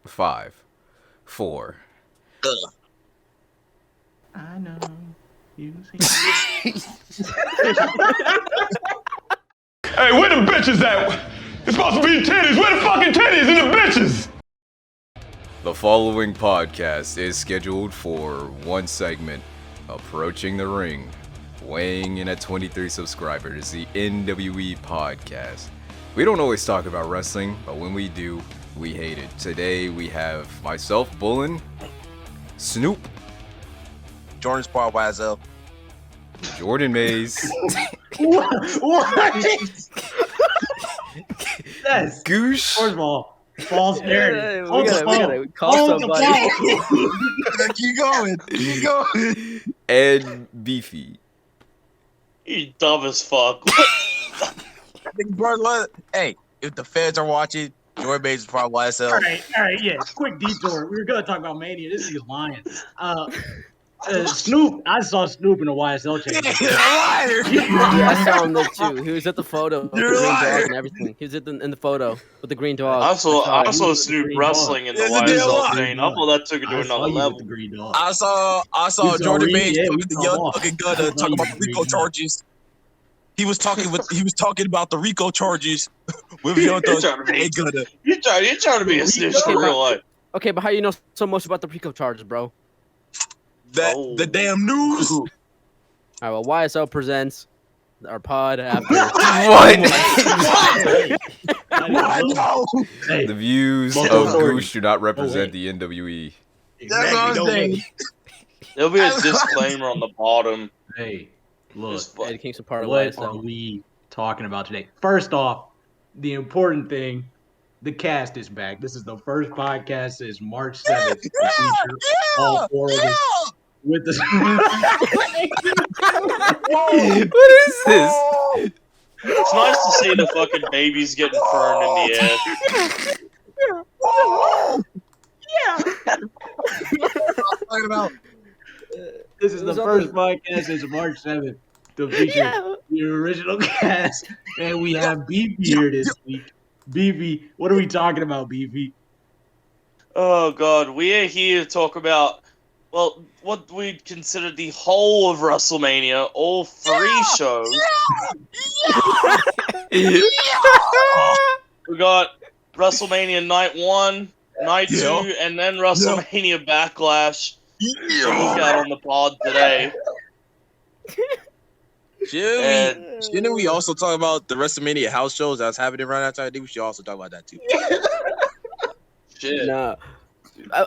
5, 4. I know. You Hey, where the bitches at? It's supposed to be titties. Where the fucking titties and the bitches? The following podcast is scheduled for one segment, Approaching the Ring, weighing in at 23 subscribers, the NWE podcast. We don't always talk about wrestling, but when we do, we hate it. Today we have myself, Bullen, Snoop, Jordan's part YSL. Jordan Mays, What? Yes. Goosh, First of all, false narrative. We gotta call somebody. Keep going. Keep going. and Beefy. You dumb as fuck. I think Jordan, hey, if the feds are watching, Jordan Mays is part YSL. All right, yeah. Quick detour. We were gonna talk about Mania. This is lying. Snoop. I saw Snoop in a YSL change. You're a liar. Yeah, I saw him there too. He was at the photo with the You're green lying. dog and everything. He was in the photo with the green dog. I saw He Snoop was wrestling in the It's a damn YSL lie. chain. I thought that took it to I saw another you with level. the green dog. I saw You saw Jordan Reed? Mays Yeah, talking we to saw young all. fucking I Gunna saw talking you about with the the RICO green dog. charges. He was talking about the RICO charges with Young You're Thug trying to be, and Gunna. you're trying to be a snitch for real life. Okay, but how you know so much about the RICO charges, bro? That Oh. the damn news. All right, well, YSL presents our pod after. What? What? No. Hey, The views of Multiple stories. Goosh do not represent Oh, the NWE. That's what I'm don't saying. wait. There'll be a disclaimer on the bottom. Hey, look. Just fu- Eddie Kingston part of What are YSL. we talking about today? First off, the important thing, the cast is back. This is the first podcast since March 7th. to feature all four of us with the What is this? It's nice to see the fucking babies getting burned in the air. Talking about This is the first podcast since March 7th to feature the original cast. And we have Beefy here this week. Beefy, what are we talking about, Beefy? Oh god, we are here to talk about, well, what we'd consider the whole of WrestleMania, all three shows. We got WrestleMania Night 1, Night 2, Yeah. and then WrestleMania Backlash to look at on the pod today. Shouldn't we also talk about the WrestleMania house shows that's happening right now? I think we should also talk about that too. Shit. Nah,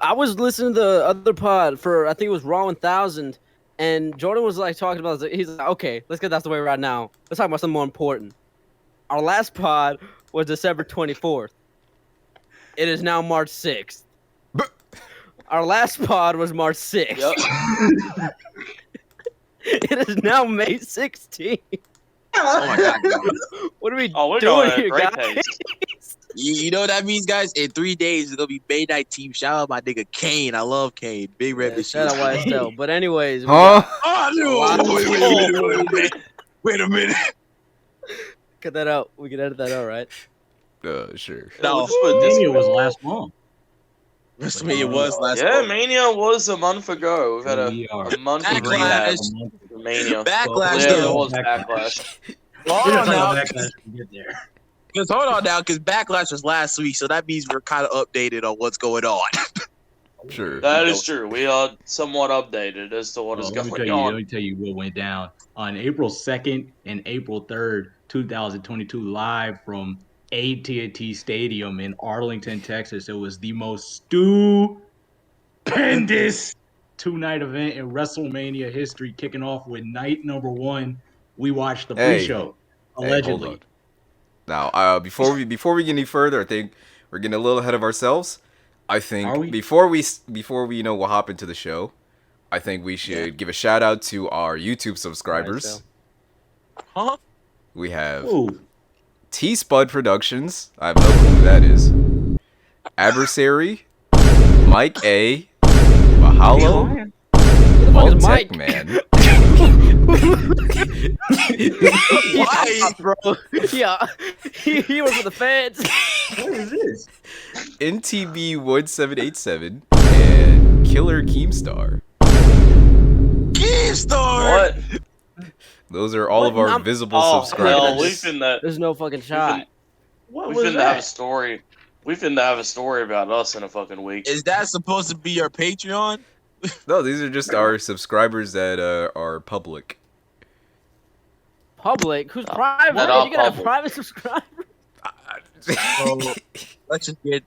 I was listening to the other pod for I think it was Raw 1000, and Jordan was like talking about. He's like, okay, let's get that out the way right now. Let's talk about something more important. Our last pod was December 24th. It is now March 6th. Our last pod was March 6th. Yep. It is now May 16th. Oh my god! What are we Oh, we're doing going at a here, great guys? pace. You know what that means, guys? In 3 days, it's gonna be May Night Team. Shout out my nigga Kane. I love Kane. Big red Shout out machine. YSL. But anyways, we Huh? Oh Wow. no! Wait a minute. cut that out. We can edit that out, right? Sure. No. Let's put this Mania was away. last month. WrestleMania was last Yeah, month. Mania was a month ago. We've had We are a month of Backlash. rehab for Mania. Backlash Yeah, it though. was Backlash. Hold We're on gonna now. talk about Backlash when we get there. Because hold on now, because Backlash was last week, so that means we're kind of updated on what's going on. Sure. That is true. We are somewhat updated as to what is Let me going let on. me tell you what went down on April 2nd and April 3rd, 2022, live from AT&T Stadium in Arlington, Texas. It was the most stupendous two-night event in WrestleMania history, kicking off with night number 1. We watched the Hey. pre-show, Hey, allegedly. hold on. Now, before we get any further, I think we're getting a little ahead of ourselves. I Are think we? before we we'll hop into the show, I think we should give a shout out to our YouTube subscribers. Huh? We have Ooh, T Spud Productions. I have no clue who that is. Adversary, Mike A, Mahalo, Who the fuck is Tech Mike? Man. Who the Why, bro? Yeah, he was with the feds. What is this? NTB 1787 and Killer Keemstar. Keemstar. What? Those are all of our visible Oh, subscribers. hell, we finna. There's no fucking shot. What We was finna have a that? story. We finna have a story about us in a fucking week. Is that supposed to be your Patreon? No, these are just our subscribers that are public. Public? Who's private? Not all You gonna have public. private subscribers? So let's just get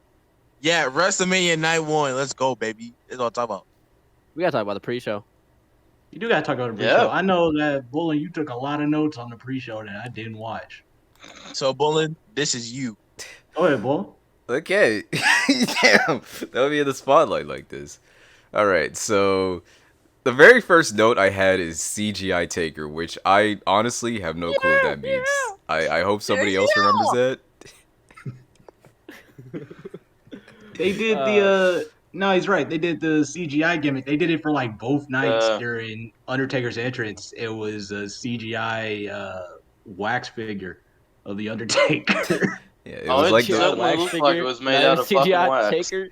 WrestleMania Night 1. Let's go, baby. That's what I'm talking about. We gotta talk about the pre-show. You do gotta talk about the Yeah. pre-show. I know that Bullen, you took a lot of notes on the pre-show that I didn't watch. So Bullen, this is you. Go ahead, Bull. Okay. Damn. That would be in the spotlight like this. Alright, so the very first note I had is CGI Taker, which I honestly have no clue what that means. I hope somebody else remembers that. They did the no, he's right. They did the CGI gimmick. They did it for like both nights during Undertaker's entrance. It was a CGI wax figure of the Undertaker. Yeah, it was It like certainly looked like it was made out of fucking wax. Taker.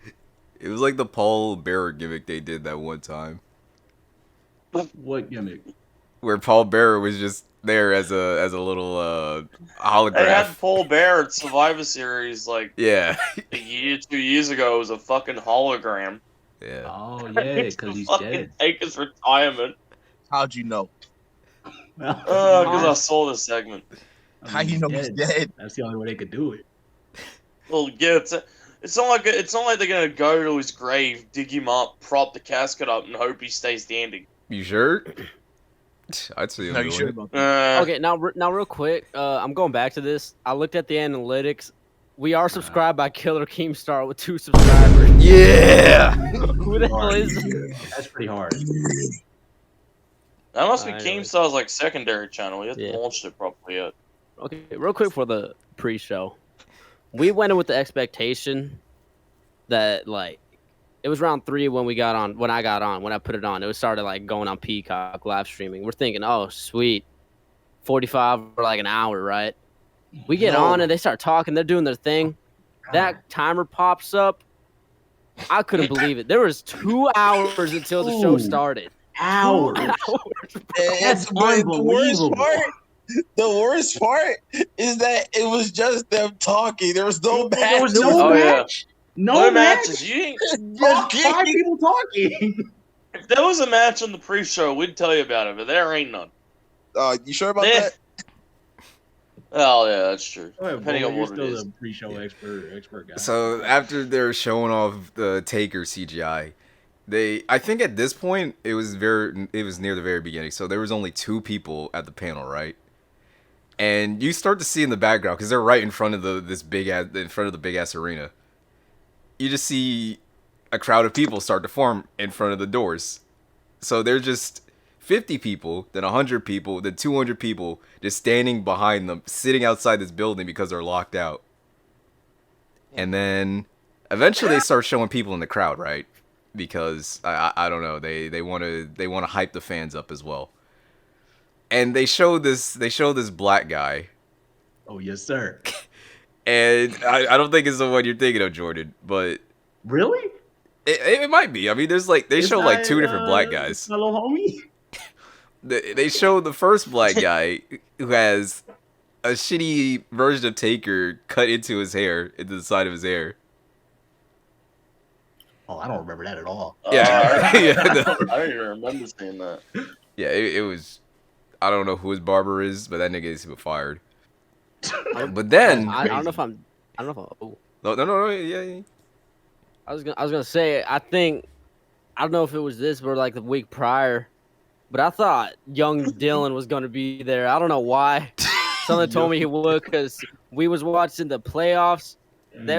it was like the Paul Bearer gimmick they did that one time, What gimmick? where Paul Bearer was just there as a little They holograph. had Paul Bear at Survivor Series like Yeah. a year, 2 years ago. It was a fucking hologram. Yeah. Oh yeah, because he's Fucking dead. take his retirement. How'd you know? Because I saw this segment. How you know he's dead? That's the only way they could do it. Well, yeah, it's not like they're gonna go to his grave, dig him up, prop the casket up, and hope he stays standing. You sure? I'd say No, you doing sure it. about that? Okay, now real quick, I'm going back to this. I looked at the analytics. We are subscribed by Killer Keemstar with 2 subscribers. Yeah. Who the hell is? That's pretty hard. That must be I know. Keemstar's like secondary channel. He hasn't Yeah. launched it properly yet. Okay, real quick for the pre-show. We went in with the expectation that like it was round 3 when I got on, when I put it on. It was started like going on Peacock live streaming. We're thinking, oh sweet, 45 or like an hour, right? We get on and they start talking. They're doing their thing. That timer pops up. I couldn't believe it. There was 2 hours until the show Ooh. started. Hours. That's but the worst part is that it was just them talking. There was no match. There was no Oh, yeah. match. No match. matches. You ain't, Just 5 people talking. if there was a match on the pre-show, we'd tell you about it, but there ain't none. You sure about Eh. that? Oh yeah, that's true. Go ahead, Depending Bo, on you're what it still is. the pre-show expert guy. So after they're showing off the Taker CGI, I think at this point it was near the very beginning. So there was only 2 people at the panel, right? And you start to see in the background, because they're right in front of the big ass arena. You just see a crowd of people start to form in front of the doors. So they're just 50 people, then 100 people, then 200 people just standing behind them, sitting outside this building because they're locked out. And then eventually they start showing people in the crowd, right? Because I don't know, they want to hype the fans up as well. And they show this black guy. Oh yes, sir. And I don't think it's the one you're thinking of, Jordan, but Really? it might be. I mean, there's like they Is show like that, 2 different black guys. Hello, homie. They show the first black guy who has a shitty version of Taker cut into his hair, into the side of his hair. Oh, I don't remember that at all. Yeah. I, Yeah, no. I don't even remember seeing that. Yeah, it was. I don't know who his barber is, but that nigga is fired. But then, I don't know if I'm. Oh. no, yeah. I was gonna say, I don't know if it was this or like the week prior, but I thought young Dylan was gonna be there. I don't know why. Something told me he would, because we was watching the playoffs. They,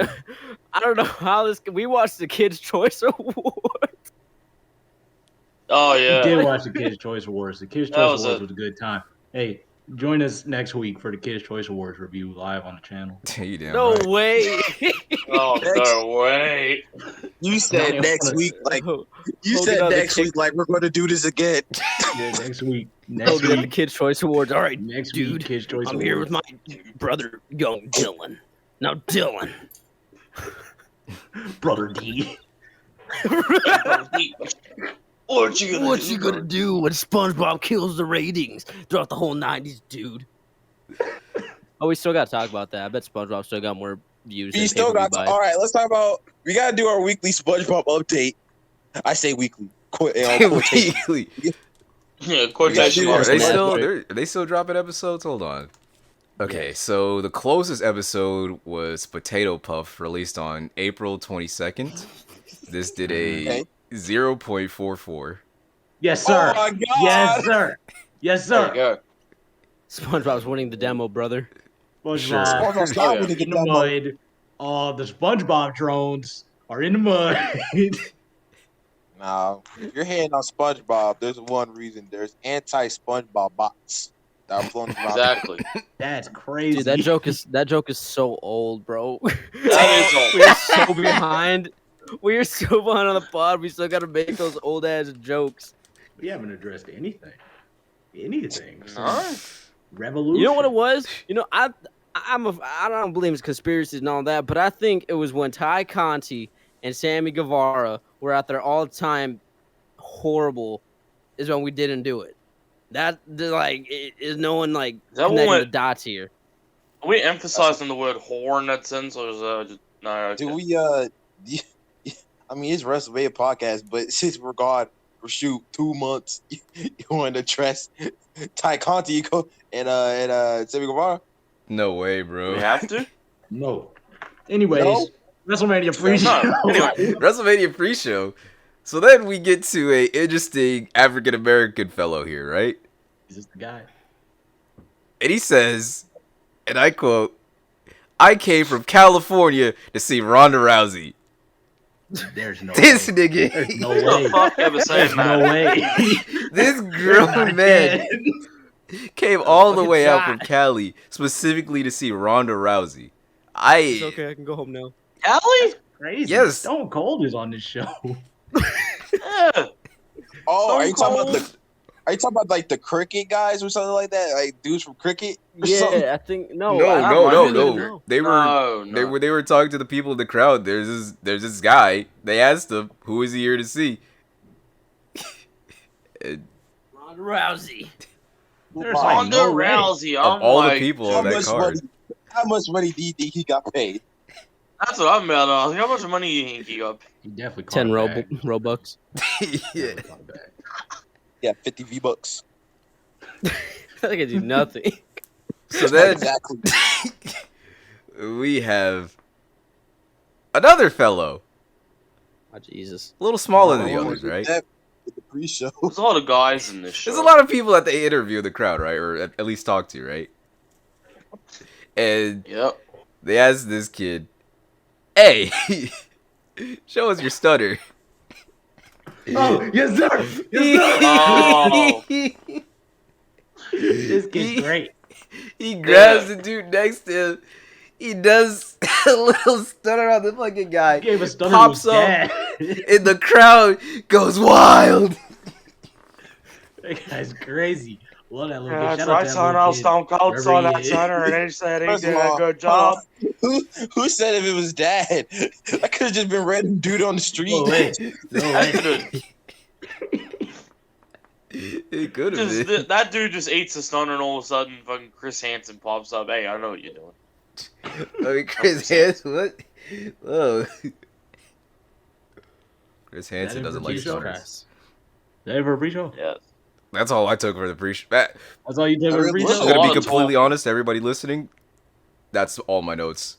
I don't know how we watched the Kids' Choice Award. Oh You yeah. did watch the Kids' Choice Awards. The Kids' That Choice was Awards a- was a good time. Hey, Join us next week for the Kids' Choice Awards review live on the channel. You damn No right. way. Oh, no way. You said next week, like you Hogan said on the next week, like we're going to do this again. Yeah, next week. Next Hogan at the week. Kids' Choice Awards. All right, Next dude. week, Kids' Choice I'm Awards. here with my brother, young Dylan. Now, Dylan. Brother D. What you gonna do when SpongeBob kills the ratings throughout the whole 90s, dude? Oh, we still gotta talk about that. I bet SpongeBob still got more views. We than still got pay-per-view to. buys. All right, let's talk about. We got to do our weekly SpongeBob update. I say weekly. Weekly. Yeah, quotation Yeah, Are marks. they Yeah. still are they still dropping episodes? Hold on. Okay, so the closest episode was Potato Puff, released on April 22nd. This did a Okay. 0.44. Yes, sir. Oh my God. Yes, sir. Yes, There you sir. go. SpongeBob's winning the demo, brother. SpongeBob Sure. SpongeBob's not yeah. winning the in the demo. mud. The SpongeBob drones are in the mud. Nah, if you're hating on SpongeBob, there's one reason. There's anti-SpongeBob bots that are floating around. Exactly. That's crazy. Dude, that joke is so old, bro. That is all. We're so behind. We're so behind on the pod. We still gotta make those old ass jokes. We haven't addressed anything. Anything. No. Revolution. You know what it was? You know, I don't believe it's conspiracies and all that, but I think it was when Ty Conti and Sammy Guevara were out there all the time, horrible, is when we didn't do it. Is no one like That connecting one- the dots here? Are we emphasizing the word whore in that sense, or is that just no? Okay. Do we? I mean, it's WrestleMania podcast, but since we're gone for 2 months, you want to address Ty Conti and Sammy Guevara? No way, Do bro. we have to? No. Anyways, No? WrestleMania pre-show. No. Anyway, WrestleMania pre-show. So then we get to a interesting African American fellow here, right? Is this the guy? And he says, and I quote, "I came from California to see Ronda Rousey." There's no This way. nigga, There's no who the way. fuck ever There's said no that? way. this grown man came all the Fucking way out from shot. Cali specifically to see Ronda Rousey. It's okay, I can go home now. Allie? Crazy. Yes. Stone Cold is on this show. Yeah. Oh, are you talking about Cold. the? Are you talking about like the cricket guys or something like that? Like dudes from cricket? Or something? Yeah, I think no, No, I no, don't no, even no. know. They were No. they were talking to the people in the crowd. There's this guy. They asked him, "Who is he here to see?" And Ronda Rousey. There's Wow. like Ronda no way. Rousey. of I'm all the like, people How on that much card, money? How much money do you think he got paid? that's what I'm about to ask. How much money you think he got? He definitely caught 10 a bag. Robux. yeah. Definitely caught a bag. Yeah, 50 V-bucks. I think I do nothing. So then Exactly. we have another fellow, Oh, Jesus. a little smaller than the Oh, others, right? that- The pre-show. There's a lot of guys in this show. There's a lot of people that they interview in the crowd, right? Or at least talk to, right? And Yep. they asked this kid, "Hey, show us your stutter." Oh, yes, sir. Yes, Oh. sir. This kid's great. He grabs the dude next to him. He does a little stutter on the fucking guy. He gave a stunner Pops to his up, dad. and the crowd goes wild. That guy's crazy. Love that little Yeah, kid. that's Shout out right, to that son. little I kid. Stone Cold Wherever saw he that is. center, and he said he First did of a all, good job. Who said if it was dad? That could have just been random dude on the street. No way. No way. It could have Just, been. that dude just eats a stunner, and all of a sudden, fucking Chris Hansen pops up. Hey, I know what you're doing. I mean, Chris Hansen, what? Oh. Chris Hansen doesn't like Jesus stunners. Christ. Is that it for a pre-show? Yeah. That's all I took for the pre-show. That's all you did for a really I'm pre-show? There's a gonna lot be of completely talk. honest, everybody listening. That's all my notes.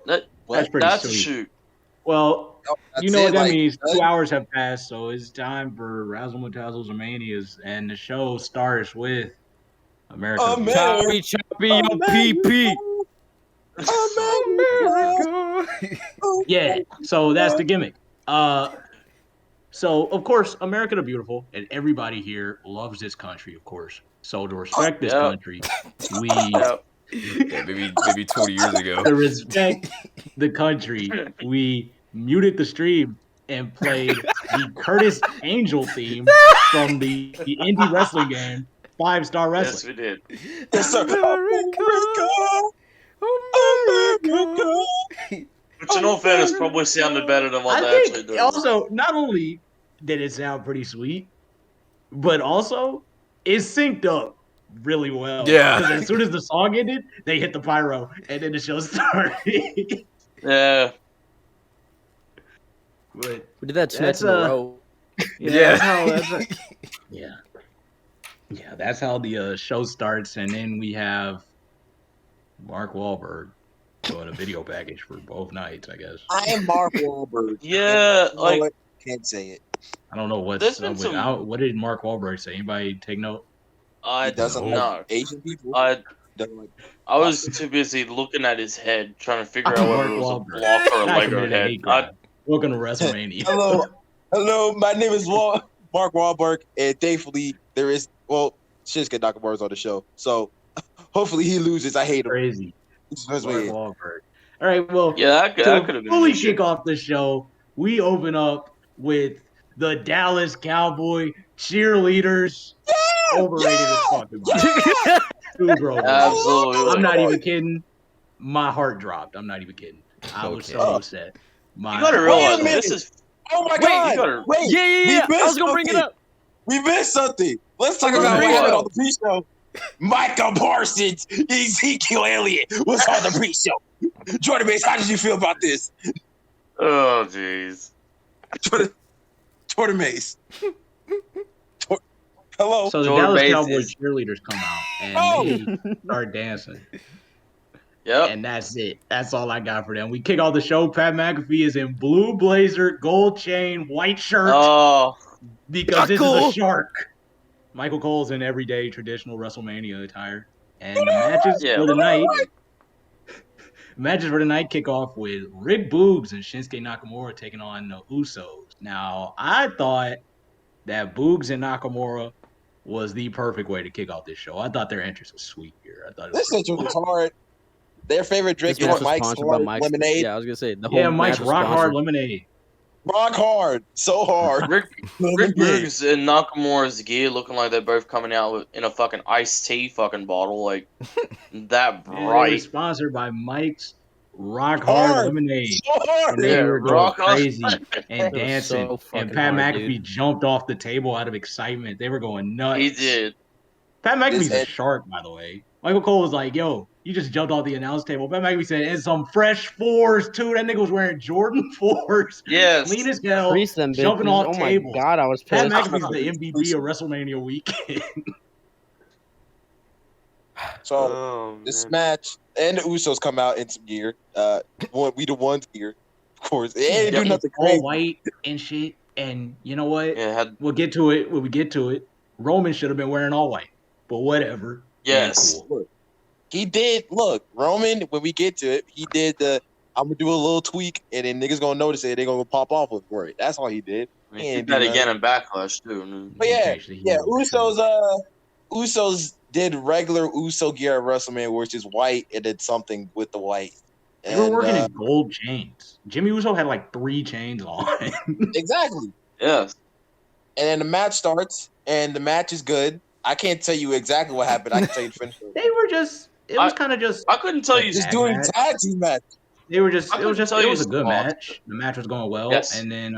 That's pretty That's a sweet. shoot. Well, That's you know what it, that like, means. 2 hours have passed, so it's time for Razzle Mutazzles and Manias, and the show starts with America. Oh, man. Choppy, choppy, yo, PP. Yeah, so that's the gimmick. So of course, America the Beautiful, and everybody here loves this country, of course. So to respect this Yep. country, we Yep. Yeah, maybe 20 years ago. to respect the country, we muted the stream and played the Curtis Angel theme from the indie wrestling game 5-Star Yes, Wrestling. we did. Yes, sir. America, America. Which, in all fairness, probably sounded better than what I they actually think did. also not only did it sound pretty sweet, but also it synced up really well. Yeah. Because as soon as the song ended, they hit the pyro and then the show started. Yeah. But We did that 2 nights That's, in a row. yeah, that's how the show starts, and then we have Mark Wahlberg doing a video package for both nights. I guess I am Mark Wahlberg. Yeah, And you know like- what? Can't say it. I don't know what's There's been some- what did Mark Wahlberg say? Anybody take note? I He doesn't know. like Asian people. I Doesn't like- was too busy looking at his head, trying to figure I'm out Mark whether it was Wahlberg. a block or a I Lego committed a head. hate crime. Welcome to WrestleMania. Hello. My name is Mark Wahlberg, and thankfully there is Shinsuke Nakamura's on the show, so hopefully he loses. I hate him. Crazy. That's Mark weird. Wahlberg. All right, well, Yeah, that could have been fully an issue. kick off the show, we open up with the Dallas Cowboy cheerleaders. Overrated as fuck. Too gross. Absolutely. I'm not even kidding. My heart dropped. I'm not even kidding. I was so Okay. upset. You gotta Wait a realize minute. this is. Oh my Wait, god! you gotta- Wait, Yeah. we I was gonna bring it missed up. We missed something. Let's talk Let's about what bring it happened up. on the pre-show. Michael Parsons, Ezekiel Elliott was on the pre-show. Jordan Mace, how did you feel about this? Oh, jeez. Jordan Mace. Hello. So the Jordan Dallas Mace Cowboys is- cheerleaders come out and Oh! they start dancing. Yep. And that's it. That's all I got for them. We kick off the show. Pat McAfee is in blue blazer, gold chain, white shirt Oh, because this is Cool. a shark. Michael Cole's in everyday traditional WrestleMania attire. And the matches Yeah. for the night. Matches for the night kick off with Rick Boogs and Shinsuke Nakamura taking on the Usos. Now, I thought that Boogs and Nakamura was the perfect way to kick off this show. I thought their entrance was sweet here. I thought it was This pretty intro cool. was hard. Their favorite drink This match is was Mike's sponsored by Hard Mike's Lemonade. Yeah, I was gonna say the whole Yeah, Mike's match was Rock Hard sponsored. Lemonade. Rock hard. So hard. Rick Lemonade. Boogs and Nakamura's gear looking like they're both coming out in a fucking iced tea fucking bottle, like that And they were bright. sponsored by Mike's Rock Hard Hard. Lemonade. So hard. And they Yeah, were going rock on. crazy and was dancing. so fucking and Pat hard, McAfee dude. jumped off the table out of excitement. They were going nuts. He did. Pat McAfee's This a shark, by the way. Michael Cole was like, yo, you just jumped off the announce table. Pat McAfee said, and some fresh fours, too. That nigga was wearing Jordan 4s. Yes. Clean as hell. Crease them jumping bitches. off Oh my tables. god, I was Pat pissed. McAfee's the MVP of WrestleMania weekend. So Oh, this man. match and the Usos come out in some gear. We the ones gear, of course. They didn't do Yep. nothing crazy. All white and shit. And you know what? Yeah, had We'll get to it when we get to it. Roman should have been wearing all white. But whatever. yes. Ain't cool. He did look Roman when we get to it. He did the I'm gonna do a little tweak and then niggas gonna notice it. They gonna pop off with it. That's all he did. I mean, Yeah, he did do that that. again in Backlash too. But yeah, Actually, he yeah. was. Usos did regular Uso gear at WrestleMania, which is white, and did something with the white. They were And, working in gold chains. Jimmy Uso had like 3 chains on. exactly. Yes. And then the match starts, and the match is good. I can't tell you exactly what happened. I can tell you the finish. They were just. It was kind of just. I couldn't tell you. Just Bad doing match. tag team match. They were just. I It was couldn't just. tell It you was a good spots. match. The match was going well. Yes. And then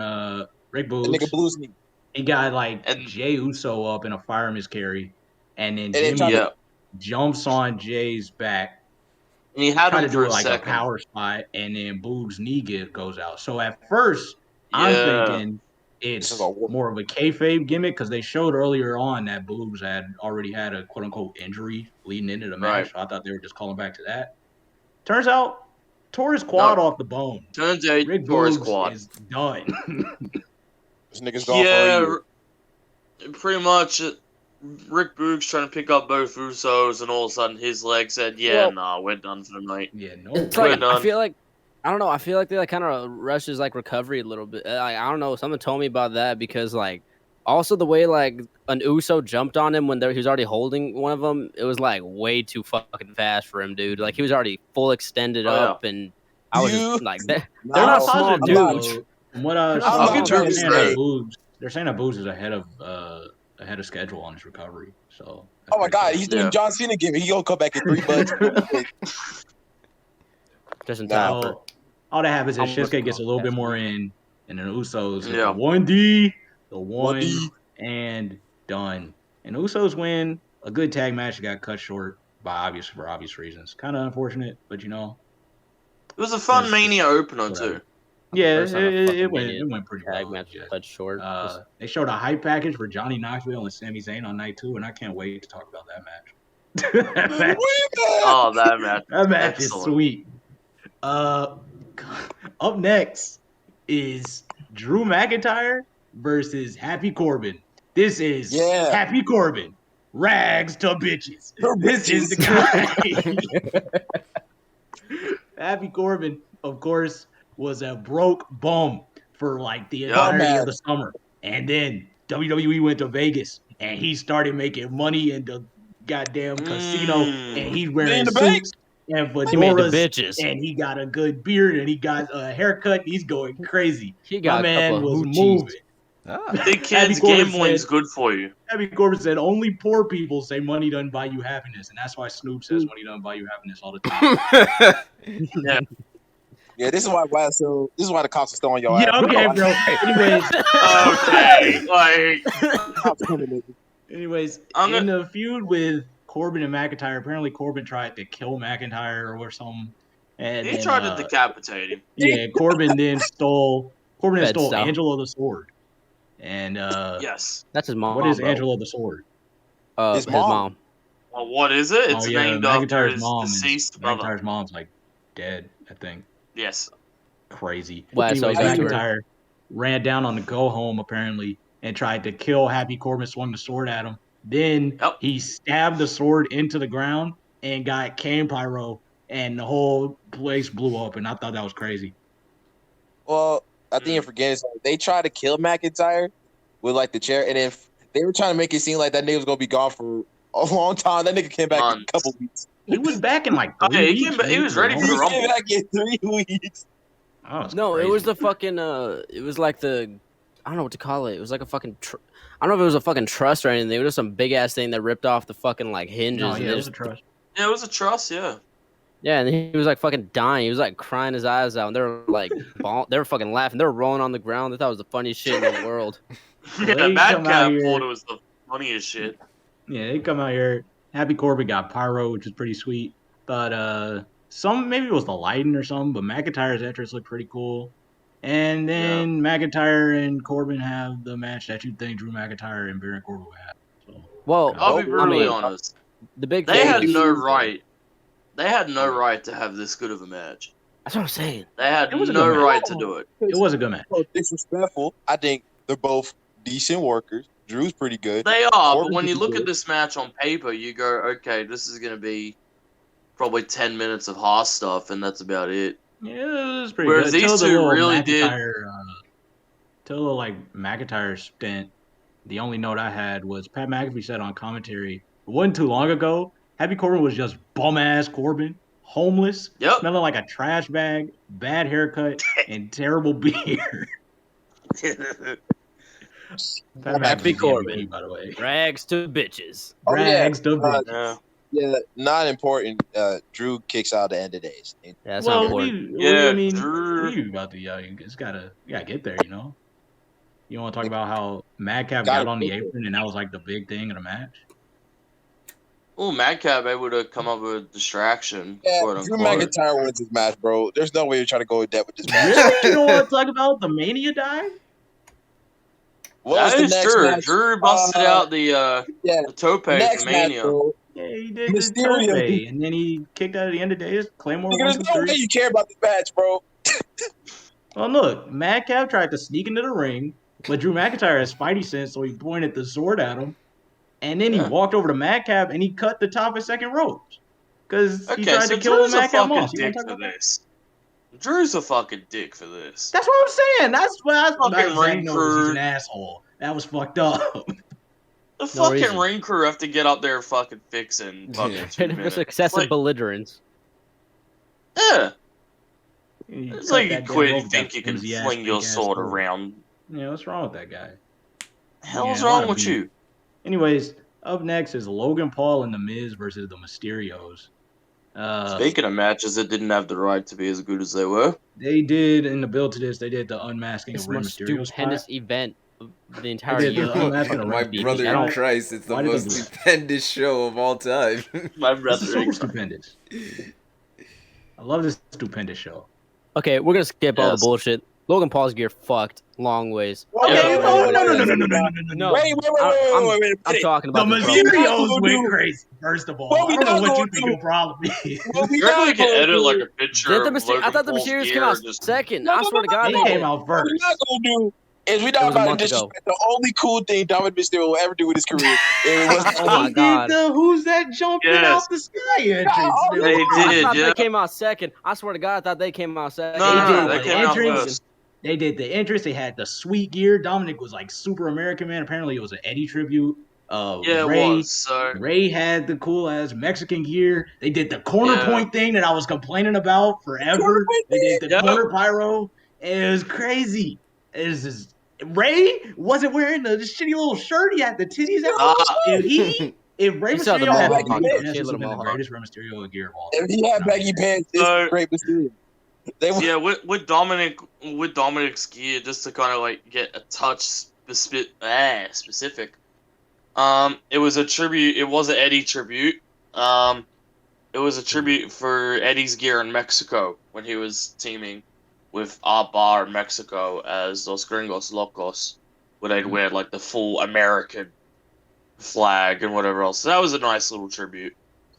Rick The nigga Boogs. blues me. He got like And- Jay Uso up in a fire miscarry, and then then Jimmy Yeah. jumps on Jay's back, And he had try him to for do a it like second. a power spot, and then Boogs' knee goes out. So at first, I'm Yeah. thinking it's This is a war- more of a kayfabe gimmick because they showed earlier on that Boogs had already had a quote unquote injury leading into the match. Right. So I thought they were just calling back to that. Turns out, tore his quad off the bone. Turns out Rick for his Boogs quad. is done. This nigga's gone for a Yeah, year. pretty much. Rick Boogs trying to pick up both Usos, and all of a sudden his leg said, "Yeah, Well- nah, we're done for the night." yeah, no. It's We're like, I done. feel like I don't know. I feel like they like kind of rushes like recovery a little bit. I don't know. Someone told me about that because like Also, the way like an Uso jumped on him when he was already holding one of them, it was like way too fucking fast for him, dude. Like he was already full extended up, and I was just like, they're not small dudes. From what I I'm not saw, Drew they're saying great. that they're saying that Booz is ahead of schedule on his recovery. So. Oh my God, he's doing John Cena gimmick. He gonna come back in 3 months. Just in time. So, all that happens is Shinsuke gets a little bit more in, and then Usos hit Yeah. the 1D, the 1 and done. And Usos win a good tag match that got cut short for obvious reasons. Kind of unfortunate, but It was a fun Mania opener whatever. too. Yeah, First time a it fucking went Mania pretty tag well. match Yeah. cut short. They showed a hype package for Johnny Knoxville and Sami Zayn on night 2, and I can't wait to talk about that match. Oh, that match. That match is Excellent. sweet. Up next is Drew McIntyre versus Happy Corbin. This is Happy Corbin. Rags to bitches. This is the guy. Happy Corbin, of course, was a broke bum for like the entirety of the summer. And then WWE went to Vegas and he started making money in the goddamn casino, and he's wearing suits and fedoras, and he got a good beard and he got a haircut. He's going crazy. My man was moving. Big kids, gambling's good for you. Happy Corbin said, only poor people say money doesn't buy you happiness, and that's why Snoop says money doesn't buy you happiness all the time. Yeah, this is why the cops are still on your ass. Yeah, okay, bro. Anyways, in the feud with Corbin and McIntyre, apparently Corbin tried to kill McIntyre or something. And he tried to decapitate him. Yeah, Corbin then stole Angela the Sword. And yes, that's his mom. What is Angela the Sword? His mom. Well, what is it? It's named after his deceased brother. McIntyre's mom's like dead, I think. Yes. Crazy. Well, anyways, McIntyre ran down on the go home apparently and tried to kill Happy Corbin, swung the sword at him. Then he stabbed the sword into the ground and got cane pyro, and the whole place blew up. And I thought that was crazy. Well, I think you're forgetting something. They tried to kill McIntyre with like the chair, and if they were trying to make it seem like that nigga was gonna be gone for a long time, that nigga came back in a couple weeks. He was back in like 3 weeks. He was ready for the Rumble. He came back in 3 weeks. No, it was the fucking. It was like the. I don't know what to call it. It was like a fucking. I don't know if it was a fucking truss or anything. It was just some big ass thing that ripped off the fucking like hinges. No, yeah, it was a truss. Yeah, it was a truss. Yeah. Yeah, and he was like fucking dying. He was like crying his eyes out, and they were like, they were fucking laughing. They were rolling on the ground. They thought it was the funniest shit in the world. Yeah, Madcap thought it was the funniest shit. Yeah, they come out here. Happy Corbin got pyro, which is pretty sweet. But maybe it was the lighting or something. But McIntyre's entrance looked pretty cool. And then McIntyre and Corbin have the match that you think Drew McIntyre and Baron Corbin would have. So, well, I'll be brutally honest. The big they had no right. They had no right to have this good of a match. That's what I'm saying. They had no right to do it. It was a good match. So disrespectful. I think they're both decent workers. Drew's pretty good. They are, but when you look at this match on paper, you go, okay, this is going to be probably 10 minutes of Haas stuff, and that's about it. Yeah, it was pretty Whereas good. these two really did. Till the McIntyre stint, the only note I had was Pat McAfee said on commentary, it wasn't too long ago, Happy Corbin was just bum-ass Corbin, homeless, smelling like a trash bag, bad haircut, and terrible beard. Happy Corbin, by the way. Rags to bitches. Rags to bitches. Yeah, not important. Drew kicks out at the end of days. That's not important. Drew. You about to, you just gotta get there, you know. You want to talk about how Madcap got on the apron and that was like the big thing of the match? Oh, Madcap able to come up with a distraction. Yeah, Drew McIntyre wins this match, bro. There's no way you're trying to go in depth with this match. Really? You don't want to talk about the Mania dive? That is true. Match? Drew busted out the tope for Mania. Yeah, he did the tope, and then he kicked out at the end of the day. Claymore. There's no way you care about this match, bro. Well, look, Madcap tried to sneak into the ring, but Drew McIntyre has Spidey sense, so he pointed the sword at him, and then he walked over to Madcap and he cut the top of second ropes because he tried to kill Madcap Moss. Drew's a fucking dick for this. That's what I'm saying. That's what I was fucking saying. He's an asshole. That was fucked up. The No fucking reason. ring crew have to get up there and fucking fix it in fucking Yeah. 2 It was minutes. excessive Like, belligerence. yeah. You It's cut like you that damn quit rope and with think that you can flimsy-ass, fling your fake-ass sword sword. around. Yeah, what's wrong with that guy? Hell's Yeah, a lot wrong of with beef. you? Anyways, up next is Logan Paul and The Miz versus the Mysterios. Speaking of matches that didn't have the right to be as good as they were, They did in the build to this. They did the unmasking It's of the Rey most Mysterio stupendous spot. event of the entire did the year. unmasking of Rey My Mysterio brother spot. in Christ, it's the Why did they most do that? stupendous show of all time. my This brother. is super stupendous. I love this stupendous show. Okay, we're gonna skip all the Yes. bullshit. Logan Paul's gear fucked long ways. Okay, Yeah, No, I'm talking The about this, bro. Mysterios went crazy. First of all, What we I don't know not what you gonna think do? your problem is. What we You reckon we not could gonna edit do? like a picture Did the of Myster- I Logan thought the Paul's Mysterios gear came out just second. No, I no, swear to God, They they came did. out What we first. not gonna do is we was not a about to month ago. disrespect the only cool thing Dominic Mysterio will ever do with his career. It was Oh my They God. did the Who's That Jumping Yes. Out the Sky entrance. They They I did, thought yeah. they came out second. I swear to God, I thought they came out second. No, They no, did no, the they came out entrance. first. They did the entrance. They had the sweet gear. Dominic was like super American man. Apparently, it was an Eddie tribute. Yeah, it Ray, was. So Ray had the cool ass Mexican gear. They did the corner Yeah. point thing that I was complaining about forever. They did the Yep. corner pyro. It was crazy. It was just, Ray wasn't wearing the shitty little shirt. He had the titties out. If Rey You saw the Mysterio had mohawk baggy on pants, it. this She had would have a been the mohawk. greatest Rey Mysterio gear of all If time. he had No. baggy pants, this So- is great Mysterio. They were yeah, with Dominic's gear, just to kind of like get a touch specific. It was a tribute. It was an Eddie tribute. It was a tribute for Eddie's gear in Mexico when he was teaming with our bar in Mexico as Los Gringos Locos, where they'd wear like the full American flag and whatever else. So that was a nice little tribute.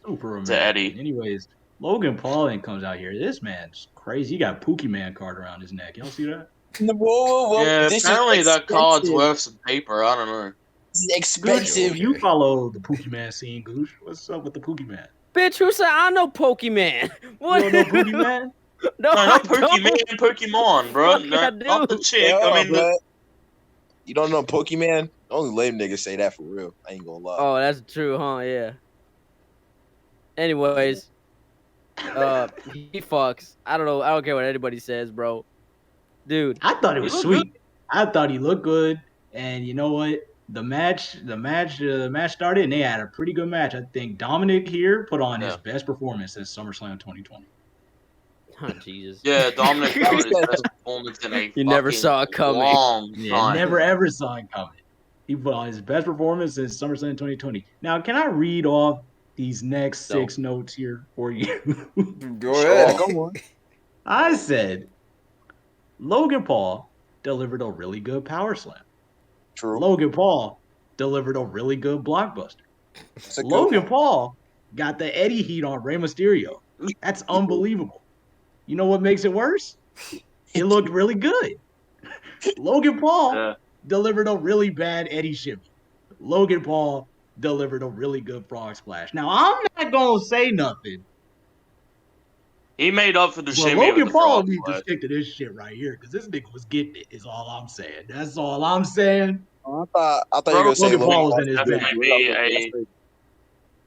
Super To Eddie. American. Anyways, Logan Paul then comes out here. This man's crazy. He got Pookie Man card around his neck. Y'all see that? whoa. Yeah, This is apparently that card's expensive. worth some paper. I don't know. This is Gooch, expensive. you follow the Pookie Man scene, Gooch. What's up with the Pookie Man? Bitch, who said I know Pokemon? What? You don't know Pookie Man? No, No, I not don't. Pokemon, Pokemon, bro. Fuck, No, I not the do. chick. Yeah, I mean, the, but you don't know Pokemon? Only lame niggas say that for real. I ain't gonna lie. Oh, that's true, huh? Yeah. Anyways, he fucks. I don't know. I don't care what anybody says, bro. Dude, I thought it was He looked sweet. I thought he looked good. And you know what? The match started, and they had a pretty good match. I think Dominic here put on his Yeah. best performance since SummerSlam 2020. oh Jesus. yeah, Dominic put on his best performance in a You never fucking saw it coming. long Yeah, time. never ever saw it coming. He put on his best performance since SummerSlam 2020. Now, can I read off these next No. 6 notes here for you? Go Sure. ahead. Come on. I said Logan Paul delivered a really good power slam. True. Logan Paul delivered a really good blockbuster. That's a good Logan one. Paul got the Eddie heat on Rey Mysterio. That's unbelievable. You know what makes it worse? It looked really good. Logan Paul Yeah. delivered a really bad Eddie shimmy. Logan Paul delivered a really good frog splash. Now, I'm not going to say nothing, He made up for the but shimmy Logan with the Paul frog needs to splash. stick to this shit right here because this nigga was getting it, is all I'm saying. That's all I'm saying. I thought you were gonna say Logan Paul was in his Definitely bag. be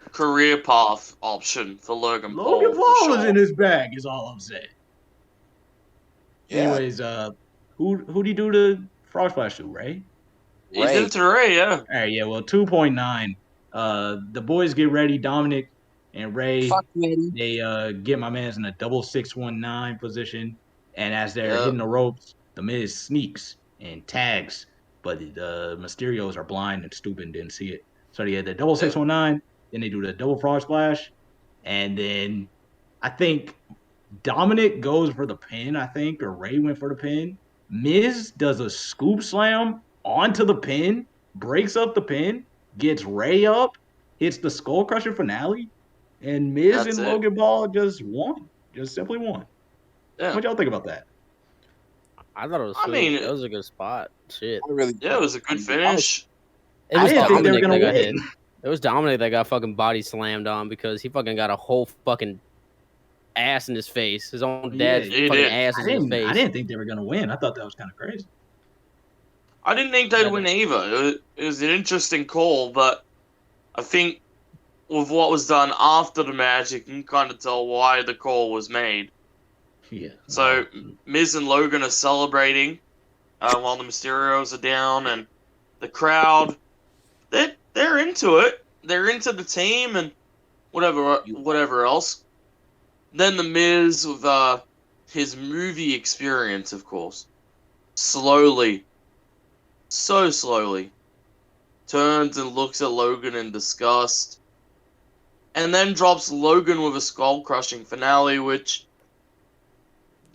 a career path option for Logan Paul. Logan for Paul was sure. in his bag, is all I'm saying. Yeah. Anyways, who'd he do the frog splash to, Ray? He did it to Ray, yeah. All right, yeah, well, 2.9. The boys get ready, Dominic and Ray. Fuck Eddie. They get my man's in a double 619 position, and as they're Yep. hitting the ropes, the Miz sneaks and tags, but the Mysterios are blind and stupid and didn't see it. So they had the double 619, then they do the double frog splash, and then I think Dominic goes for the pin, or Ray went for the pin. Miz does a scoop slam onto the pin, breaks up the pin, gets Ray up, hits the skull crusher finale, and Miz That's and it. Logan Paul just won. Just simply won. Yeah. What y'all think about that? I thought it was I sweet. mean- It was a good spot. Shit. I really Yeah, it was a good finish. It I was didn't think they were Dominic gonna that got win. hit. It was Dominic that got fucking body slammed on because he fucking got a whole fucking ass in his face. His own dad's he fucking did. ass I is in his didn't, face. I didn't think they were gonna win. I thought that was kind of crazy. I didn't think they'd win either. It was an interesting call, but I think with what was done after the match, you can kind of tell why the call was made. Yeah. So Miz and Logan are celebrating while the Mysterios are down, and the crowd, they're into it. They're into the team and whatever else. Then the Miz with his movie experience, of course, slowly, so slowly, turns and looks at Logan in disgust, and then drops Logan with a skull-crushing finale, which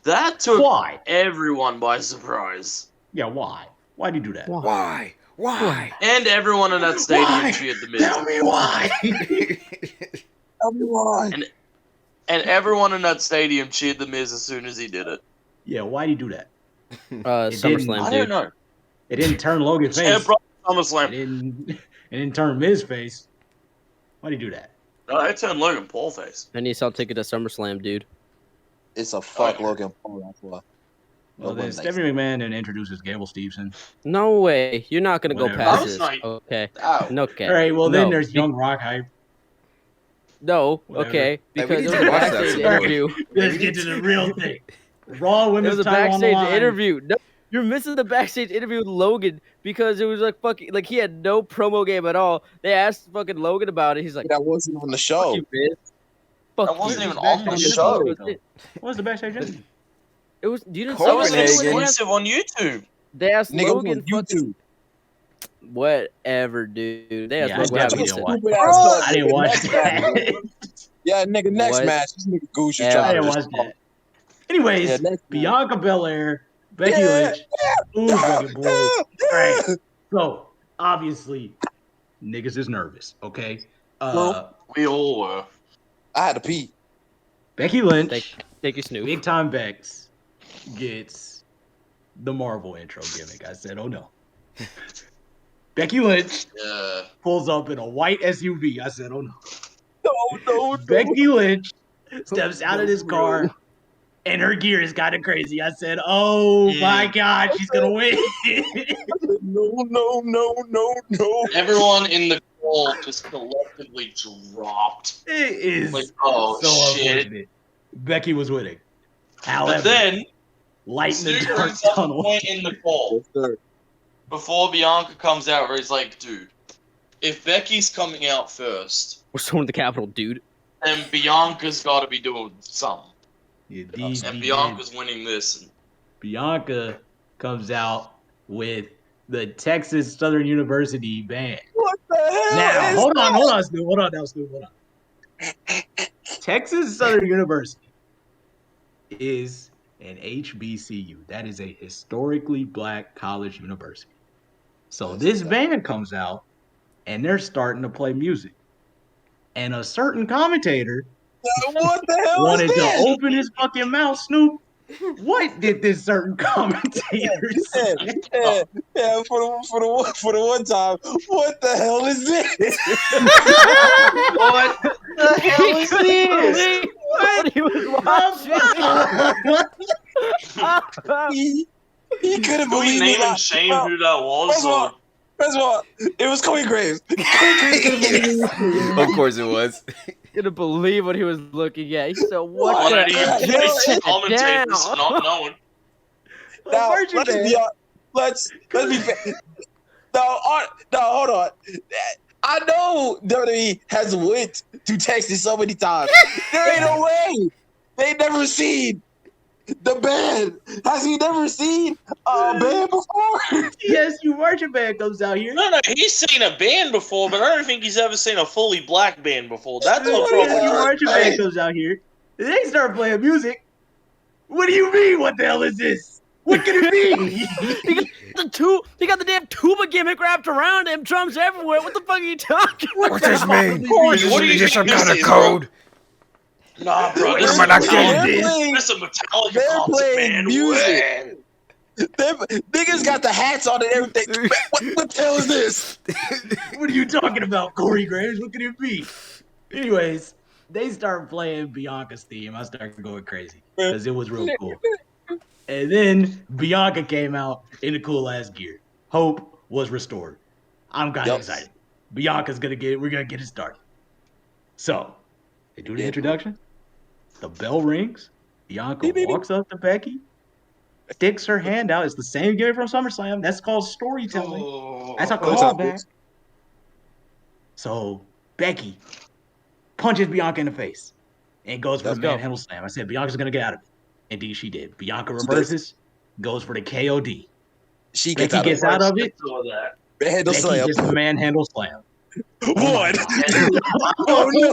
that took Why? everyone by surprise. Yeah, why? Why'd you do that? Why? And everyone in that stadium cheered the Miz. Tell me why. Tell me why. And everyone in that stadium cheered the Miz as soon as he did it. Yeah, why'd he do that? SummerSlam, I dude. don't know. It didn't turn Logan's Yeah, face. bro, It SummerSlam. didn't turn Miz's face. Why'd he do that? No, I turned Logan Paul face. I need to sell ticket to SummerSlam, dude. It's a fuck Logan Paul. That's why. Well, then Stephanie McMahon then introduces Gable Stevenson. No way. You're not gonna go Whatever. past That was this. nice. Okay. Ow. No, okay. All right, well, No. then there's Young Rock hype. No. Whatever. Okay. Hey, we Because need there was to a watch that backstage some more. interview. Let's get to the real thing. Raw There women's was a title on the backstage line. interview. No, you're missing the backstage interview with Logan because it was like fucking like he had no promo game at all. They asked fucking Logan about it. He's like, That wasn't on the "Fuck show. you, Miz. Fuck That wasn't you." even on the Backstage show. interview. What was the backstage interview? It was. You didn't That was see it? Copenhagen. exclusive on YouTube. They asked Nigga, Logan. on YouTube. Whatever, dude. They asked Yeah, I Logan. definitely What didn't happened. watch. Stupid ass stuff. I didn't watch Next match. that. Yeah, nigga, next What? match. This nigga Goose is Yeah, I trying didn't to watch that. Anyways, Yeah, next match. Bianca Belair, Becky Yeah, Lynch. Ooh, Becky boy. All right. So obviously, niggas is nervous. Okay. We all were. I had to pee. Becky Lynch, Take your Snoop. big time Bex, gets the Marvel intro gimmick. I said, oh no. Becky Lynch Yeah. pulls up in a white SUV. I said, oh no. No. Becky Lynch steps out of this car, and her gear is kind of crazy. I said, oh my God, she's going to win. No. Everyone in the call just collectively dropped. It is Like, oh, so shit. unfortunate. Becky was winning. But However, then, light in the Snoop dark brings up a tunnel. point in the call Yes, sir. before Bianca comes out where he's like, dude, if Becky's coming out first, We're still in the Capitol, dude. then Bianca's got to be doing something. Yeah, these And begin. Bianca's winning this. And Bianca comes out with the Texas Southern University band. What the hell? Now, is hold that? on, Snoop. Hold on. Texas Southern University is an HBCU. That is a historically black college university. So this band comes out, and they're starting to play music. And a certain commentator What the hell wanted is to this? open his fucking mouth, Snoop. What did this certain commentator say? Yeah, for the one time, what the hell is this? what the hell is this? What he was watching. He couldn't Can we believe name it. and shame who that was? Or... First of all, it was Corey Graves. Corey Graves couldn't believe it. Of course it was. Couldn't believe what he was looking at. He said, One "What of the the hell?" biggest commentators not knowing. Now, Virgin let's Man. be let's be fair. No, hold on. I know WWE has went to Texas so many times. There ain't no way they never seen the band. Has he never seen a band before? Yes, you marching band comes out here. No, he's seen a band before, but I don't think he's ever seen a fully black band before. That's what's wrong Yes, you with marching Drake. band comes out here. They start playing music. What do you mean? What the hell is this? What can it be? He got the damn tuba gimmick wrapped around him. Drums everywhere. What the fuck are you talking about? What's this mean? What Is do you this some think kind this of is, code? Nah, bro, this is Am I not Metallica. getting This is a Metallica They're concert, playing man. music. Niggas got the hats on and everything. What the hell is this? What are you talking about, Corey Graves? What can it be? Anyways, they start playing Bianca's theme. I started going crazy because it was real cool. And then Bianca came out in a cool ass gear. Hope was restored. I'm kind of Yep. excited. We're gonna get it started. So they do the Yeah. introduction. The bell rings. Bianca Beep, beep, beep. walks up to Becky, sticks her hand out. It's the same gimmick from SummerSlam. That's called storytelling. That's a callback. So Becky punches Bianca in the face and goes for Let's the go. manhandle slam. I said Bianca's gonna get out of it. Indeed, she did. Bianca She reverses, goes for the KOD. She gets Becky out gets out of it. Manhandle Becky slam. gets the manhandle slam. One. God. Oh no!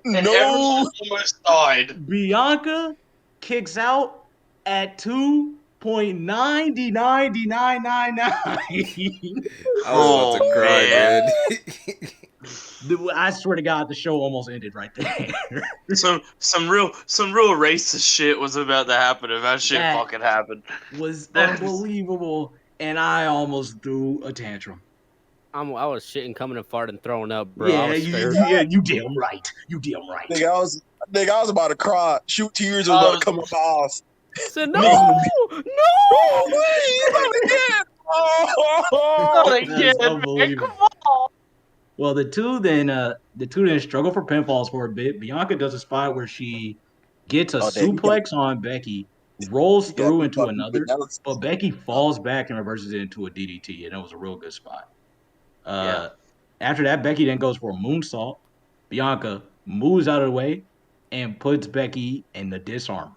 And No! everyone almost died. Bianca kicks out at 2.909999. I was about to cry, man. I swear to God, the show almost ended right there. Some real racist shit was about to happen if that shit That- fucking happened. Was unbelievable, and I almost threw a tantrum. I was shitting, coming, and farting, throwing up, bro. I was scared. You damn right. You damn right. Nigga, I was about to cry. Shoot, tears was about to come up my eyes. I said, no! Oh, wait, not again! Oh, Not again, That's man, unbelievable. come on. Well, the two then struggle for pinfalls for a bit. Bianca does a spot where she gets a suplex on Becky, rolls through into another, but Becky falls back and reverses it into a DDT, and it was a real good spot. After that, Becky then goes for a moonsault. Bianca moves out of the way and puts Becky in the disarm.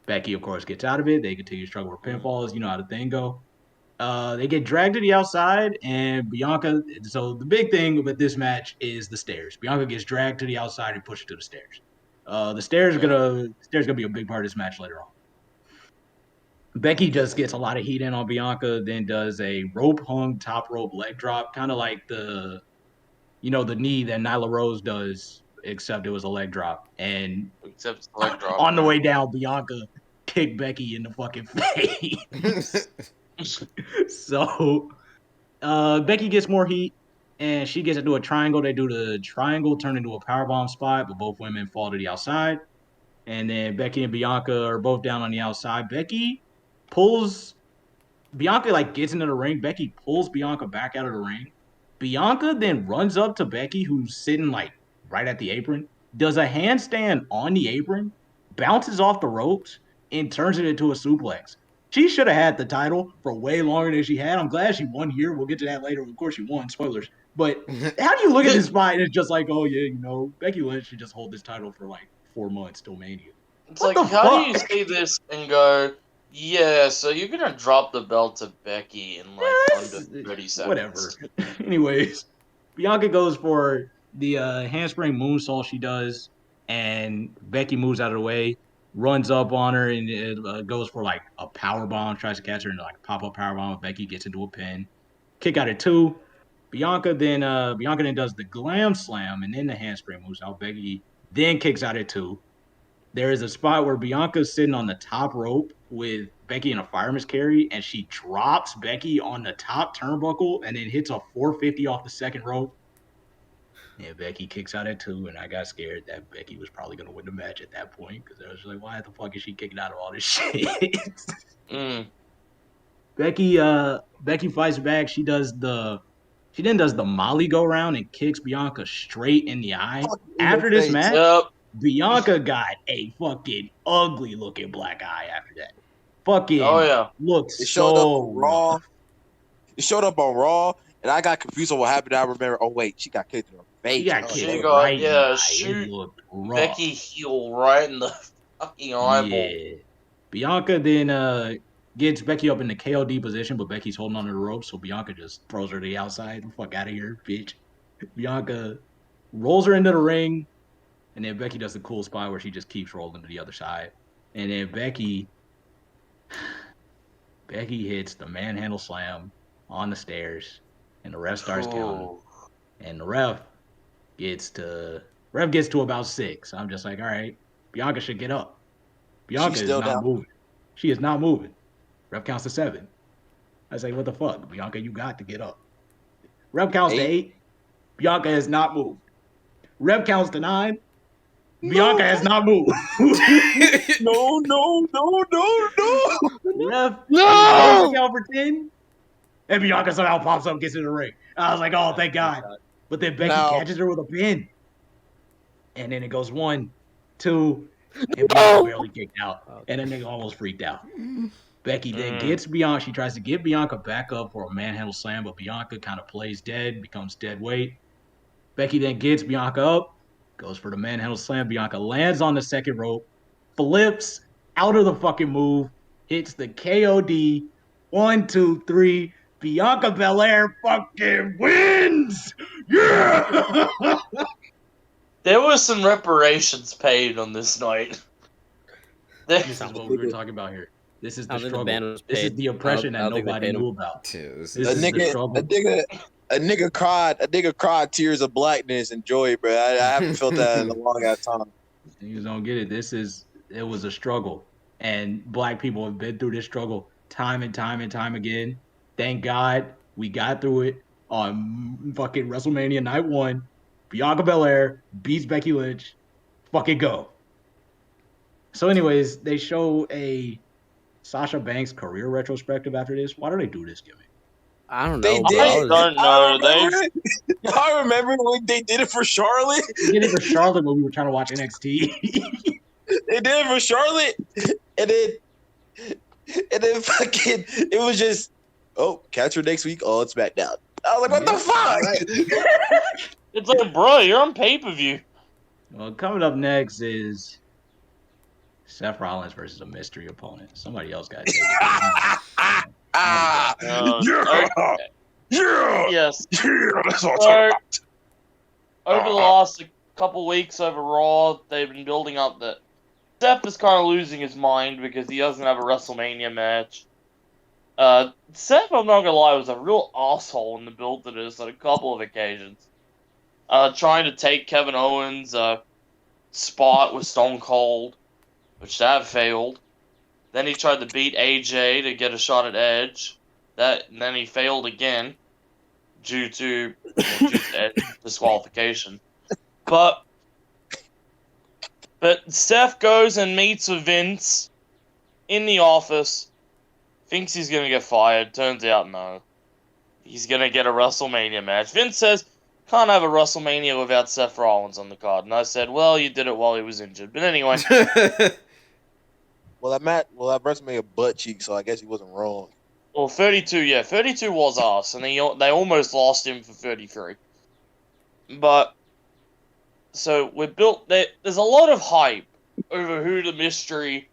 Becky, of course, gets out of it. They continue to struggle for pinfalls. You know how the thing go. They get dragged to the outside, and Bianca. So the big thing with this match is the stairs. Bianca gets dragged to the outside and pushed to the stairs. The stairs are gonna be a big part of this match later on. Becky just gets a lot of heat in on Bianca, then does a rope hung top rope leg drop, kind of like the knee that Nyla Rose does, except it was a leg drop. And Except the leg drop. on the way down, Bianca kicked Becky in the fucking face. So Becky gets more heat, and she gets to do a triangle. They do the triangle, turn into a powerbomb spot, but both women fall to the outside. And then Becky and Bianca are both down on the outside. Bianca gets into the ring. Becky pulls Bianca back out of the ring. Bianca then runs up to Becky, who's sitting right at the apron, does a handstand on the apron, bounces off the ropes, and turns it into a suplex. She should have had the title for way longer than she had. I'm glad she won here. We'll get to that later. Of course, she won. Spoilers. But how do you look at this fight and it's just like, oh, yeah, Becky Lynch should just hold this title for 4 months till Mania. It's like, how do you say this and go, yeah, so you're going to drop the belt to Becky in under 30 seconds. Whatever. Anyways, Bianca goes for the handspring moonsault she does, and Becky moves out of the way, runs up on her, and it goes for a power bomb, tries to catch her in a pop-up power bomb. Becky gets into a pin. Kick out at 2. Bianca then does the glam slam and then the handspring moonsault. Becky then kicks out at 2. There is a spot where Bianca's sitting on the top rope with Becky in a fireman's carry, and she drops Becky on the top turnbuckle and then hits a 450 off the second rope. And Becky kicks out at 2, and I got scared that Becky was probably going to win the match at that point because I was like, why the fuck is she kicking out of all this shit? Becky fights back. She then does the Molly go round and kicks Bianca straight in the eye. After this match, Bianca got a fucking ugly looking black eye after that. Fucking looks it showed so up on Raw. It showed up on Raw, and I got confused on what happened. I remember, oh wait, she got kicked in the face. She got kicked right in the eye. shoot It looked rough. Becky heel right in the fucking eyeball. Yeah. Bianca then gets Becky up in the KOD position, but Becky's holding onto the rope, so Bianca just throws her to the outside. Fuck out of here, bitch. Bianca rolls her into the ring, and then Becky does the cool spot where she just keeps rolling to the other side. And then Becky hits the manhandle slam on the stairs, and the ref starts counting. And the ref gets to about 6. I'm just like, all right, Bianca should get up. Bianca is not moving. She is not moving. Ref counts to 7. I say, what the fuck? Bianca, you got to get up. Ref counts to 8. Bianca has not moved. Ref counts to 9. Bianca has not moved. No. Ref No! count for 10. And Bianca somehow pops up, gets in the ring. I was like, oh, thank God. But then Becky catches her with a pin. And then it goes 1, 2, and Bianca barely kicked out. And then nigga almost freaked out. Becky then gets Bianca. She tries to get Bianca back up for a manhandle slam, but Bianca kind of plays dead, becomes dead weight. Becky then gets Bianca up, goes for the manhandle slam. Bianca lands on the second rope, flips out of the fucking move, hits the KOD. 1, 2, 3. Bianca Belair fucking wins! Yeah! There were some reparations paid on this night. This is what we were talking about here. This is the struggle. This is the oppression that nobody knew about. This is the struggle. A nigga cried tears of blackness and joy, bro. I haven't felt that in a long ass time. You don't get it. It was a struggle. And black people have been through this struggle time and time and time again. Thank God we got through it on fucking WrestleMania Night 1. Bianca Belair beats Becky Lynch. Fucking go. So anyways, they show a Sasha Banks career retrospective after this. Why do they do this gimmick? I don't know. They did. I don't know. I remember when they did it for Charlotte. They did it for Charlotte when we were trying to watch NXT. They did it for Charlotte, and then fucking it was just, oh, catch her next week. Oh, it's SmackDown. I was like, what the fuck? It's like, bro, you're on pay-per-view. Well, coming up next is Seth Rollins versus a mystery opponent. Somebody else got it. Yes. That's what I'm So, talking about. over the last couple weeks over Raw, they've been building up that Seth is kind of losing his mind because he doesn't have a WrestleMania match. Seth, I'm not gonna lie, was a real asshole in the build to this on a couple of occasions. Trying to take Kevin Owens' spot with Stone Cold, which that failed. Then he tried to beat AJ to get a shot at Edge. And then he failed again due to Edge disqualification. But Seth goes and meets with Vince in the office. Thinks he's gonna get fired. Turns out no. He's gonna get a WrestleMania match. Vince says, can't have a WrestleMania without Seth Rollins on the card. And I said, well, you did it while he was injured. But anyway. Well, that WrestleMania butt cheek, so I guess he wasn't wrong. Well, 32, yeah. 32 was us, and they almost lost him for 33. But, so we built that. There's a lot of hype over who the mystery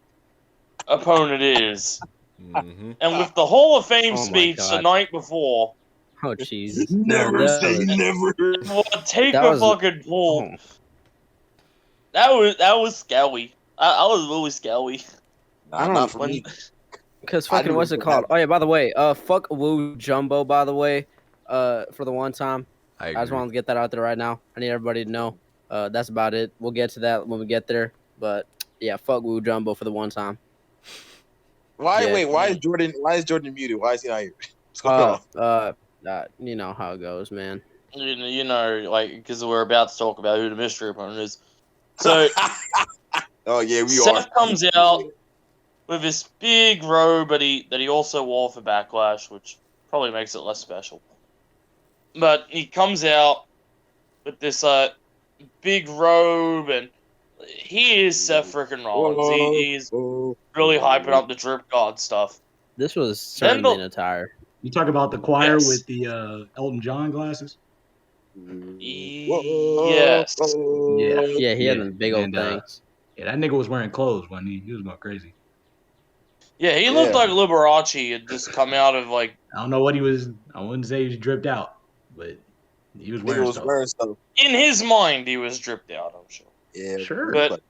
opponent is. Mm-hmm. And with the Hall of Fame speech the night before, Oh, Jesus. Never say never. well, take a fucking pull. That was scary. I was really scary. Not for me. Because fucking, what's it called? Oh, yeah, by the way, fuck Woo Jumbo, by the way, for the one time. I just wanted to get that out there right now. I need everybody to know. That's about it. We'll get to that when we get there. But, yeah, fuck Woo Jumbo for the one time. Why? Yeah. Wait. Why is Jordan muted? Why is he not here? What's going on? You know how it goes, man. You know, like, because we're about to talk about who the mystery opponent is. So, Oh yeah, we Seth are. comes out with this big robe that he also wore for Backlash, which probably makes it less special. But he comes out with this big robe, and he is Seth freaking Rollins. He's really hyping up the Drip God stuff. This was certainly an attire. You talk about the choir Yes. with the Elton John glasses? Yes. Yeah, he had them big old things. Yeah, that nigga was wearing clothes when he was going crazy. Yeah, he looked like Liberace had just come out of, like... I don't know what he was. I wouldn't say he was dripped out, but he was wearing stuff. In his mind, he was dripped out, I'm sure. Yeah, Sure. But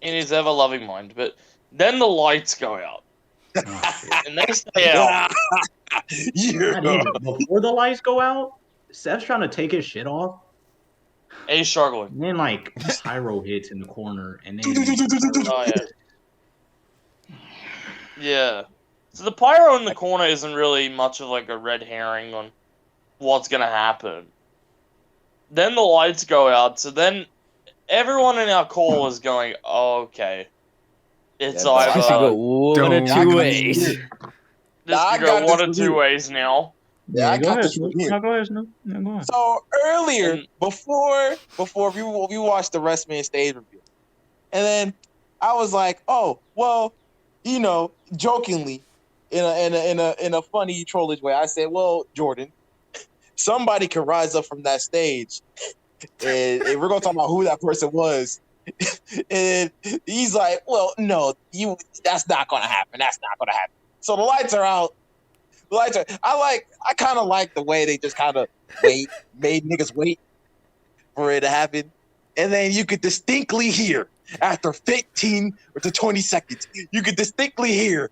in his ever-loving mind. But then the lights go out. Oh, And they stay out. yeah. not even. Before the lights go out, Seth's trying to take his shit off. He's struggling. And then, like, pyro hits in the corner, and then... Oh, yeah. Yeah. So the pyro in the corner isn't really much of, like, a red herring on what's gonna happen. Then the lights go out, so then everyone in our call is going, oh, okay. It's Yeah, I should either... go one or two ways. This I could got go one this or from two you. ways now. Yeah, I go got ahead, this from Snoop. here. No, go ahead, Snoop. No, go on. So earlier, And- before we watched the Wrestlemania stage review, and then I was like, oh well, jokingly, in a funny trollish way, I said, well, Jordan, somebody can rise up from that stage, and we're gonna talk about who that person was. And he's like, well, no, that's not gonna happen. That's not gonna happen. So the lights are out. I kind of like the way they just kind of made niggas wait for it to happen. And then you could distinctly hear after 15 or to 20 seconds, you could distinctly hear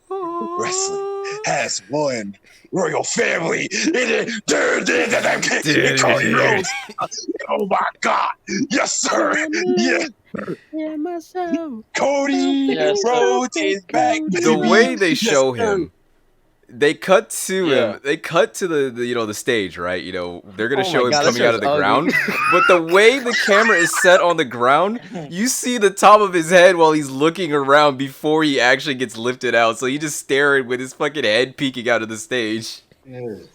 wrestling has one royal family. And Cody Rhodes. Oh my God. Yes, sir. Yes. Cody Yes, sir. Rhodes is back. The baby. way they Yes, show sir. him, they cut to Yeah. him. They cut to the stage, right? They're gonna Oh my show him God, that coming out of the show's ground. ugly. But the way the camera is set on the ground, you see the top of his head while he's looking around before he actually gets lifted out. So he just staring with his fucking head peeking out of the stage. Yes.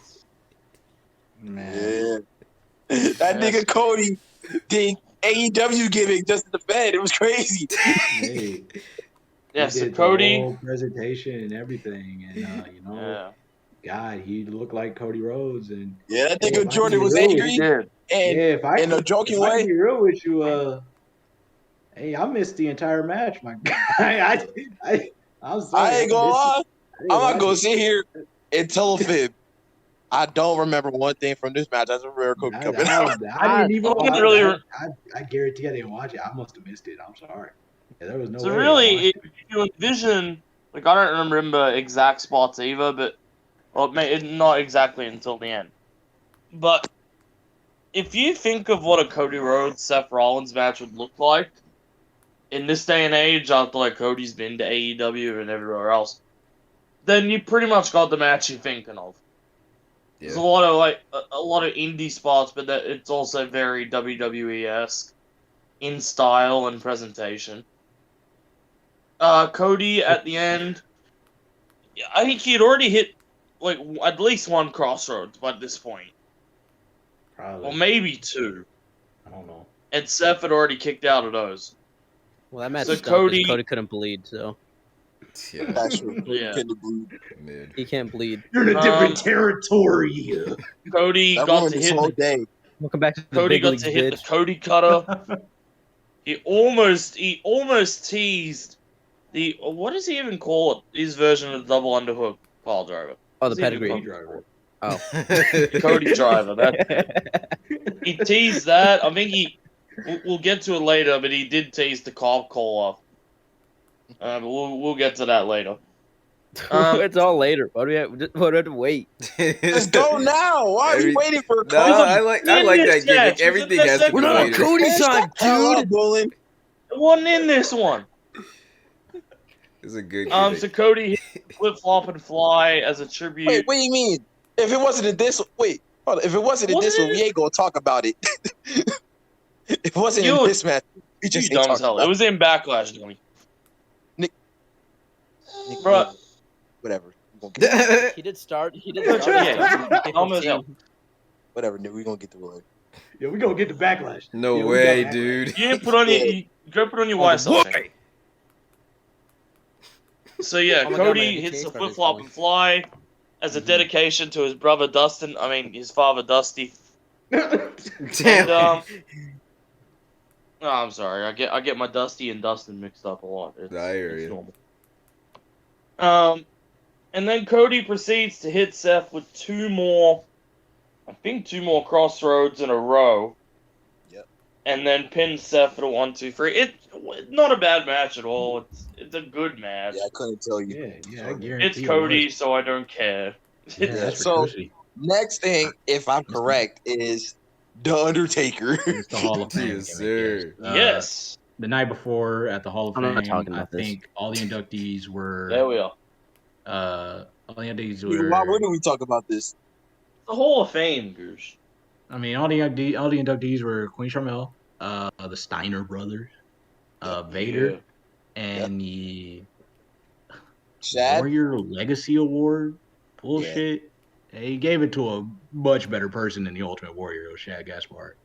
Man. Yeah. That nigga Cody did AEW gimmick just in the bed. It was crazy. Hey, Yeah, he so did the Cody. whole presentation and everything, and Yeah. God, he looked like Cody Rhodes, and Yeah, that Yeah, nigga if I Jordan be was real, angry. He did. And yeah, if I in a could- joking if I way. be real with you, hey, I missed the entire match, my guy. I'm sorry, I ain't gonna missed it. lie. I didn't I'm not watch gonna it. sit here and tell a fib. I don't remember one thing from this match. I just remember Cody coming out. I didn't even. I really- I guarantee I didn't watch it. I must have missed it. I'm sorry. Yeah, there was no So way. really, if you envision, like, I don't remember exact spots either, but not exactly until the end. But if you think of what a Cody Rhodes Seth Rollins match would look like in this day and age, after like Cody's been to AEW and everywhere else, then you pretty much got the match you're thinking of. There's a lot of indie spots, but it's also very WWE-esque in style and presentation. Cody at the end, I think he had already hit like at least one crossroads by this point, Probably. or maybe two, I don't know. and Seth had already kicked out of those. Well, that match So stunk 'cause Cody- Cody couldn't bleed, so Yeah, That's true. Yeah. mid. he can't bleed. You're in a different territory. Cody That got ruined to this hit. whole day. Welcome back to the Cody big got leagues, to hit bitch. the Cody cutter. He almost teased the what does he even call it? His version of the double underhook pile driver. Oh, the Is he even pedigree. called- driver. Oh. Cody driver. That he teased that. I think we'll get to it later, but he did tease the cob collar. But we'll get to that later. It's all later. Why do we have to wait? Let's go now. Why are we waiting for No, Cody? I like that match. gimmick. It's Everything in has the to be We're not on later. Cody Man, time, shut the hell dude. up, Bullen. It wasn't in this one. It's a good So gimmick. Cody hit flip flop and fly as a tribute. Wait, what do you mean? If it wasn't in this, hold on. If it wasn't in this one, we ain't gonna talk about it. If it wasn't in You- this match, we You just ain't dumb as talking hell. about It was in Backlash, Johnny. Nick, Bruh. Whatever. We gonna get, He did start. He did Yeah, start. dumb as hell. whatever, Nick. We gonna get to it. Yeah, we gonna get the backlash. No Yeah, we way, got backlash. dude. You didn't put on your. You go put on your YSL thing. So yeah, Oh my God, my Cody hits MBTA the card flip is flop going. and fly as a dedication to his brother Dustin. I mean, his father Dusty. Damn. And oh, I'm sorry. I get my Dusty and Dustin mixed up a lot. It's, I hear it's you. normal. And then Cody proceeds to hit Seth with two more crossroads in a row. Yep. And then pins Seth for the 1, 2, 3. It's not a bad match at all. It's a good match. Yeah, I couldn't tell you. Yeah, I guarantee It's it Cody, was. so I don't care. Yeah, that's for So- Cody. Next thing, if I'm correct, is The Undertaker. It's the Hall of Fame. Yes, gimmick, sir. Yes. The night before at the Hall of I'm Fame, not talking I about this. think all the inductees were. There we are. All the inductees Why were. wouldn't we talk about this? The Hall of Fame, Goose. I mean, all the inductees were Queen Sharmell, the Steiner brothers, Vader, Yeah. and the Shad? Warrior Legacy Award bullshit. He gave it to a much better person than the Ultimate Warrior, Shad Gaspard.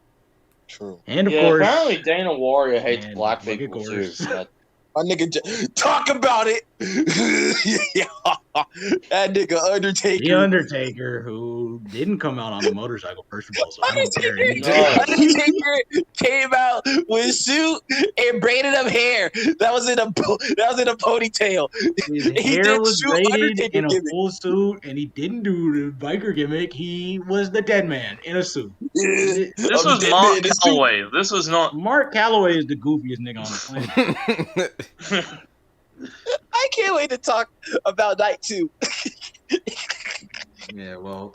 True. And of Yeah, course, apparently Dana Warrior hates and black look at people too. Gorse. That- My nigga, talk about it. That nigga Undertaker. The Undertaker, who didn't come out on a motorcycle, first of all, so I don't care. Undertaker came out with a suit and braided up hair. That was in a ponytail. His He hair did was shoot braided Undertaker in a gimmick. full suit, and he didn't do the biker gimmick. He was the dead man in a suit. This I'm was dead Mark man in a suit. Calloway. This was not. Mark Calloway is the goofiest nigga on the planet. I can't wait to talk about night 2. Yeah, well,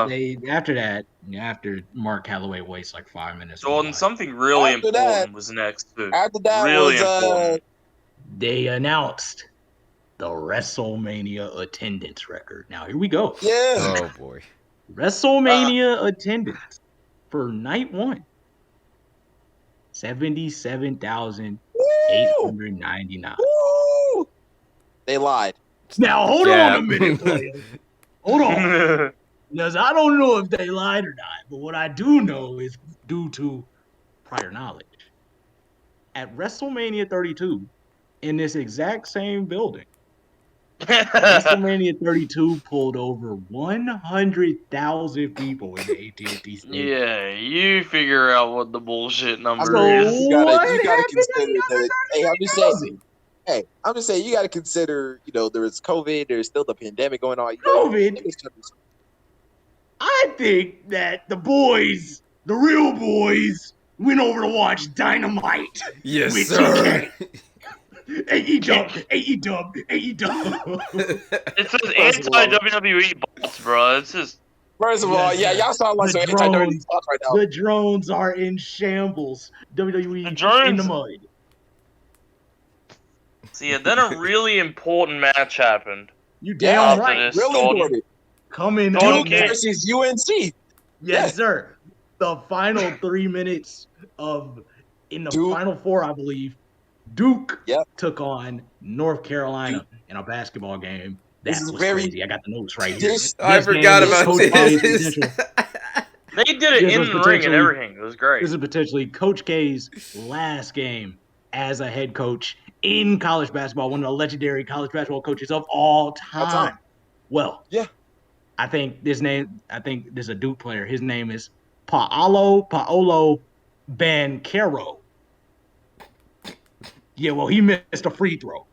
they after Mark Calloway waits like 5 minutes. Jordan, something really After important that- was next too. After that Really was important. They announced the WrestleMania attendance record. Now here we go. yeah. Oh boy. WrestleMania attendance for night 1. 77,899. Woo! They lied. Now hold Jab. on a minute, player. Hold on. Because I don't know if they lied or not, but what I do know is due to prior knowledge. At WrestleMania 32, in this exact same building, WrestleMania 32 pulled over 100,000 people in the AT&T Stadium. Yeah, you figure out what the bullshit number So is. You gotta what consider happened that. Hey, I'm just saying, you gotta consider, there was COVID, there's still the pandemic going on. COVID? I think that the boys, the real boys, went over to watch Dynamite. Yes, with sir. AEW. It's just anti-WWE bots, bro. It's just First of all, Yes, y'all sound like the some anti-dirty drones. talk right now. The drones are in shambles. WWE The in drones- the mud. see. And then a really important match happened. You Yeah, damn after right. this. Really Jordan. important. Coming Jordan up can't- next. Versus UNC. Yes, sir. The final 3 minutes in the Duke. final 4, I believe, Duke Yep. took on North Carolina in a basketball game. That This is was very- crazy. I got the notes right here. This- I This game forgot is about Coach K's this. potential. They did it This in was the ring and potentially- everything. It was great. This is potentially Coach K's last game as a head coach in college basketball, one of the legendary college basketball coaches of all time. Well, Yeah. I think this is a Duke player. His name is Paolo Banchero. Yeah, well, he missed a free throw.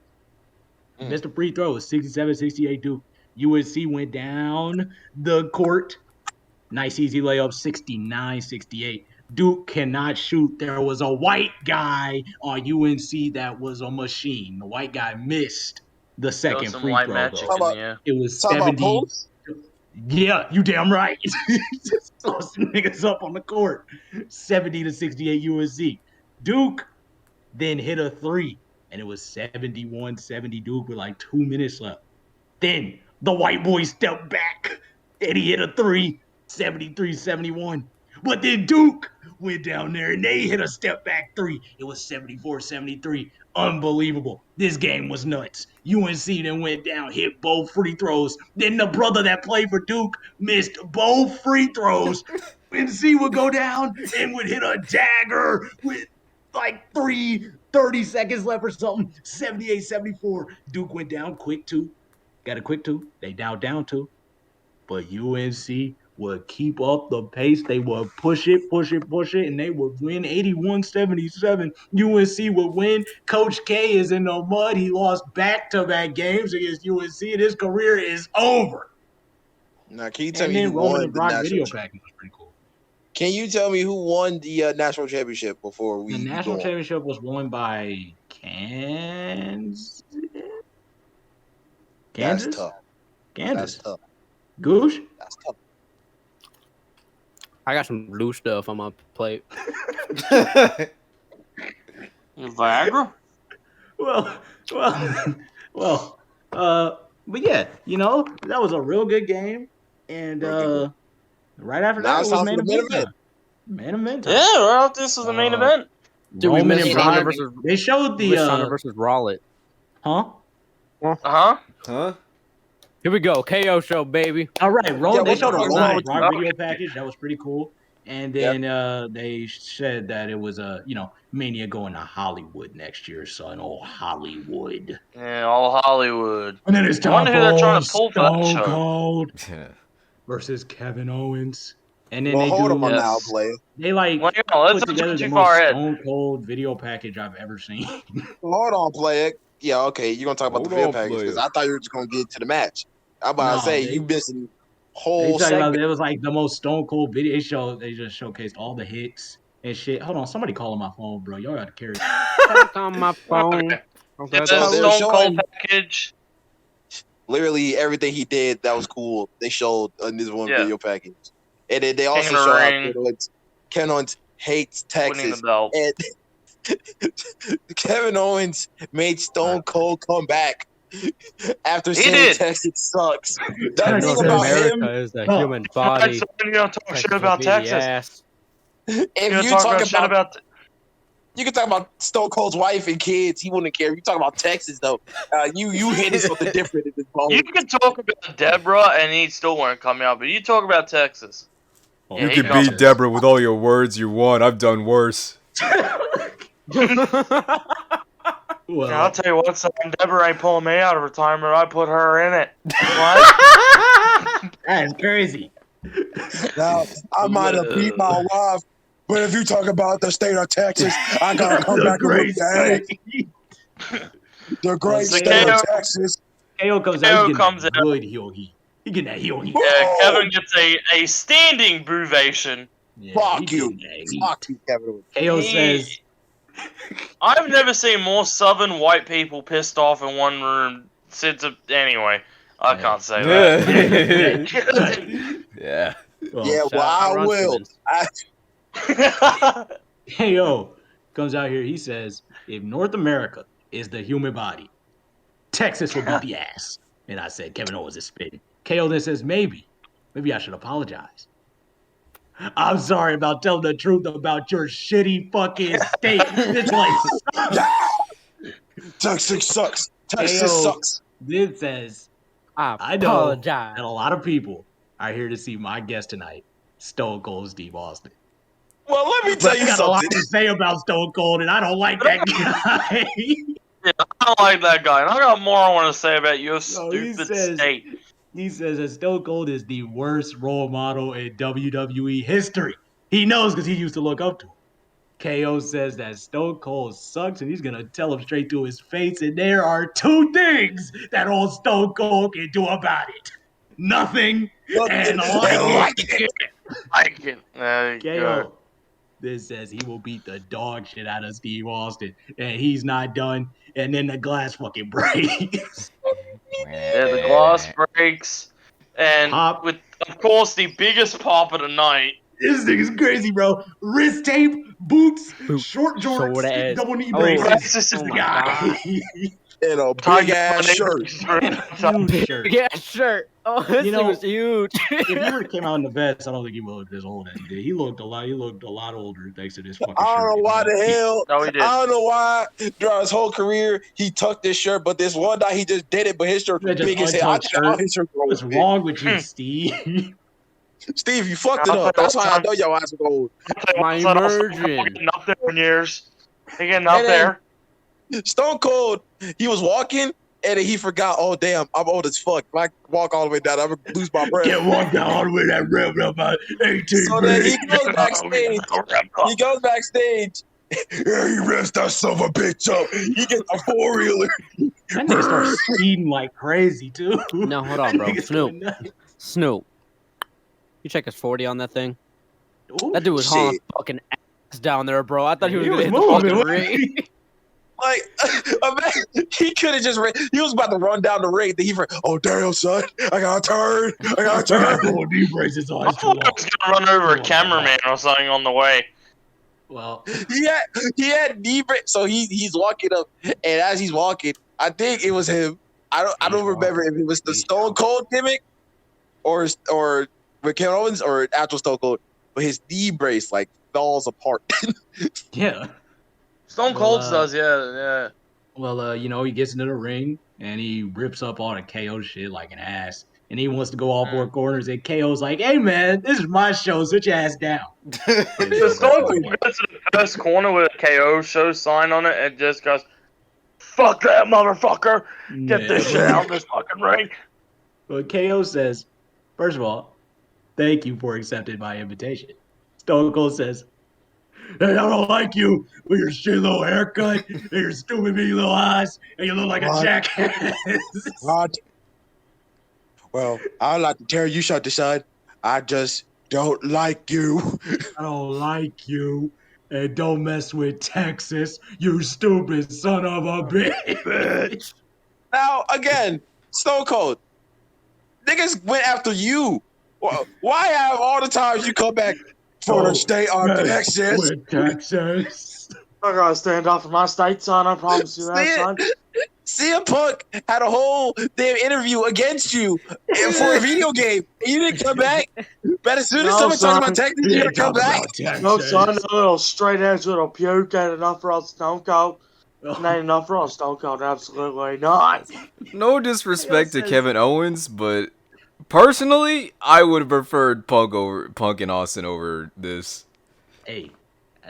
Missed a free throw. It was 67-68 Duke. UNC went down the court. Nice easy layup, 69-68. Duke cannot shoot. There was a white guy on UNC that was a machine. The white guy missed the There was second some free white throw. magic though. in the air. It was Talking about 70. Post? Yeah, you damn right. Just throw some niggas up on the court. 70-68 UNC. Duke then hit a 3, and it was 71-70 Duke with like 2 minutes left. Then the white boy stepped back, and he hit a 3, 73-71. But then Duke went down there, and they hit a step back 3. It was 74-73. Unbelievable. This game was nuts. UNC then went down, hit both free throws. Then the brother that played for Duke missed both free throws. UNC would go down and would hit a dagger with like 30 seconds left or something. 78-74. Duke went down quick 2. Got a quick 2. They down 2. But UNC would keep up the pace. They would push it, and they would win 81-77. UNC would win. Coach K is in the mud. He lost back-to-back games against UNC, and his career is over. Now, can you tell And me then who Roman won and the Brock national? video package was pretty cool. Can you tell me who won the national championship before we The national go on? championship was won by Kansas. That's tough. Kansas. That's tough. Goosh? That's tough. I got some blue stuff on my plate. Viagra? But yeah, that was a real good game. And right after Now that, it's it was time main for the main event time. Main event time. Yeah, well, this was the main event. Dude, we Roman missed and Shayna Brock. versus They showed Shayna the versus Rowlett. Huh? Huh? Here we go. KO show, baby. All right, Yeah, they what showed the a fuck's Roman wrong with you? Raw video package. That was pretty cool. And then they said that it was a Mania going to Hollywood next year, son. Oh, Hollywood. Yeah, all Hollywood. And then it's I wonder who they're trying Tom to pull for that Stone show. Cold versus Kevin Owens. And then Well, they hold do. on now, Yes. player. They like Well, yeah, let's put not together go the too most far ahead. Stone Cold video package I've ever seen. Hold on, player. Yeah, okay. You're gonna talk about Hold the video on, package because player. I thought you were just gonna get to the match. I'm about No, to say they- you missing They whole talking about segment. it was like the most Stone Cold video. They just showcased all the hits and shit. Hold on, somebody calling my phone, bro. Y'all got to carry. Back on my phone. Get So the they're Stone Cold showing- package. Literally everything he did that was cool. They showed in this one Yeah. video package, and then they King also of the show how Ring. Kevin Owens hates Winning the Texas, belt. and Kevin Owens made Stone Cold come back after He saying did. Texas sucks. Texas That thing about America him, is the Oh. human Alright, body. so when you don't talk Texas shit will about be the Texas. ass. if You you talk talk about shit about you can talk about Stone Cold's wife and kids, he wouldn't care. If you talk about Texas though, you hitting something different in this moment. you can talk about Deborah and he still won't come out, but you talk about Texas. Oh, Yeah, You he can comes. beat Deborah with all your words you want. I've done worse. Well, Yeah, I'll tell you what, son, Deborah ain't pulling me out of retirement. I put her in it. What? that's crazy. Now, I might have beat my wife, but if you talk about the state of Texas, I gotta come The back and great look at state. the great So state KO of Texas. KO comes KO out. He's getting comes that out. good heel heat. He getting that heel heat. Yeah, Kevin gets a standing bruvation. Yeah, Fuck he you. getting that heat. Fuck you, Kevin Owens. KO He- says, I've never seen more southern white people pissed off in one room since. Anyway, I Yeah. can't say that. Yeah. well, Yeah, Shout well, out I Ron will. Simmons. KO comes out here. He says, if North America is the human body, Texas will beat the ass. And I said, Kevin Owens is spitting. KO then says, maybe I should apologize. I'm sorry about telling the truth about your shitty fucking state. It's like, Texas sucks. Texas KO sucks. then says, I I know apologize. that a lot of people are here to see my guest tonight, Stone Cold Steve Austin. Well, let me But tell I you got a lot something. to say about Stone Cold, and I don't like that guy. I don't like that guy, and I got more I want to say about your No, he stupid says- state. He says that Stone Cold is the worst role model in WWE history. He knows because he used to look up to him. KO says that Stone Cold sucks and he's going to tell him straight to his face. And there are two things that old Stone Cold can do about it. Nothing and like it. Like it. There you go. KO then says he will beat the dog shit out of Steve Austin. And he's not done. And then the glass fucking breaks. Yeah, the glass breaks, and Pop. with, of course, the biggest pop of the night. This thing's crazy, bro. Wrist tape, boots, Boots, short short jorts, ass. double knee Oh, braces. braces. This is Oh the my guy. In a big Tiger ass shirt. Huge shirt. Yeah, shirt. Oh, this You thing know, was huge. If he would have came out in the vest, I don't think he would look as old as he did. He looked a lot older thanks to this fucking shirt. I don't know why the hell. No, he did. I don't know why throughout his whole career he tucked this shirt, but this one night he just did it. But his shirt was Just big as hell. I untucked think all shirt. his shirts were What's always wrong with Hmm. you, Steve? Steve, you fucked it up. That's why I know your ass was old. My Son, I'm emerging. getting up there in years. He getting up And then- there. Stone Cold, he was walking and then he forgot. Oh damn, I'm old as fuck. If I walk all the way down, I'm gonna lose my breath. Can't walk down all the way that ramp up my 18. So then he goes Oh, backstage. He goes backstage. Yeah, he rips that son of a bitch up. He gets a 4-wheeler. That nigga starts speeding like crazy too. No, hold on, That bro. nigga's Snoop. going nuts. Snoop. You check his 40 on that thing? Ooh, That dude was Shit. hauling fucking ass down there, bro. I thought he was He gonna hit was the moving, fucking wasn't ring. he? Like, imagine, he could have just he was about to run down the ring. Then oh damn, son, I got to turn. I got to I got turn. double knee braces on. I It's too thought long. I was gonna run over a cameraman or something on the way. Well, He had knee brace. So he's walking up, and as he's walking, I think it was him. I don't remember if it was the Stone Cold gimmick or with Kevin Owens or actual Stone Cold, but his knee brace like falls apart. yeah. Stone Well, Cold does, yeah. Well, he gets into the ring and he rips up all the KO shit like an ass. And he wants to go all four corners. And KO's like, hey, man, this is my show. Sit your ass down. The Stone Cold goes to the first corner with a KO show sign on it and just goes, fuck that motherfucker! Get this shit out of this fucking ring! But KO says, first of all, thank you for accepting my invitation. Stone Cold says, hey, I don't like you with your shit little haircut and your stupid big little eyes and you look like a jackass. Rod. Well, I'd like to tell you something, son. I just don't like you. I don't like you. And don't mess with Texas, you stupid son of a bitch. Now, again, Stone Cold. Niggas went after you. Why have all the times you come back for the state of Texas? With Texas. I gotta stand up for my state, son. I promise you that, son. CM Punk had a whole damn interview against you for a video game. And you didn't come back. But as soon as someone talks about Texas, you didn't come back. No, son, a little straight edge little puke ain't enough for us Stone Cold. It ain't enough for us Stone Cold, absolutely not. No disrespect to Kevin Owens, but personally, I would have preferred Punk and Austin over this. Hey,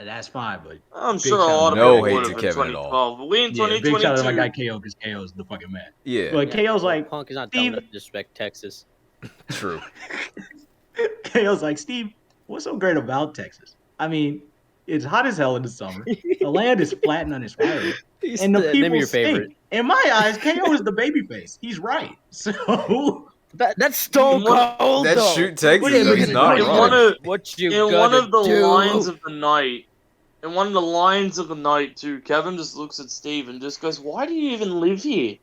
that's fine, but I'm big sure a lot of No people hate would to have in Kevin at all. 2012, but we in yeah, big shout out to my 2022. guy KO because KO is the fucking man. Yeah, But KO's like, Punk is not Steve- dumb enough to disrespect Texas. true. KO's like, Steve, what's so great about Texas? I mean, it's hot as hell in the summer. The land is flat and uninspiring. And the Name people your stink. favorite. In my eyes, KO is the babyface. He's right. So That's Stone Cold. That though. shoot Texas What do you is mean? not In wrong. one of- What you In gonna one of the do? lines of the night, in one of the lines of the night too, Kevin just looks at Steve and just goes, "Why do you even live here?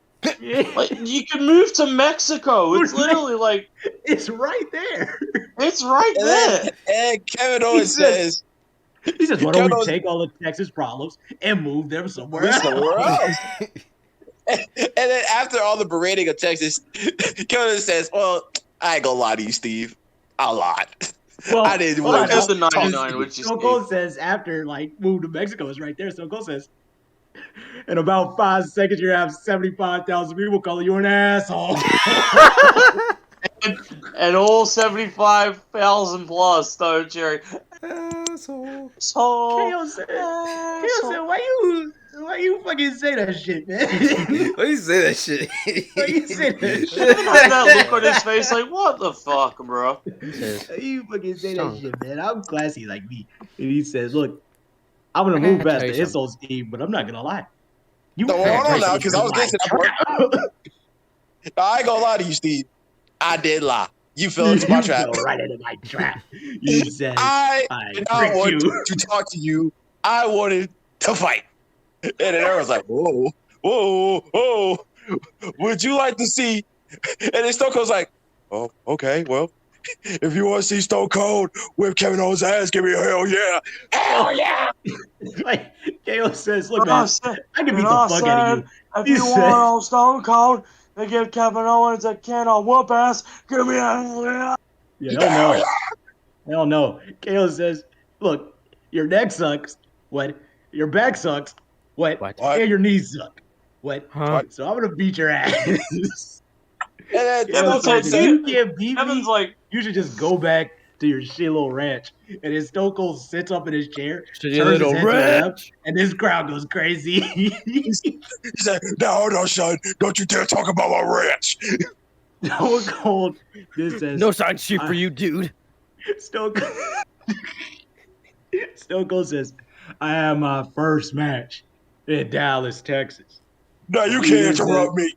Like, you can move to Mexico. It's literally like it's right there. it's right And there." then and Kevin Owens says, He says, why don't we Kevin's- take all the Texas problems and move them somewhere else? somewhere else. And then after all the berating of Texas, Kevin says, well, I ain't gonna lie to you, Steve. A lot. Well, I didn't hold on, want Just to the 99, which is Stone Cold says after move to Mexico is right there. Stone Cold says, in about 5 seconds you have 75,000 people calling you an asshole. and all 75,000 plus though, Jerry. Asshole. So KO said, why you fucking say that shit, man? Why you say that shit? Why you say that shit? had that look on his face like, what the fuck, bro? He says, Why you fucking say Son. that shit, man? I'm classy like me. And he says, look, I'm gonna I move gotta past tell the you insults, Steve, but I'm not gonna lie. You No, hold on now, because I was getting getting to I ain't gonna lie to you, Steve. I did lie. You fell into my trap. Fell right into my trap. You said I I did not tricked want you. to talk to you. I wanted to fight. And then everyone's like, whoa, whoa, whoa. Would you like to see? And then Stone Cold's like, oh, okay, well, if you want to see Stone Cold whip Kevin Owens' ass, give me a hell yeah. Hell yeah. Like KO says, look, man, I can beat the fuck said, out of you. If You you said- want on Stone Cold to give Kevin Owens a can of whoop ass, give me a yeah. Yeah, hell no. Hell no. KO says, look, your neck sucks. What? Your back sucks. What? What? And your knees suck. What? Huh? So I'm gonna beat your ass. And then KO Kevin's says, like, if you can't beat Kevin's me, like, you should just go back to your shitty little ranch. And then Stone Cold sits up in his chair, Shitty turns little his head to the ranch. left, and this crowd goes crazy. he said, no, son, don't you dare talk about my ranch. Stone Cold just says, No sign shit for you, dude. Stone Cold says, I have my first match in Dallas, Texas. No, you can't interrupt me.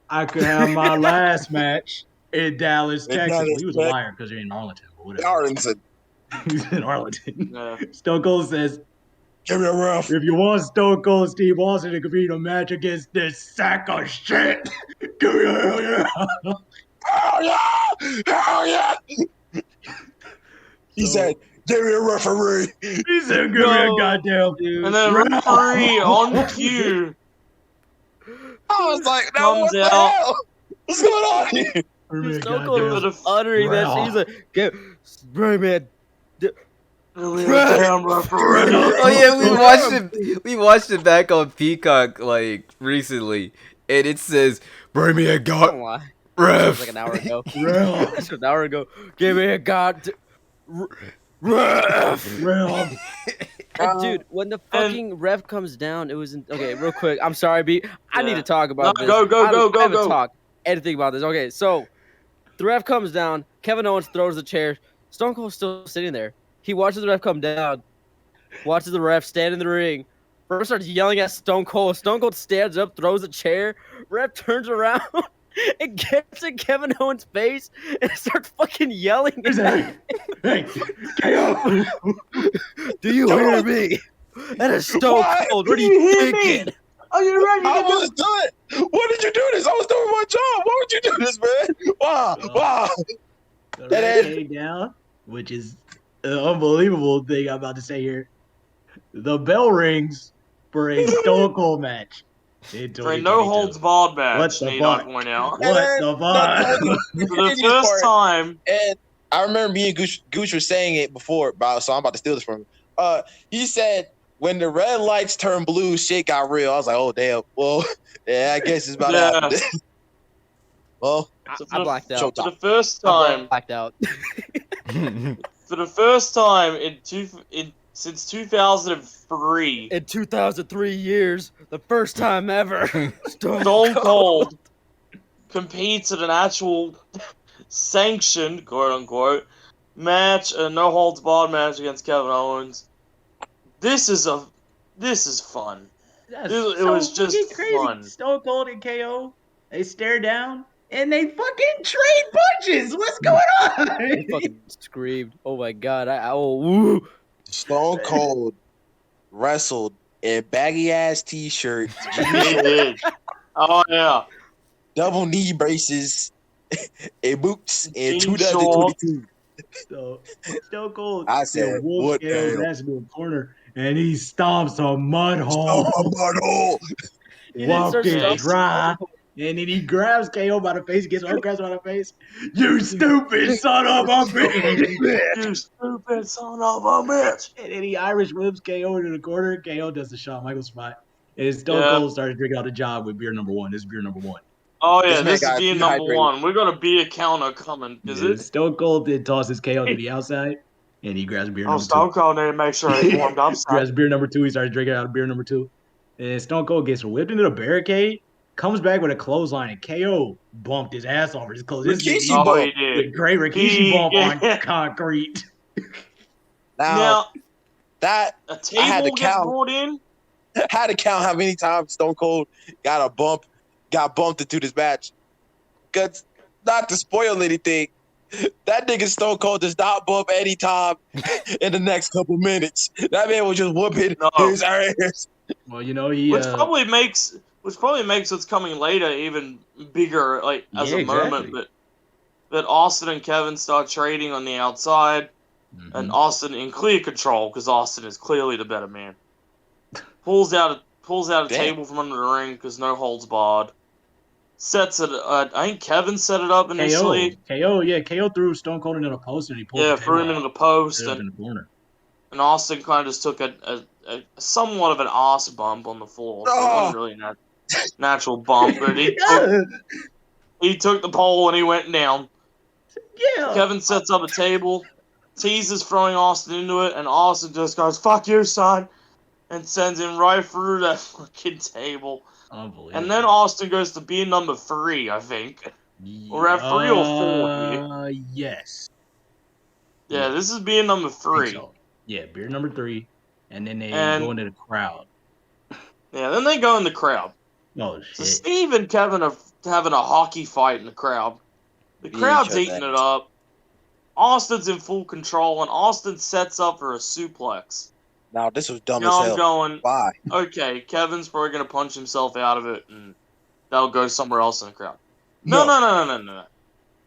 I could have my last match in Dallas, In Texas. Dallas, Well, he was a Texas. liar because you're in Arlington, but whatever. Arlington, He's in Arlington. yeah. Stone Cold says, give me a ref. if you want Stone Cold Steve Austin to compete in a match against this sack of shit, give me a hell yeah. Hell yeah! Hell yeah! He So- said, give me a referee. He said, give me a goddamn Dude. And then referee on cue I was like, no, what Comes the out. hell? What's going on here? give me a Stone Cold goddamn was uttering that shit. He's like, "Right, man. Damn referee. Oh yeah, we watched it back on Peacock like recently, and it says, "Bring me a Don't god lie. ref." That was like an hour ago. Real. That's an hour ago. Give me a god. Ref. Real. And dude, when the fucking ref comes down, it was okay. Real quick, I'm sorry, B. I need to talk about this. Go, I haven't go. talked anything about this. Okay, so the ref comes down. Kevin Owens throws the chair. Stone Cold's still sitting there. He watches the ref come down. Watches the ref stand in the ring. Ref starts yelling at Stone Cold. Stone Cold stands up, throws a chair. Ref turns around and gets in Kevin Owens' face and starts fucking yelling. Hey, KO. Do you hear me? That is Stone Why? Cold. What are Do you you hear me? thinking? Are you ready? I was doing. Why did you do this? I was doing my job. Why would you do this, man? Wow. The ref came down, which is an unbelievable thing I'm about to say here. The bell rings for a Stone Cold match. For a no holds barred match, What the need I fuck? point out. What the fuck? For the first time, And I remember me and Gooch were saying it before, so I'm about to steal this from him. He said when the red lights turned blue, shit got real. I was like, oh damn. Well, yeah, I guess it's about to happen. Well, I blacked out. for the first time, Blacked out. for the first time since 2003, In 2003 years, the first time ever, Stone Cold competes in an actual sanctioned, quote unquote, match, a no holds barred match against Kevin Owens. This is fun. It was just fucking crazy. fun. Stone Cold and KO, they stare down and they fucking trade punches. What's going on? fucking screamed. Oh my god! Woo. Stone Cold wrestled in baggy ass t-shirts, He did. Oh yeah. double knee braces, and boots in Jean 2022. So Stone Cold, I said, wolf what KO's the ass into a corner and he stomps a mud Oh, hole. butthole. He didn't start Walking stomping. dry. And then he grabs KO by the face, gets grabs him by the face. You stupid son of a bitch! You stupid son of a bitch. And then he Irish whips KO into the corner. KO does the Shawn Michaels spot. And Stone Yeah. Cold started drinking out the job with beer number one. This is beer number one. Oh yeah, This man this is got being number dehydrated. one. We got a beer counter coming. Is Yeah, it? Stone Cold then tosses KO to the outside. And he grabs beer Oh, number Stone two. Cold need to make sure he's warmed up. Grabs beer number two. He starts drinking out of beer number two. And Stone Cold gets whipped into the barricade. Comes back with a clothesline, and KO bumped his ass off his clothes. This Rikishi is Oh, bump. he the did. great Rikishi He- bump yeah. on concrete. Now, Now, that a had to table gets count. brought in. I had to count how many times Stone Cold got bumped into this match. Because, not to spoil anything, that nigga Stone Cold does not bump any time in the next couple minutes. That man was just whooping No. his ass. Well, you know, he Which probably makes what's coming later even bigger, like as Yeah, a moment. exactly. But Austin and Kevin start trading on the outside, and Austin in clear control because Austin is clearly the better man. Pulls out a Damn. table from under the ring because no holds barred. Sets it. I think Kevin set it up initially. KO threw Stone Cold into the post and he pulled Yeah, the threw table him into out, the post, set it up in and, the corner. and Austin kind of just took a somewhat of an ass bump on the floor. So it wasn't really a natural bump, but he took the pole and he went down. Yeah. Kevin sets up a table, teases throwing Austin into it, and Austin just goes, "Fuck you, son," and sends him right through that fucking table. Unbelievable. And then Austin goes to beer number 3, I think. We're at 3 or 4 here. Yes. Yeah, this is beer number I think 3. so. Yeah, beer number 3. And then they And- go into the crowd. Yeah, then they go in the crowd. Oh, So shit. Steve and Kevin are having a hockey fight in the crowd. The Yeah, crowd's sure eating that. it up. Austin's in full control, and Austin sets up for a suplex. Now, this was dumb Now as I'm hell. going, Why? okay, Kevin's probably going to punch himself out of it, and that'll go somewhere else in the crowd. No.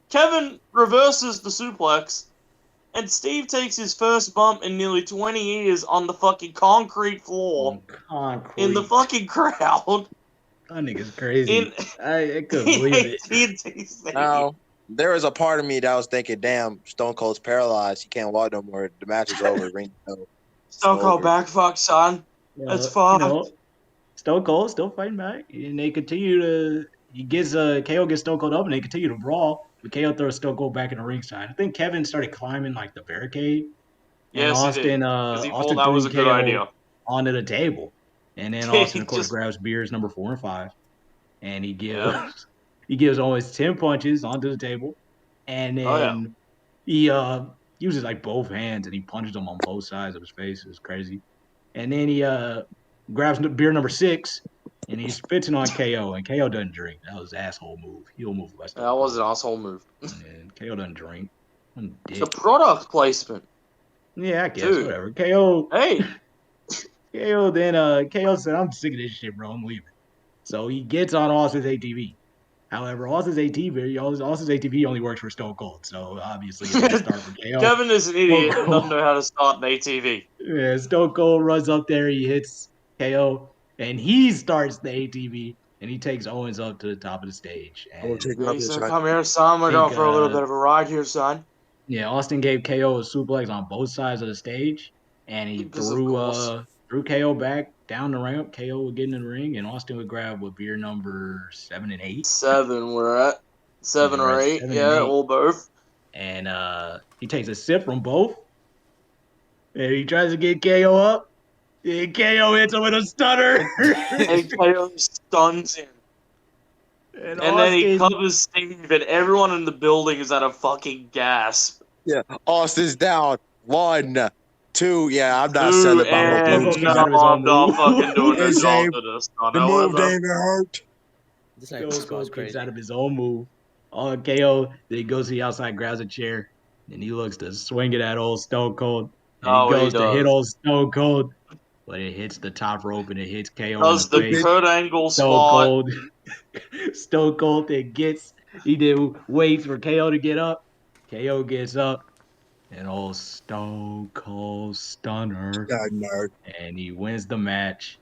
Kevin reverses the suplex, and Steve takes his first bump in nearly 20 years on the fucking concrete floor Concrete. in the fucking crowd. That nigga's crazy. In I couldn't believe it. AT&T Stadium. Now, There was a part of me that was thinking, damn, Stone Cold's paralyzed. He can't walk no more. The match is over. Ring bell. Stone Cold over. back fuck, son. That's fucked. Stone Cold still fighting back, and they continue to. KO gets Stone Cold up, and they continue to brawl. But KO throws Stone Cold back in the ringside. I think Kevin started climbing like the barricade, and Yes, he did. Because he thought that was a good idea. Onto the table, and then Austin of course grabs beers number 4 and 5, and he gives almost 10 punches onto the table, and then he uses like both hands and he punches them on both sides of his face. It was crazy, and then he grabs beer number 6. And he's spitting on KO, and KO doesn't drink. That was an asshole move. He'll move less. That was an asshole move. And KO doesn't drink. It's a product placement. Yeah, I guess. Dude. Whatever. KO. Hey. KO then KO said, I'm sick of this shit, bro. I'm leaving. So he gets on Austin's ATV. However, Austin's ATV only works for Stone Cold. So obviously it's gonna start for KO. Kevin is an idiot and doesn't know how to start an ATV. Yeah, Stone Cold runs up there, he hits KO. And he starts the ATV, and he takes Owens up to the top of the stage. And he said, come here, son. We're going for a little bit of a ride here, son. Yeah, Austin gave KO a suplex on both sides of the stage, and he threw KO back down the ramp. KO would get in the ring, and Austin would grab beer number 7 and 8. 7 we're at. 7 or 8, yeah, or both. And he takes a sip from both, and he tries to get KO up. And KO hits him with a stunner. And KO stuns him. And then he covers Steve, and everyone in the building is at a fucking gasp. Yeah, Austin's down. 1, 2. Yeah, I'm not selling my moves. No, I'm not fucking doing this after this. The move didn't even hurt. This goes crazy. Kicks out of his own move. KO, then he goes to the outside, grabs a chair, and he looks to swing it at old Stone Cold. And he goes to hit old Stone Cold. But it hits the top rope and it hits KO. Does the Kurt Angle spot. Stone Cold waits for KO to get up. KO gets up. And old Stone Cold stunner. And he wins the match.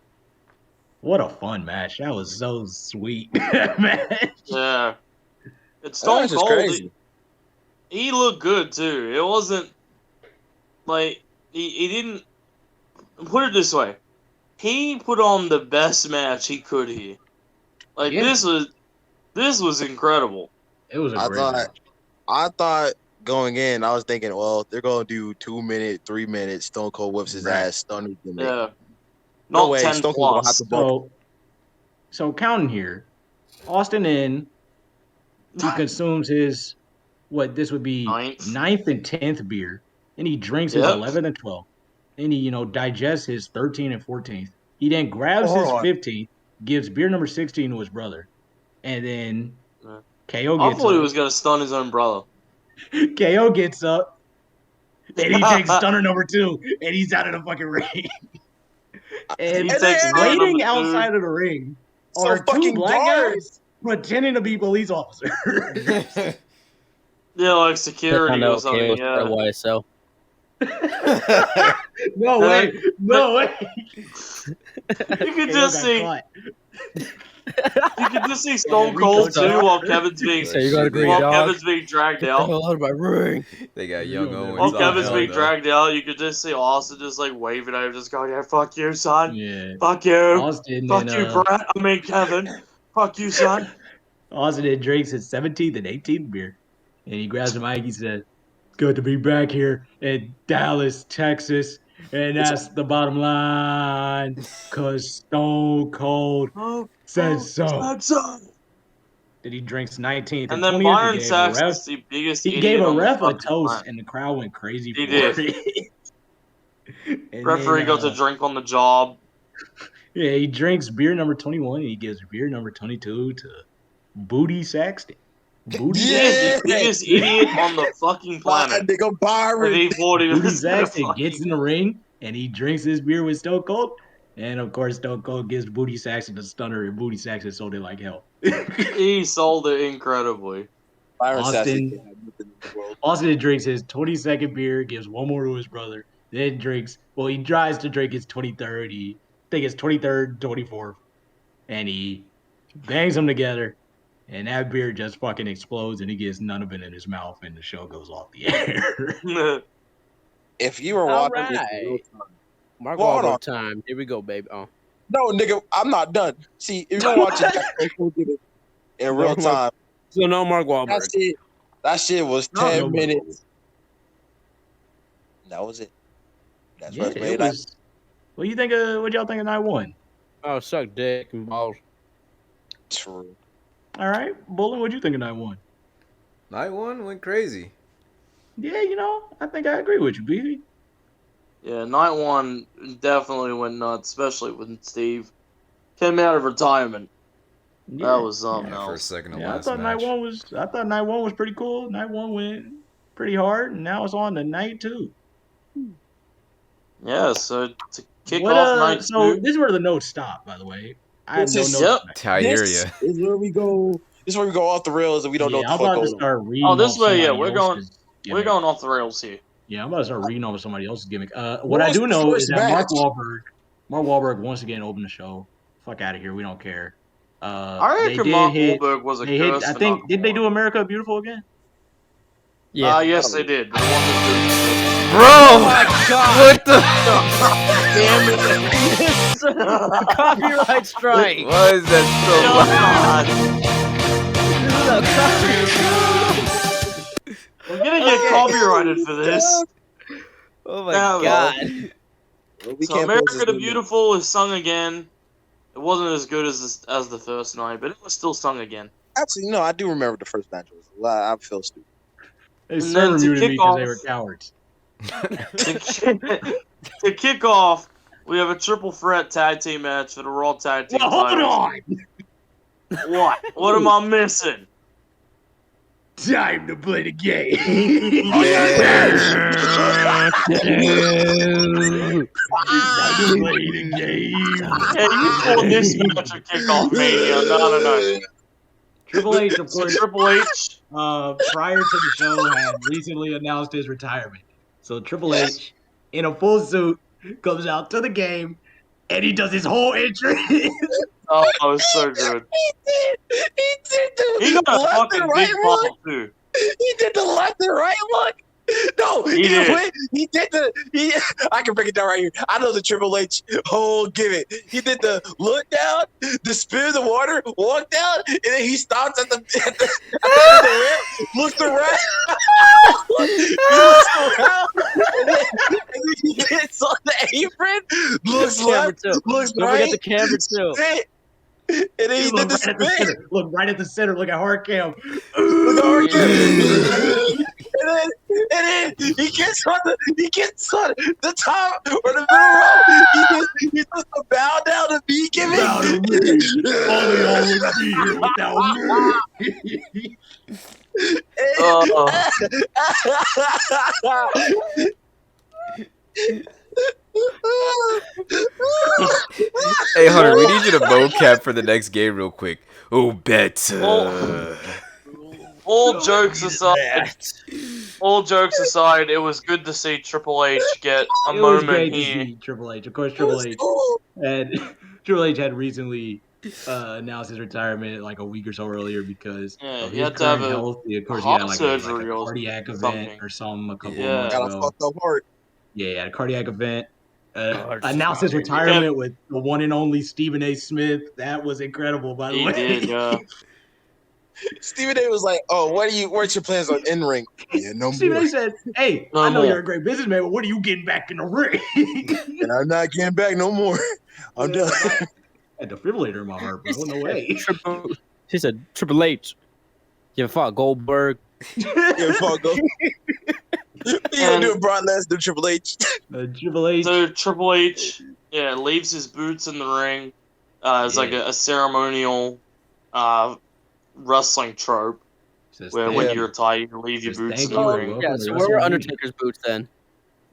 What a fun match. That was so sweet. Match. Yeah. It's Stone Cold. He looked good too. It wasn't like he didn't. Put it this way, he put on the best match he could here. Like this was incredible. It was a great match. I thought going in, I was thinking, well, they're gonna do 2 minutes, 3 minutes. Stone Cold whips his ass, stunners him. Yeah, not way, 10 Stone Cold plus. So counting here, Austin he consumes his this would be 9th and 10th beer, and he drinks his 11th and 12th. And he, digests his 13th and 14th. He then grabs his 15th, gives beer number 16 to his brother. And then KO gets up. I thought he was going to stun his own brother. KO gets up, and he takes stunner number 2, and he's out of the fucking ring. and waiting outside of the ring are 2 black guys pretending to be police officers. Yeah, like security or something, yeah. YSL. No way! You could just see Stone Cold too while Kevin's being dragged out. Out of my ring. They got young Owens. While Kevin's being dragged out, you could just see Austin just like waving at him, just going, "Yeah, fuck you, son. Yeah. Fuck you. Austin fuck you, Brett. I mean Kevin. Fuck you, son." Austin drinks his 17th and 18th beer, and he grabs the mic. He said, "Good to be back here in Dallas, Texas, and that's the bottom line, cause Stone Cold said so." Then he drinks 19th and then 20th. Byron Saxton is the biggest. He gave a ref a toast, and the crowd went crazy. He did. Referee got to drink on the job. Yeah, he drinks beer number 21, and he gives beer number 22 to Booty Saxton. The biggest idiot on the fucking planet. Nigga Byron. Booty Saxton gets in the ring and he drinks his beer with Stone Cold. And of course, Stone Cold gives Booty Saxton the stunner, and Booty Saxton sold it like hell. He sold it incredibly. Austin drinks his 22nd beer, gives one more to his brother, then he tries to drink his 23rd, 24th, and he bangs them together. And that beer just fucking explodes, and he gets none of it in his mouth, and the show goes off the air. If you were All watching this in real right. time, Mark Well, hold Wahlberg on. time. Here we go, baby. Oh, no, nigga, I'm not done. See, if you're watching in real time, so no Mark that Wahlberg. shit was No, 10 no, minutes. That was it. That's Yeah, what it was. What you think of? What y'all think of night one? Oh, suck dick and balls. True. All right, Bullet, what you think of night one? Night one went crazy. Yeah, I think I agree with you, BB. Yeah, night one definitely went nuts, especially when Steve came out of retirement. Yeah. That was something Yeah, else. first, second, and Yeah, I last thought match. night one was pretty cool. Night one went pretty hard, and now it's on to night two. Yeah, so to kick What, off night so two. this is where the notes stop, by the way. I had This no is- notes. Yep. I hear This ya. is where we go. This is where we go off the rails and we don't know what I'm the fuck about to goes on. start reading. Oh, this off way, yeah, somebody we're going- else's We're gimmick. going off the rails here. Yeah, I'm about to start reading over somebody else's gimmick. What What I was do the know first is that Mark match? Wahlberg once again opened the show. Fuck out of here, we don't care. I They reckon did Mark hit. Wahlberg was a They hit. curse I for think. Nakamura. Did they do America Beautiful again? Yeah. Yes, they did. They won the Bro! What the? Damn it! Copyright strike. Why is that We're gonna get copyrighted for this. Oh my That was- god. Well, we So can't America post this the no more. Beautiful is sung again. It wasn't as good as the first night, but it was still sung again. Actually, no, I do remember the first match. I feel stupid. They And server then to muted me kick because they off- were cowards. To kick off, we have a triple threat tag team match for the Raw Tag Team Well, hold titles. on. What? What am I missing? Time to play the game. Time to play the game. Yeah, you called this match a kickoff mania. No. Triple H, of So course, Triple H. prior to the show, had recently announced his retirement. So Triple H, in a full suit, comes out to the game, and he does his whole entrance. Oh, it was so good. He did the He got a left fucking and right big look. pop too. He did the left and right look. No, He did. I can break it down right here. I know the Triple H whole gimmick. He did the look down, the spin in the water, walk down, and then he stops at the end of the ramp, looks around, he looks around, and then he gets on the apron, looks Camera left, too. looks Don't right, forget the camera too. spin, and then he did the Look right at the spin. center. Look right at the center. Look at hard cam. Look at our kid. And then he gets on the top or the middle row. He does the bow down to me gimmick. Bow to me. Only I would be here without me. Hey Hunter, we need you to mocap for the next game real quick. Oh, better. All jokes aside, it was good to see Triple H get a It was great moment to here. see Triple H. Of course, Triple H had recently announced his retirement like a week or so earlier because Yeah, of he his had to have current a health. Of course, he heart had like surgery a or cardiac event something. or something a couple Yeah. of months Got a ago. fucked up heart. Yeah, he had a cardiac event. Heart Announced his surgery. retirement with the one and only Stephen A. Smith. That was incredible, by the He way. did, yeah. Stephen A was like, "Oh, what's your plans on in ring?" Yeah, no Stephen more. A. said, "Hey, No I know more. you're a great businessman, but when are you getting back in the ring?" And I'm not getting back no more. I'm done. I had a defibrillator in my heart, bro. No way. She said Triple H. You ever fought Goldberg? Yeah, fuck go. You gonna do a Brock Lesnar Triple H? Triple H. So Triple H, leaves his boots in the ring. It's like a ceremonial wrestling trope Says, where "Thank when you." you retire, you leave your Says, boots "Thank in the you. ring. Welcome Yeah, to so where were WrestleMania." Undertaker's boots then?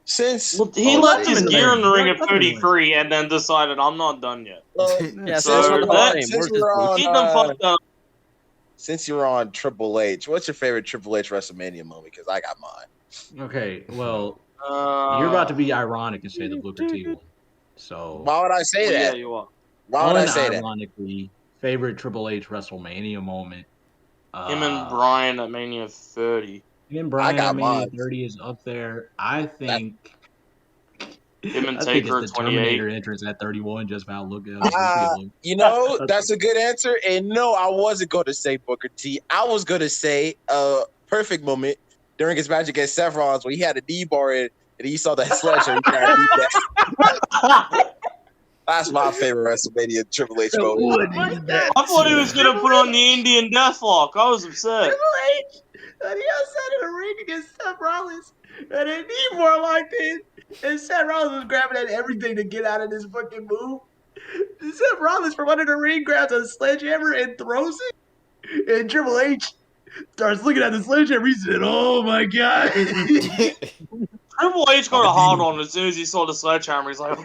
Since Well, he Oh, left that's his in the gear ring. in the ring That's at in the ring. 33 and then decided, I'm not done yet. Yeah, So so that's not the that- same. since Where's his we're boots? on, Keep them fucked up. since you're on Triple H, what's your favorite Triple H WrestleMania moment? Because I got mine. Okay, well, you're about to be ironic and say the Booker T one. So, Why would I say Yeah, that? you are. Why would I say that? ironically, favorite Triple H WrestleMania moment Him and Brian at Mania 30. Him and Brian got at Mania mine. 30 is up there. I think. Him and I think Taker it's the 28. Terminator entrance at 31 just about look at it. You know, that's a good answer. And no, I wasn't going to say Booker T. I was going to say a perfect moment during his match against Seth Rollins when he had a knee bar in and he saw that sledge and he tried to beat that. That's my favorite WrestleMania Triple H moment. I thought he was going to put on the Indian Deathlock. I was upset. Triple H, and he outside of the ring against Seth Rollins, and they need more like this. And Seth Rollins was grabbing at everything to get out of this fucking move. Seth Rollins from under the ring grabs a sledgehammer and throws it, and Triple H starts looking at the sledgehammer. He said, "Oh my god!" Triple H got a hard on as soon as he saw the sledgehammer. He's like,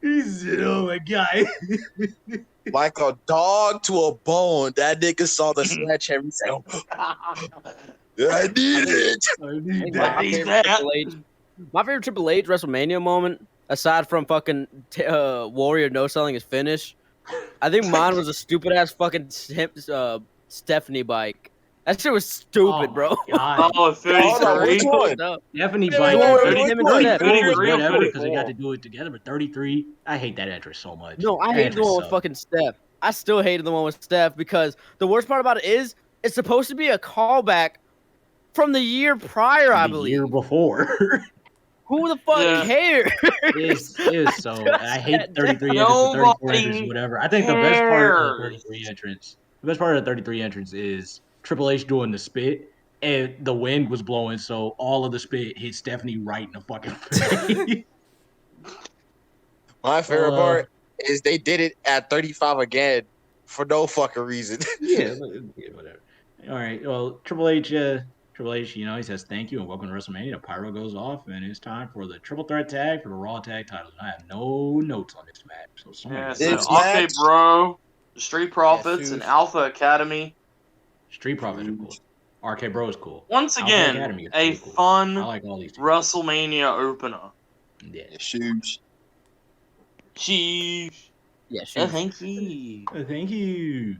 he said, "Oh my god!" Like a dog to a bone, that nigga saw the sledgehammer. He said, I need it. My favorite Triple H WrestleMania moment, aside from fucking Warrior no selling his finish, I think mine was a stupid ass fucking Stephanie bike. That shit was stupid, bro. Oh, 33. Stephanie Wait, bike. wait, wait, 34 wait, was wait, whatever wait, because they got to do it together. But 33, I hate that entrance so much. No, I That hated the entrance one with sucked. fucking Steph. I still hated the one with Steph because the worst part about it is it's supposed to be a callback from the year prior, I The believe. year before. Who the fuck cares? It was so. I hate 33 entrance, 34 entrance, whatever. I think the best part of the 33 entrance, is Triple H doing the spit, and the wind was blowing, so all of the spit hit Stephanie right in the fucking face. My favorite part is they did it at 35 again for no fucking reason. yeah, whatever. All right. Well, Triple H, he says thank you and welcome to WrestleMania. The pyro goes off, and it's time for the triple threat tag for the Raw tag titles. And I have no notes on this match, so Okay, bro, the Street Profits and Alpha Academy. Street Profits are cool. RK Bro is cool. Once again, a cool. fun I like all these WrestleMania opener. Yeah. Shoes. Sheesh. Yeah, thank you. Thank you.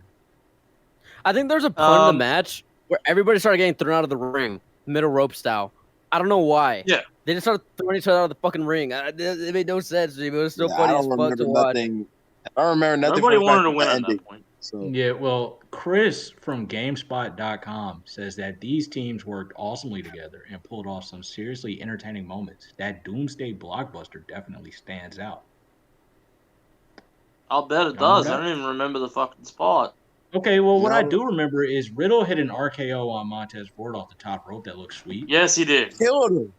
I think there's a point in the match where everybody started getting thrown out of the ring, middle rope style. I don't know why. Yeah. They just started throwing each other out of the fucking ring. It made no sense to me, but it was still funny as fuck to watch. I don't remember nothing. Nobody wanted to win at that point. So. Yeah, well, Chris from GameSpot.com says that these teams worked awesomely together and pulled off some seriously entertaining moments. That Doomsday blockbuster definitely stands out. I'll bet it does. I don't even remember the fucking spot. Okay, well, what I do remember is Riddle hit an RKO on Montez Ford off the top rope that looked sweet. Yes, he did. Killed him.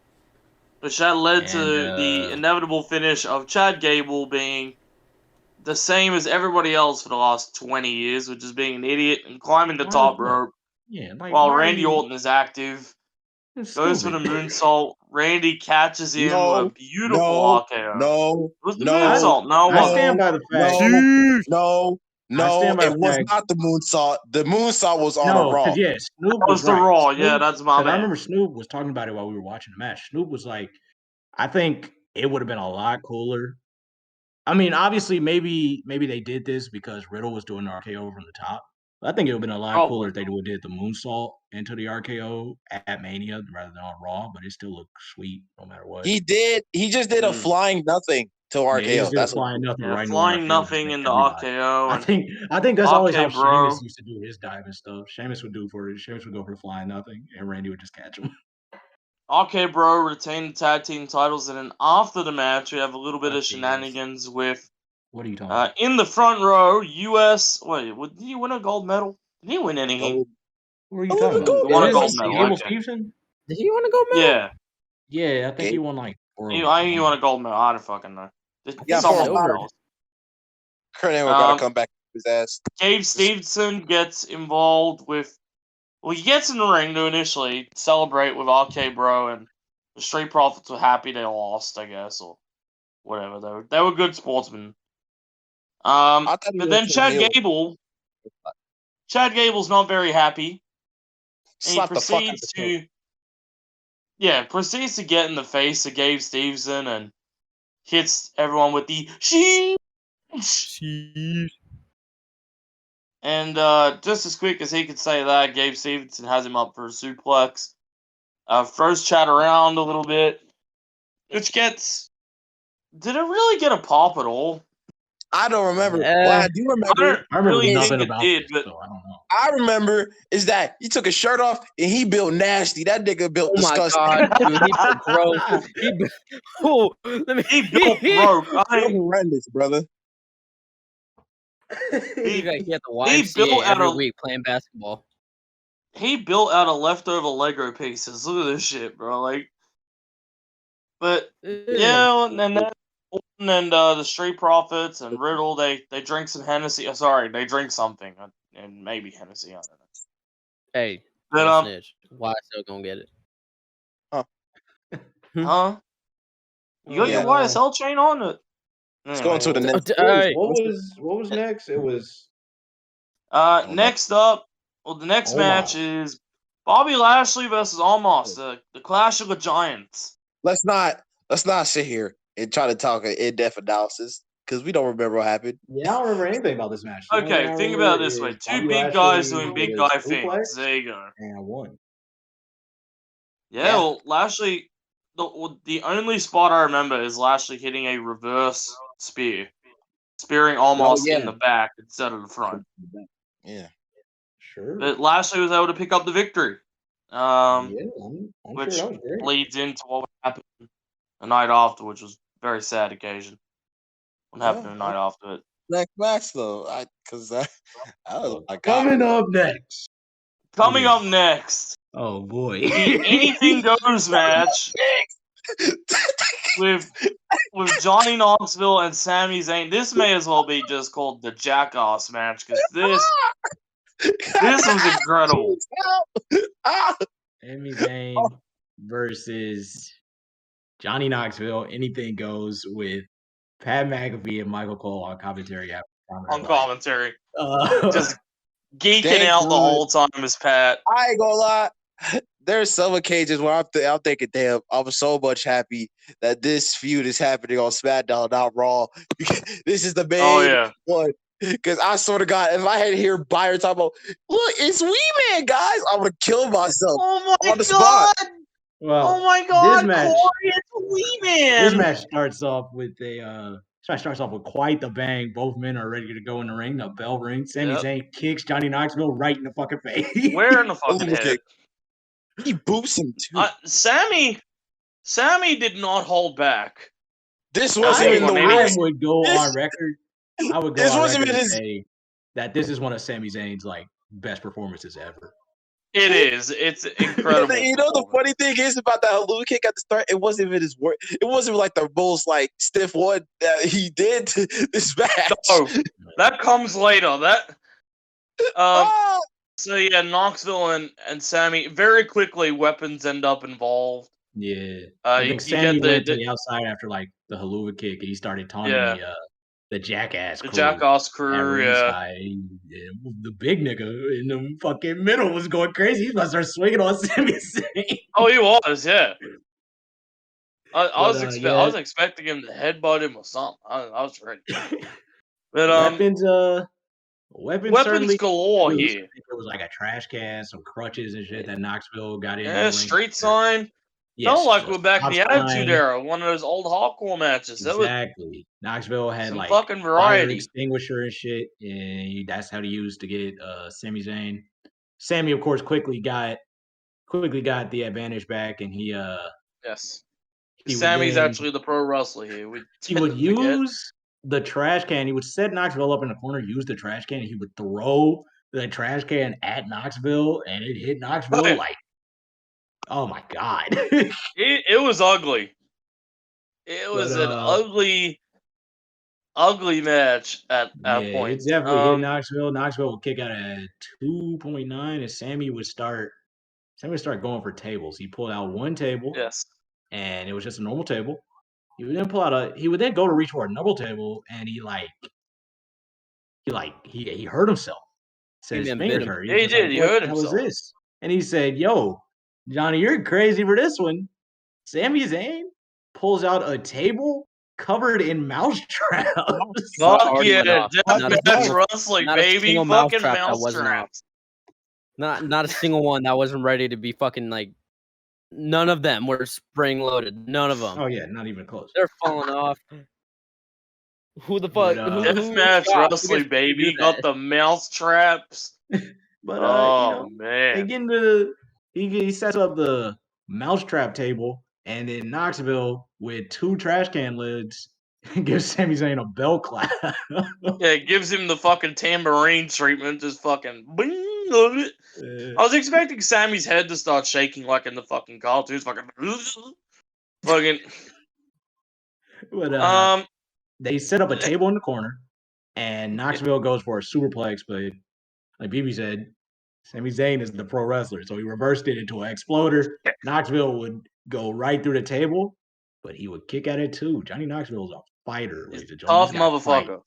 Which that led to the inevitable finish of Chad Gable being the same as everybody else for the last 20 years, which is being an idiot and climbing the top rope. Yeah, while Randy Orton is active. Goes for the moonsault. Randy catches him with a beautiful RKO. No, it was the moonsault. No, I stand by the fact. No, it was not the moonsault. The moonsault was on a Raw. Snoop was the Raw. Yeah, that's my bad. I remember Snoop was talking about it while we were watching the match. Snoop was like, I think it would have been a lot cooler. I mean, obviously, maybe they did this because Riddle was doing the RKO from the top. But I think it would have been a lot cooler if they would have did the moonsault into the RKO at Mania rather than on Raw, but it still looked sweet no matter what. He just did a flying nothing to RKO. Yeah, that's flying nothing right flying nothing in the RKO. I think that's always how Sheamus used to do his dive and stuff. Sheamus would go for the flying nothing, and Randy would just catch him. RK Bro retained the tag team titles, and then after the match, we have a little bit of shenanigans with. What are you talking about? In the front row, U.S. Wait, did he win a gold medal? Did he win anything? What are you talking about? He won a gold medal. Stevenson? Did he win a gold medal? Yeah. Yeah, I think he won like 4. He won a gold medal. I don't fucking know. Yeah, Kurt Angle gotta come back to his ass. Gabe Stevenson gets involved with. Well, he gets in the ring to initially celebrate with RK Bro, and the Street Profits were happy they lost, I guess, or whatever. They were good sportsmen. But then Chad Gable's not very happy. And he proceeds to get in the face of Gabe Stevenson and hits everyone with the sheesh. And And just as quick as he could say that, Gabe Stevenson has him up for a suplex. Throws Chad around a little bit, which gets. Did it really get a pop at all? I don't remember. Well, I do remember. I remember really nothing think it about did, this, but so I don't know. I remember is that he took his shirt off and he built nasty. That nigga built Oh my disgusting. god, dude, he built gross. he built broke. That's horrendous, brother. He got the he YMCA built out every of week playing basketball. he built out of leftover Lego pieces. Look at this shit, bro. Like, but yeah, and then the Street Profits and Riddle, they drink some Hennessy. Sorry, they drink something, and maybe Hennessy. I don't know. Hey, But don't snitch. Why still gonna get it? huh? You got your YSL chain on it. Let's go into the next. Hey. What was next? It was Next up, the next match is Bobby Lashley versus Omos, the Clash of the Giants. Let's not sit here and try to talk an in-depth analysis because we don't remember what happened. Yeah, I don't remember anything about this match. The only Okay, thing I think remember about it this way: is two Bobby big guys Lashley doing big did a guy suplex, things. There you go. and I won. Yeah, well, Lashley. The only spot I remember is Lashley hitting a reverse spear, spearing Omos in the back instead of the front. Yeah, Sure. But Lashley was able to pick up the victory. I'm Which sure that was great. leads into what would happen the night after, which was a very sad occasion. What happened the night after it? next match though, because I was like, Coming up next. Coming up next, Oh boy. the Anything Goes match with Johnny Knoxville and Sami Zayn. This may as well be just called the Jackass match because this was incredible. Sami Zayn versus Johnny Knoxville. Anything goes with Pat McAfee and Michael Cole on commentary. On commentary, Uh, just geeking out the whole time as Pat. I ain't gonna lie. There's some occasions where I'm thinking, damn, I'm so much happy that this feud is happening on SmackDown, not Raw. This is the main one. Because I swear to God, if I had to hear Byron talk about, look, it's Wee Man, guys, I would have killed myself. Oh my on the spot. well, oh my God, this match, Corey, it's Wee Man. This match starts off with quite the bang. Both men are ready to go in the ring. The bell rings. Sami Zayn kicks Johnny Knoxville right in the fucking face. Where in the fucking head? He boops him too. Sammy did not hold back. This wasn't in the ring. I would go on record. I would go on record and say that this is one of Sami Zayn's best performances ever. It is. It's incredible. You know the funny thing is about that Haluva kick at the start. It wasn't even his work. It wasn't like the most stiff one that he did to this match. No, that comes later. So yeah, Knoxville and Sammy very quickly weapons end up involved. Yeah, I think Sammy went to the outside after the Haluva kick, and he started taunting the Jackass crew. The Jackass crew, the big nigga in the fucking middle was going crazy. He must start swinging on Sami Zayn. Oh, he was, yeah. I was expecting him to headbutt him or something. I was ready. But weapons galore here. There was a trash can, some crutches and shit that Knoxville got in. Yeah, street sign. Yes, felt like we're back in the Attitude Era, one of those old hardcore matches. Exactly. Knoxville had some fucking variety, fire extinguisher and shit, and that's how he used to get Sami Zayn. Sammy, of course, quickly got the advantage back, and he Sammy's actually the pro wrestler here. He would use the trash can. He would set Knoxville up in the corner, use the trash can, and he would throw the trash can at Knoxville, and it hit Knoxville oh my God. It was ugly. It was an ugly match at point. It definitely hit Knoxville. Knoxville would kick out at 2.9, and Sammy would start going for tables. He pulled out one table. Yes. And it was just a normal table. He would then go to reach for a double table, and he hurt himself. Said his fingers hurt. He did. He hurt himself. What was this? And he said, "Yo, Johnny, you're crazy for this one." Sami Zayn pulls out a table covered in mousetraps. Fuck already yeah, went off. Not a deathmatch single- wrestling, not a baby. single Fucking mousetrap that wasn't off. mousetraps. Not a single one that wasn't ready to be fucking like. None of them were spring loaded. None of them. Oh yeah, not even close. They're falling off. Who the fuck? But, Deathmatch wrestling, baby. Got the mousetraps. But Oh they man. get into he sets up the mousetrap table, and then Knoxville with 2 trash can lids gives Sami Zayn a bell clap. Yeah, it gives him the fucking tambourine treatment. Just fucking bing. Love it. I was expecting Sammy's head to start shaking like in the fucking cartoons. Fucking. But they set up a table in the corner, and Knoxville goes for a superplex, but like BB said, Sami Zayn is the pro wrestler, so he reversed it into an exploder. Knoxville would go right through the table, but he would kick at it too. Johnny Knoxville is a fighter, ladies and gentlemen. Tough motherfucker.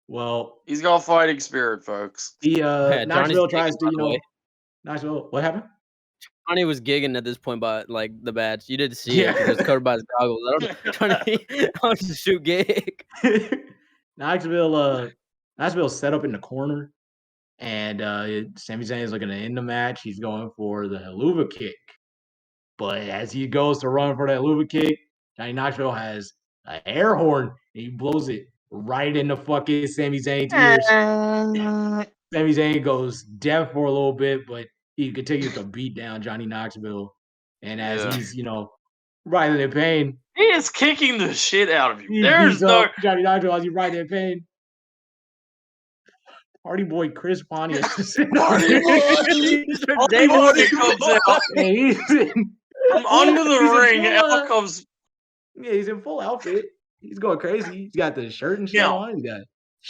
Well, He's got fighting spirit, folks. Knoxville tries to, gigging, Knoxville. What happened? Johnny was gigging at this point by like the badge. You didn't see it because it was covered by his goggles. I don't just shoot gig. Knoxville set up in the corner, and Sami Zayn is looking to end the match. He's going for the Helluva Kick, but as he goes to run for that Helluva Kick, Johnny Knoxville has an air horn, and he blows it right in the fucking Sami Zayn's ears. Sami Zayn goes deaf for a little bit, but he continues to beat down Johnny Knoxville. And as he's, writhing in pain. He is kicking the shit out of you. He There's beats no up Johnny Knoxville as he's writhing in pain. Party boy Chris Pontius. Party boy comes out. Hey, From under the ring, out comes. Yeah, he's in full outfit. He's going crazy. He's got the shirt and shit on. He's got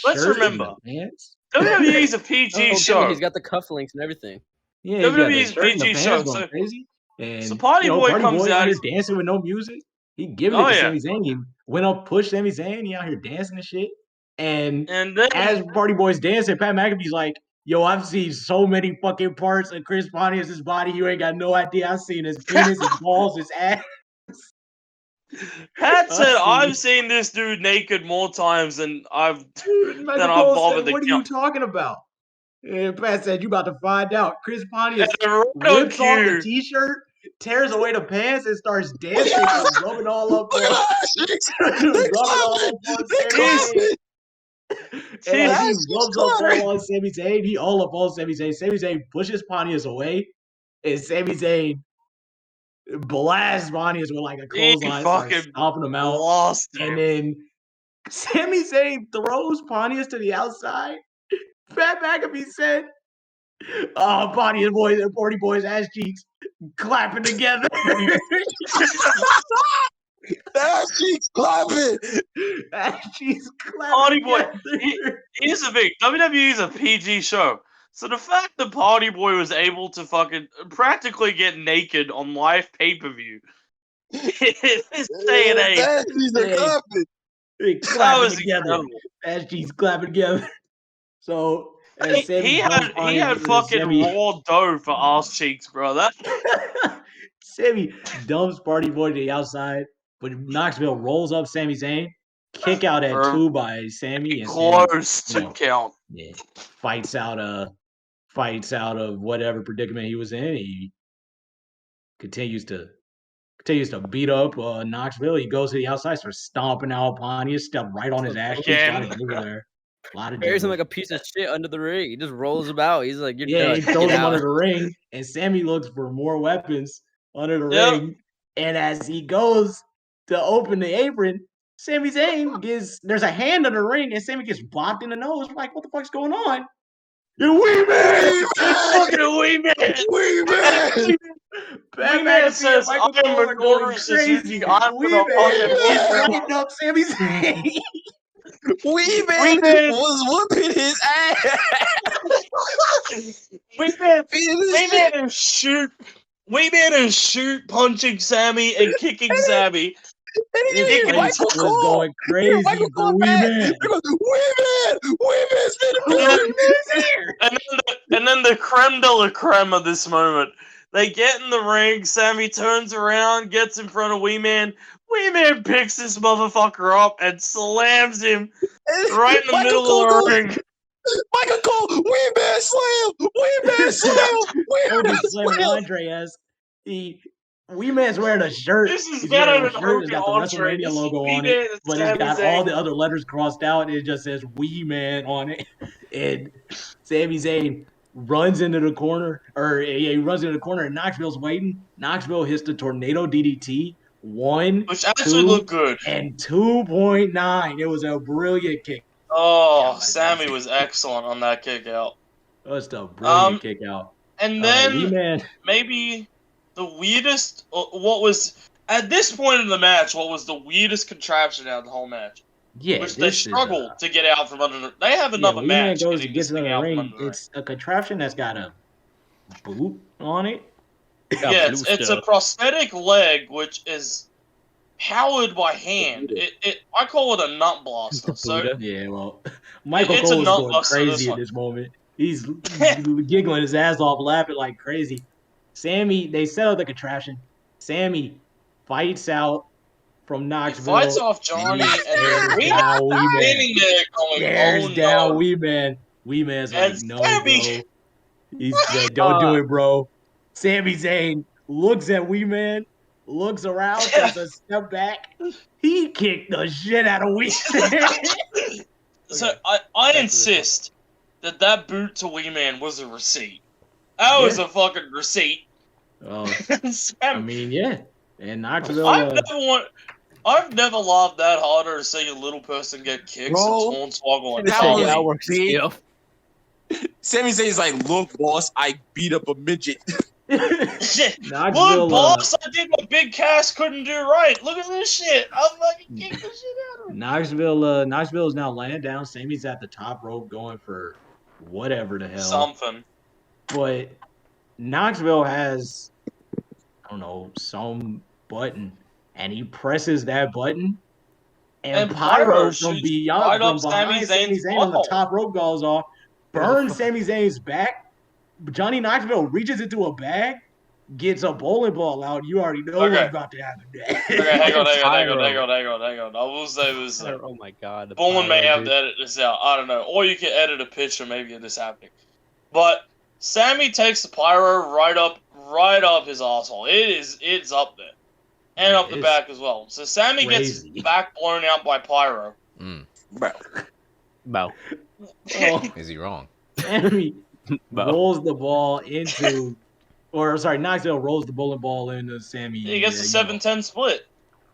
Let's remember, pants. WWE's a PG show. He's got the cufflinks and everything. Yeah, WWE's a PG show. So crazy. And so Party Boy comes out. He's dancing with no music. He giving it to Sami Zayn. He went up, pushed Sami Zayn. He out here dancing and shit. And then, as Party Boy's dancing, Pat McAfee's like, yo, I've seen so many fucking parts of Chris Pontius' body. You ain't got no idea. I've seen his penis, his balls, his ass. Pat said, I've seen this dude naked more times than I've bothered to What are you talking about? And Pat said, you about to find out. Chris Pontius rips off the t-shirt, tears away the pants, and starts dancing and rubbing all up on And as he rubs up all on Sami Zayn, he all up on Sami Zayn. Sami Zayn pushes Pontius away, and Sami Zayn blasts Pontius with like a clothesline, starts stomping him out. And then Sami Zayn throws Pontius to the outside. Pat McAfee said, "Oh, Pontius boys and Party Boys ass cheeks clapping together." Ass cheeks clapping. Ass cheeks clapping. Party Boy. Here's the thing. WWE is a PG show. So the fact that Party Boy was able to fucking practically get naked on live pay-per-view in this day and age. Ass cheeks are clapping. Clapping together. Ass cheeks clapping together. So he had fucking raw dough for ass cheeks, brother. Sammy dumps Party Boy to the outside, but Knoxville rolls up Sami Zayn, kick out at 2 by Sammy, and close to count. Yeah, fights out of whatever predicament he was in. He continues to beat up Knoxville. He goes to the outside, starts stomping out Pontius, step right on his ass. Buries him like a piece of shit under the ring. He just rolls him out. He's like, he throws him under the ring, and Sammy looks for more weapons under the ring. And as he goes to open the apron, Sami Zayn there's a hand under the ring, and Sammy gets bopped in the nose. We're like, what the fuck's going on? You wee man! Fucking wee man! Wee man! Wee man says, I'm crazy. I'm gonna fucking up Sami Zayn. Wee man was whooping his ass. Wee man is shoot punching Sammy and kicking Sammy. And he was going crazy for Wee Man. And then the creme de la creme of this moment. They get in the ring. Sammy turns around, gets in front of Wee Man. Wee Man picks this motherfucker up and slams him right in the Michael middle Cole of the goes, ring. Michael Cole, Wee Man slam, Wee Man slam, Wee Or Man just Slammy slam. Andre as Wee Man's wearing a shirt. This is He's better wearing a than shirt that's got the Andre. WrestleMania This is logo Wee on Man it, and but it's Sami got Zayn. all the other letters crossed out, and it just says Wee Man on it. And Sami Zayn runs into the corner, or he runs into the corner, and Knoxville's waiting. Knoxville hits the tornado DDT. 1, Which actually 2, looked good. and 2.9. It was a brilliant kick. Oh, Yeah, Sammy was excellent on that kick out. It was a brilliant kick out. And Wee then Man. maybe the weirdest, what was, at this point in the match, what was the weirdest contraption out of the whole match? Yeah, Which they this struggled is, to get out from under. They have yeah, another Wee Man match goes getting and this gets in thing the out from ring. under the ring. It's a contraption that's got a boot on it. Yeah, it's a prosthetic leg, which is powered by hand. I call it a nut blaster. So Yeah, well, Michael It's a Cole is nut going buster, this crazy at one. this moment. He's giggling his ass off, laughing like crazy. Sammy, they set up the contraption. Sammy fights out from he Knoxville. fights off Johnny, and Stares Wee down Wee Man. standing there going, Stares "Oh down no!" Wee Man. Wee Man's like, And no, Sammy- bro. He said, don't do it, bro. Sami Zayn looks at Wee Man, looks around, takes a step back. He kicked the shit out of Wee Man. So I insist that boot to Wee Man was a receipt. That was a fucking receipt. Oh, I mean, yeah. And Knoxville. I've never laughed that harder to see a little person get kicks Bro, and Hornswoggle and that Tommy. was big. Sami Zayn's like, look, boss, I beat up a midget. Shit. Knoxville, Look, boss, I did what Big Cass couldn't do right. Look at this shit. I fucking kicked the shit out of him. Knoxville is now laying down. Sammy's at the top rope going for whatever the hell. Something. But Knoxville has, I don't know, some button, and he presses that button, and Pyro from beyond, right from up behind Sami Zayn on the top rope goes off, burns Sami Zayn's back. Johnny Knoxville reaches into a bag, gets a bowling ball out. You already know what's about to happen. Okay, hang on. I will say this. Oh my god. Bowling may have to edit this out. I don't know. Or you can edit a picture maybe of this happening. But Sammy takes the Pyro right up his asshole. It's up there. And up the back as well. So Sammy gets back blown out by Pyro. Bow. Is he wrong? Sammy rolls the ball into, Knoxville rolls the bowling ball into Sammy. He gets a 7-10 split.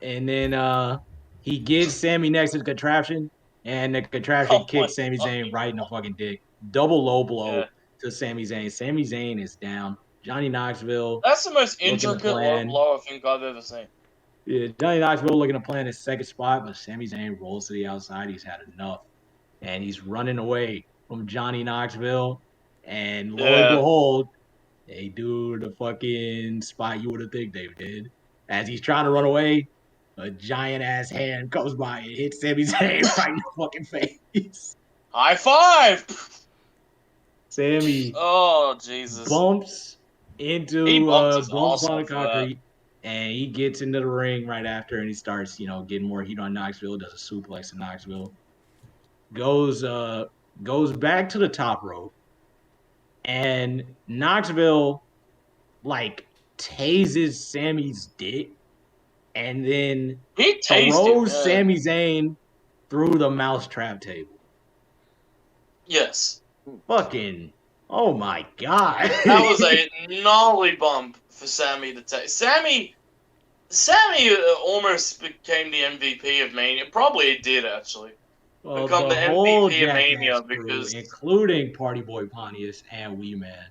And then he gets Sammy next to the contraption, and the contraption kicks Sami Zayn right in the fucking dick. Double low blow to Sami Zayn. Sami Zayn is down. Johnny Knoxville. That's the most intricate low blow I think I've ever seen. Yeah, Johnny Knoxville looking to plan his second spot, but Sami Zayn rolls to the outside. He's had enough. And he's running away from Johnny Knoxville. And lo and behold, they do the fucking spot you would have think they did. As he's trying to run away, a giant ass hand comes by and hits Sami Zayn right in the fucking face. High five! Sammy Jesus. bumps on the concrete, and he gets into the ring right after, and he starts, getting more heat on Knoxville, does a suplex to Knoxville, goes back to the top rope, and Knoxville tases Sammy's dick, and then throws Sami Zayn through the mousetrap table. Yes. Fucking, oh my god. That was a gnarly bump for Sammy to take. Sammy almost became the MVP of Mania. Probably it did, actually. Well, Become the MVP of Mania because... including Party Boy Pontius and Wee Man,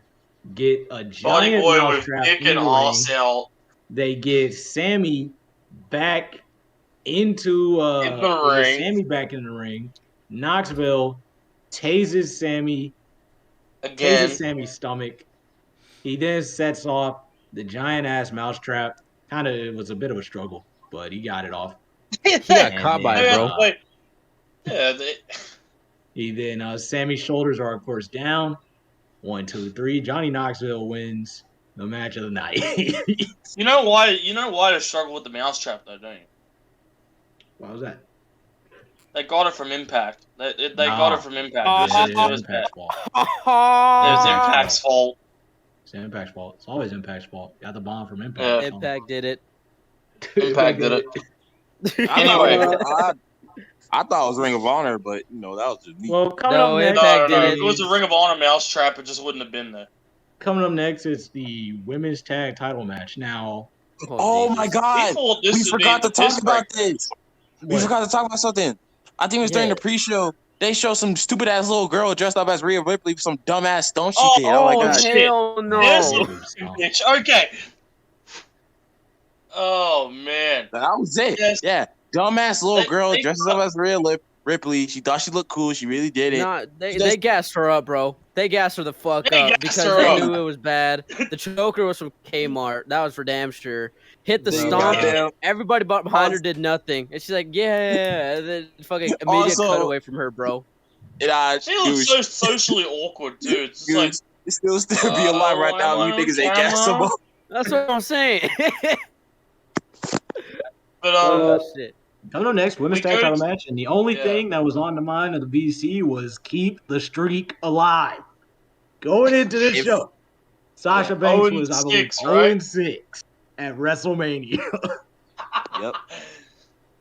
get a Party giant Boy was mousetrap kicking ass out. They get Sammy back into the ring. Sammy back in the ring. Knoxville tases Sammy again. Tases Sammy's stomach. He then sets off the giant ass mousetrap. It was a bit of a struggle, but he got it off. He got caught by it, bro. He then Sammy's shoulders are of course down. 1, 2, 3. Johnny Knoxville wins the match of the night. You know why they struggle with the mousetrap though, don't you? What was that? They got it from Impact. They No. got it from Impact. Oh, It was Impact's fault. Impact's fault. It's Impact's fault. It's always Impact's fault. Got the bomb from Impact. Yeah. Impact did it. Impact did it. Anyway, Anyway. I thought it was Ring of Honor, but that was just me. Well, coming No, up next, Impact No, did if it was a Ring of Honor mousetrap, it just wouldn't have been there. Coming up next is the women's tag title match. Now, Oh my God! Thought this We would forgot be to talk piss about break. this. We forgot to talk about something. I think it was during the pre-show. They showed some stupid ass little girl dressed up as Rhea Ripley for some dumbass stunt she did. Oh my God! shit. Hell no. This Oh. bitch. Okay. Oh man. That was it. Yes. Yeah, dumbass little girl they dresses up as Rhea Ripley. She thought she looked cool. She really did it. Nah, they gassed her up, bro. They gassed her the fuck They up gassed because her they up. knew it was bad. The choker was from Kmart. That was for damn sure. Hit the They stomp. goddamn- Everybody behind her did nothing. And she's like, yeah. And then fucking immediate Also- cut away from her, bro. She looks so socially awkward too. It's just like it still be alive right now. You niggas ain't gas some more. That's what I'm saying. but Oh, shit. coming up next, women's We tag could- title match, and the only Yeah. thing that was on the mind of the VC was keep the streak alive. Going into this If- show, Sasha Banks was, I believe, 0-6, right? 0-6 at WrestleMania. Yep.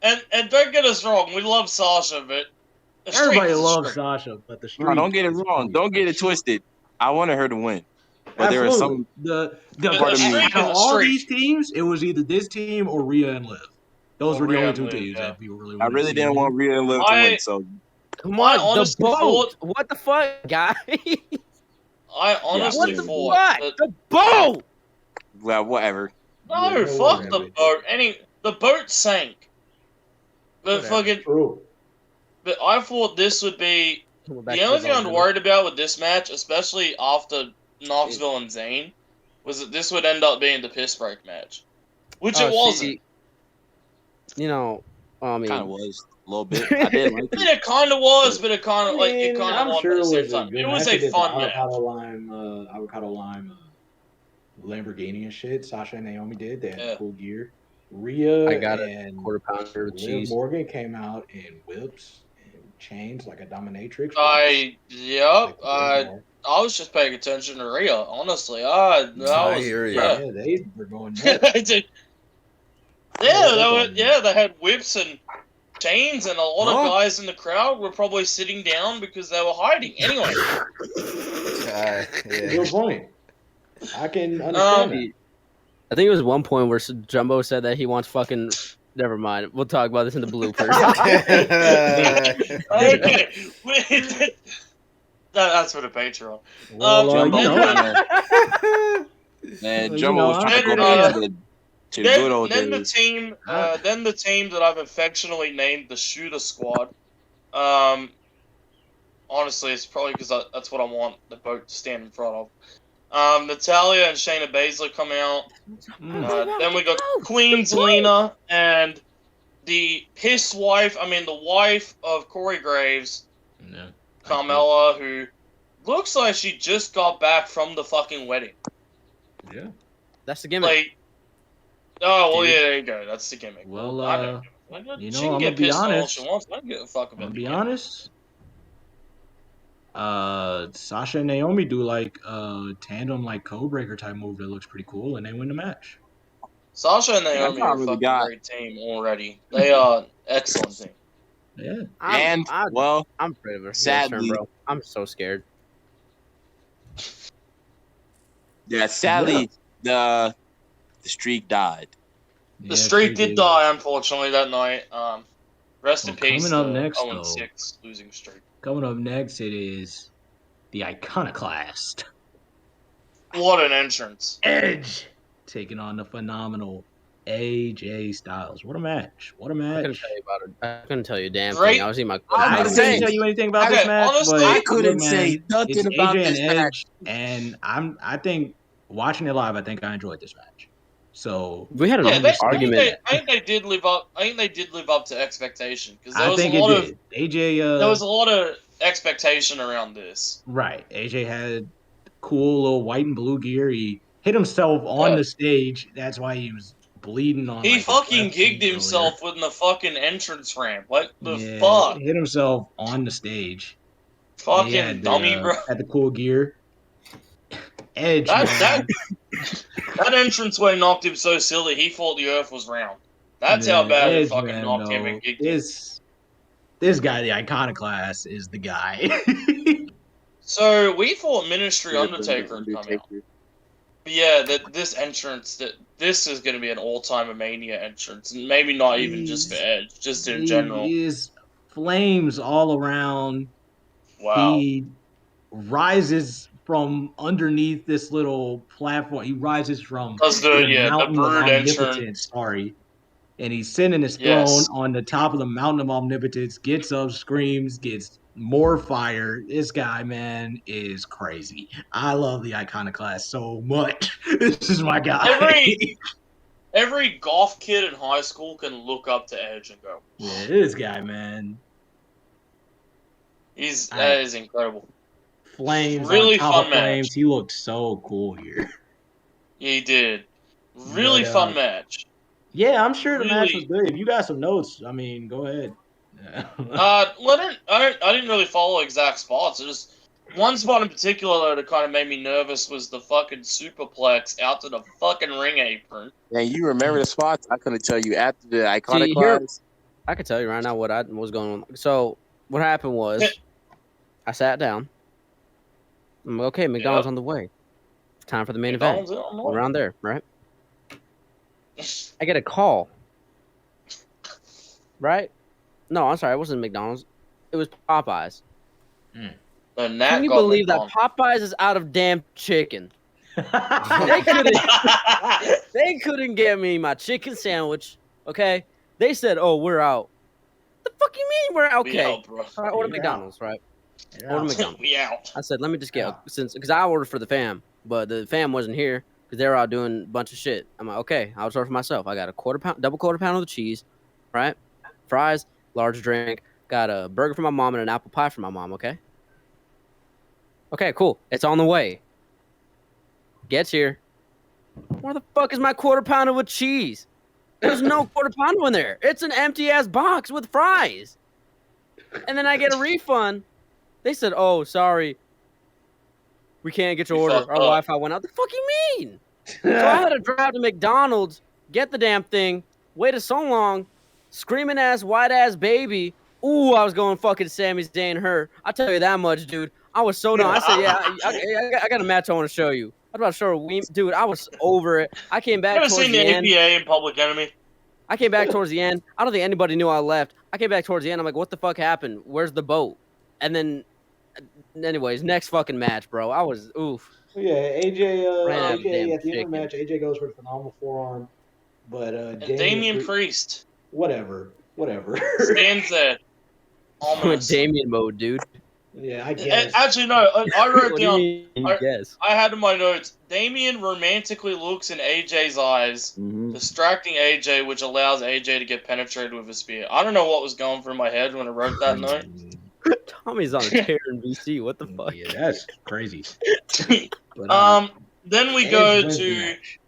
and don't get us wrong, we love Sasha, but the streak Everybody is a loves streak. Sasha, but the streak. No, don't get it is wrong. Don't get it twisted. I wanted her to win, but there was Absolutely. some. The part of me- out streak is of a all streak. these teams, it was either this team or Rhea and Liv. Those Or were the Rhea only and two Liv, teams yeah. that people really I wanted really to didn't see. want Rhea and Liv to I- win, so Come I on, the honestly boat. thought- What the fuck, guy? I honestly what the thought fuck? that The boat. well, whatever. no, Yeah, fuck whatever. the boat. The boat sank. But Whatever. fucking, True. but I thought this would be the only thing I'm worried about with this match, especially after Knoxville and Zayn, was that this would end up being the piss break match, which it wasn't. You know, I mean, Kind of was a little bit. I did like it. It kind of was, but it kind of like it kind of I'm wasn't sure at the same it time. good It was match. a It fun did match. avocado lime, Lamborghini and shit. Sasha and Naomi did. They had Yeah. cool gear. Rhea I got it. and quarter pounder with Liv cheese. Morgan came out in whips and chains like a dominatrix. I was just paying attention to Rhea, honestly. I hear ya. yeah. Yeah, they were going nuts. They had whips and chains, and a lot of guys in the crowd were probably sitting down because they were hiding. Anyway, Good point. I can understand that. I think it was one point where Jumbo said that he wants fucking. Never mind. We'll talk about this in the bloopers. okay. That's for the Patreon. Well, Jumbo, you know, man, You Jumbo know, was trying to go I'm- back to the good old Then days. the team that I've affectionately named the Shooter Squad. Honestly, it's probably because that's what I want the boat to stand in front of. Natalia and Shayna Baszler come out. Then we got Queen Zelina and the the wife of Corey Graves, Yeah. Carmella, who looks like she just got back from the fucking wedding. Yeah. That's the gimmick. Like, oh well, Dude. yeah, there you go. That's the gimmick. Well, I know. you She know, can I'm get gonna be pissed all honest. she wants. I don't give a fuck about I'm gonna the be gimmick. honest. Sasha and Naomi do like tandem like code breaker type move that looks pretty cool, and they win the match. Sasha and Naomi not are a really fucking got- great team already. They are excellent team. Yeah. And well, I'm afraid of her. sadly- bro. I'm so scared. yeah, sadly the streak died. The streak did die, unfortunately, that night. Rest in Well, peace. coming up next, 0-6 losing streak. Coming up next, it is the Iconoclast What an entrance! Edge taking on the phenomenal AJ Styles. What a match! What a I couldn't match! tell you about it. I couldn't tell you a damn Great. thing. I was eating my. I I was couldn't saying- tell you anything about this Okay, match, honestly, but I couldn't look, say man, nothing it's about AJ this and match. Edge, and I think watching it live, I think I enjoyed this match. So We had an Yeah, argument. I think they did live up. I think they did live up to expectation because there I was think a it lot of did. AJ, there was a lot of expectation around this. right. AJ had cool little white and blue gear. He hit himself on Yeah. the stage. That's why he was bleeding on. He his fucking left gigged cheek himself earlier. with the fucking entrance ramp. What the Yeah, fuck? hit himself on the stage. Fucking He had dummy, bro. had the cool gear. Edge, That man. entranceway knocked him so silly, he thought the earth was round. That's how Man, bad it Edge, fucking man, knocked him though. and gigged him. This guy, the Iconoclast, is the guy. So, we thought Ministry Undertaker would come out. But yeah, this is going to be an all-time Mania entrance. And maybe not even just for Edge, just in general. He is flames all around. Wow. He rises from underneath this little platform. He rises from the mountain of Brood omnipotence. entrance. Sorry. And he's sitting his Yes. throne on the top of the mountain of omnipotence, gets up, screams, gets more fire. This guy, man, is crazy. I love the Iconoclast so much. This is my guy. Every golf kid in high school can look up to Edge and go, Yeah, this guy, man. that is incredible. Flames Really on top fun of match. flames. He looked so cool here. He did. Really fun match. Yeah, I'm sure the match was Really- good. If you got some notes, I mean, go ahead. I didn't really follow exact spots. It just one spot in particular though that kind of made me nervous was the fucking superplex out to the fucking ring apron. Yeah, you remember the spots? I couldn't tell you after the Iconoclast. I can tell you right now what was going on. So what happened was, I sat down. I'm like, okay, McDonald's on the way. Time for the main event. Around there, right? I get a call. Right? No, I'm sorry. It wasn't McDonald's. It was Popeyes. Can you believe that Popeyes is out of damn chicken? They couldn't get me my chicken sandwich. Okay? They said, "Oh, we're out." The fuck you mean we're out? Okay? out, bro. All right, order McDonald's, right? Order McDonald's. We out. I said, let me just get because I ordered for the fam, but the fam wasn't here because they were out doing a bunch of shit. I'm like, okay, I'll order for myself. I got a double quarter pound of the cheese, right? Fries, large drink. Got a burger for my mom and an apple pie for my mom. Okay. Okay, cool. It's on the way. Gets here. Where the fuck is my quarter pounder with cheese? There's no quarter pounder in there. It's an empty ass box with fries. And then I get a refund. They said, "Oh, sorry, we can't get your order. Our Wi-Fi went out." The fuck you mean? So I had to drive to McDonald's, get the damn thing, waited so long, screaming ass, white ass baby. Ooh, I was going fucking Sami Zayn her. I tell you that much, dude. I was so done. I said, yeah, I got a match I want to show you. I was about to show her, dude. I was over it. I came back Never towards seen the the end. APA in Public Enemy. I came back towards the end. I don't think anybody knew I left. I came back towards the end. I'm like, what the fuck happened? Where's the boat? And then, anyways, next fucking match, bro. I was oof. Yeah, AJ. Ran out of AJ damn at the end of the chicken. match, AJ goes for the phenomenal forearm, but And Damian Priest whatever. stands there. With Damien mode, dude. Yeah, I guess. Actually, no. I wrote What do down. you mean, yes. I had in my notes. Damien romantically looks in AJ's eyes, distracting AJ, which allows AJ to get penetrated with a spear. I don't know what was going through my head when I wrote that note. Tommy's on a tear in BC. What the fuck? Yeah, that's crazy. But, Then we Edge go wins the to match.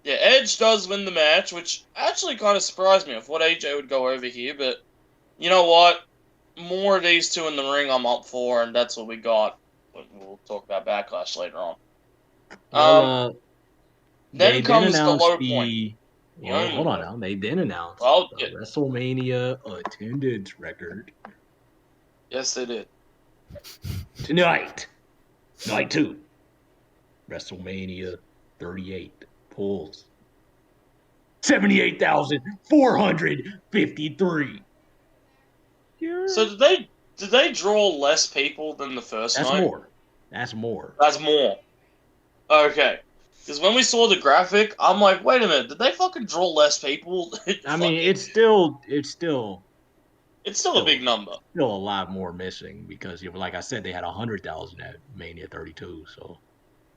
Edge does win the match, which actually kind of surprised me. I thought AJ would go over here, but you know what? More of these two in the ring I'm up for, and that's what we got. We'll talk about Backlash later on. Then comes the low point. Well, hold on now. They didn't announce Well, the WrestleMania attendance record Yes, they did. tonight. Night 2. WrestleMania 38 pulls 78,453. So did they draw less people than the first That's night? more. That's more. That's more. Okay. Because when we saw the graphic, I'm like, wait a minute, did they fucking draw less people? I mean, it's still It's still a big number. a lot more missing because, like I said, they had 100,000 at Mania 32. So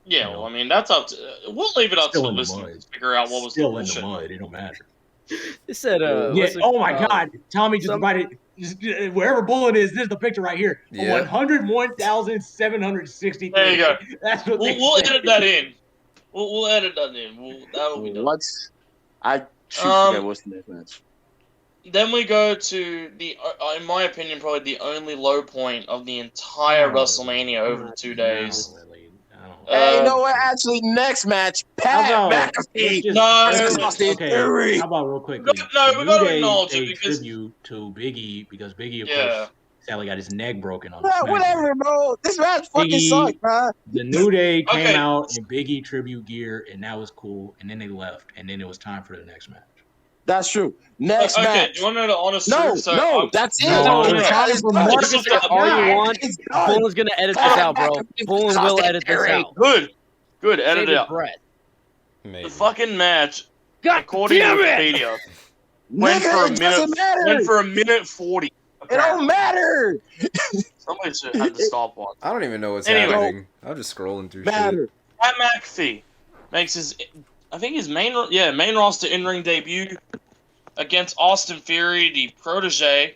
Yeah, You know. well, I mean, that's up to... We'll leave it up to Still the in the listeners mud. to figure out what was still the in the bullshit. mud. It don't matter. They said, Yeah. what's it Oh my called? God, Tommy just invited. Wherever Bullet is, this is the picture right here. Yeah. 101,760. There you go. That's what We'll edit that in. We'll edit that in. That'll be done. I forget Um, what's the next match. Then we go to in my opinion, probably the only low point of the entire WrestleMania over the 2 days. Hey, you know what? Actually, next match, Pat McAfee. Okay, how about real quickly? No, we New gotta Day acknowledge it paid because tribute to Big E because Big E, of Yeah. course, sadly got his neck broken on Yeah, SmackDown. whatever, bro. This match fucking Big E, sucked, bro. The New Day came Okay. out in Big E tribute gear, and that was cool. And then they left, and then it was time for the next match. That's true. Next okay, match. do you want to know the honest No, truth? So no, that's it. No, no, it's time for no. more. You can say all you want. It's done. Bullen's gonna edit this out, bro. Bullen will edit this out. Good, edit Save it your out. breath. Maybe. The fucking match, God according to damn it! Wikipedia, went Nigga, for a it doesn't matter. Went for a minute 40. It don't matter. Somebody should have the stopwatch. I don't even know what's Anyway. happening. I'm just scrolling through Matter. Pat McAfee makes his main roster in-ring debut against Austin Theory, the protege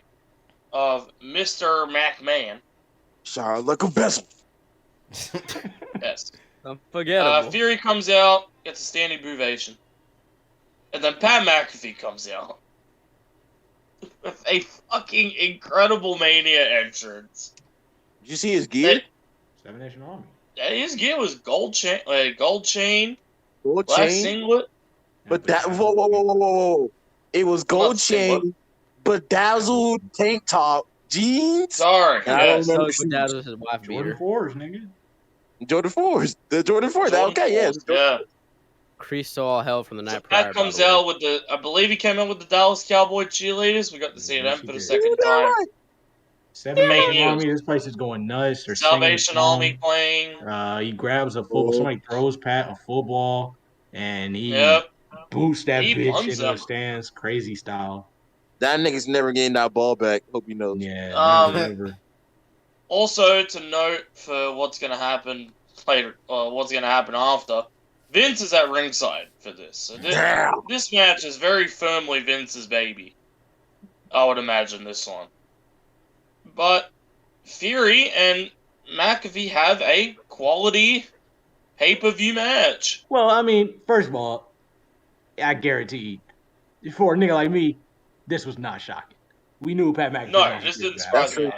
of Mr. McMahon. Charlotte Vessel. shit. Yes. Unforgettable. Theory comes out, gets a standing ovation. And then Pat McAfee comes out with a fucking incredible Mania entrance. Did you see his gear? Seven Nation Army. His gear was gold chain, Gold black chain. singlet. But that whoa. It was gold Not singlet. chain, bedazzled tank top, jeans. Sorry. I don't Yes. remember. So that was his wife Jordan beater. 4s, nigga. Jordan 4s. The Jordan 4s. Okay, yeah. Yeah. Crease saw all hell from the night So prior. Pat by comes the way. out with I believe he came out with the Dallas Cowboy cheerleaders. We got to see Yes, them he for the did. second time. Seven Nation Mania. Army. This place is going nuts. They're singing the Salvation song. Army playing. He grabs a football. Somebody throws Pat a football, and he Yep. boots that He bitch punts into the him. stands, crazy style. That nigga's never getting that ball back. Hope you know. Yeah, never, ever. Also, to note for what's going to happen later, what's going to happen after, Vince is at ringside for this. So this match is very firmly Vince's baby. I would imagine this one. But Theory and McAfee have a quality pay-per-view match. Well, I mean, first of all, I guarantee for a nigga like me, this was not shocking. We knew Pat McAfee. No, this didn't surprise me.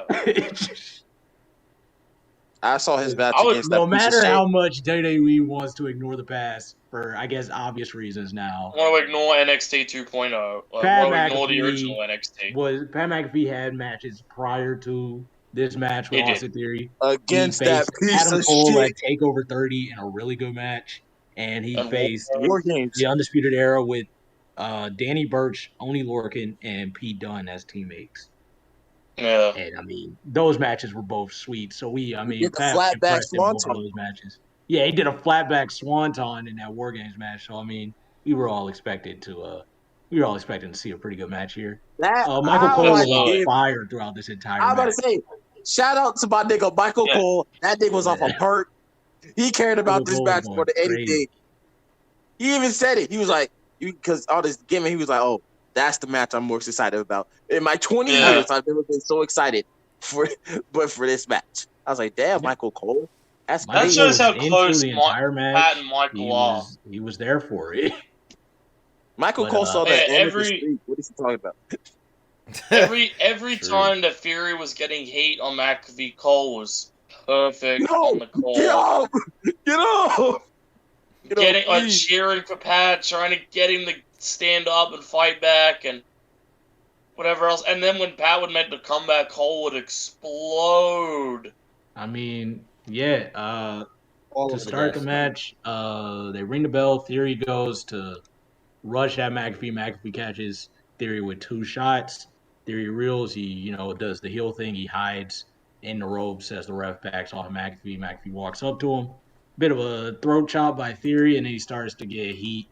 I saw his match I would- against No that piece of matter shit. how much WWE wants to ignore the past for, I guess, obvious reasons now, I want to ignore NXT 2.0. I Pat want to ignore the McAfee original NXT. Pat McAfee had matches prior to this match with He did. Austin Theory. Against He that faced piece Adam of Cole shit. at TakeOver 30 in a really good match, and he And faced War Games. the Undisputed Era with Danny Burch, Oney Lorcan, and Pete Dunne as teammates. Yeah. And I mean, those matches were both sweet. So did the Pat flatback impressed in both swanton. of those matches. Yeah, he did a flatback swanton in that War Games match. So I mean, we were all expecting to see a pretty good match here. Michael I Cole was like on it. fire throughout this entire I'm about match. to say, shout out to my nigga Michael Yeah. Cole. That nigga was off a perk. He cared about Michael this Cole match was more than going anything. crazy. He even said it. He was like, because all this gimmick, he was like, oh, that's the match I'm most excited about. In my 20 Yeah. years, I've never been so excited for this match. I was like, damn, Michael Cole. That's Michael That crazy. shows how was into close the entire match. Pat and Michael are. He was there for it. Michael But, Cole saw that yeah, end of the every- street. What is he talking about? Every True. time that Fury was getting heat on McAfee, Cole was perfect No, on the call. get up! Get up! Get up, Getting please. cheering for Pat, trying to get him to stand up and fight back and whatever else. And then when Pat would make the comeback, Cole would explode. I mean, yeah. All To of the start the guys. match, they ring the bell. Theory goes to rush at McAfee. McAfee catches Theory with 2 shots. Theory reels. He, does the heel thing. He hides in the ropes as the ref backs off McAfee. McAfee walks up to him. Bit of a throat chop by Theory, and then he starts to get heat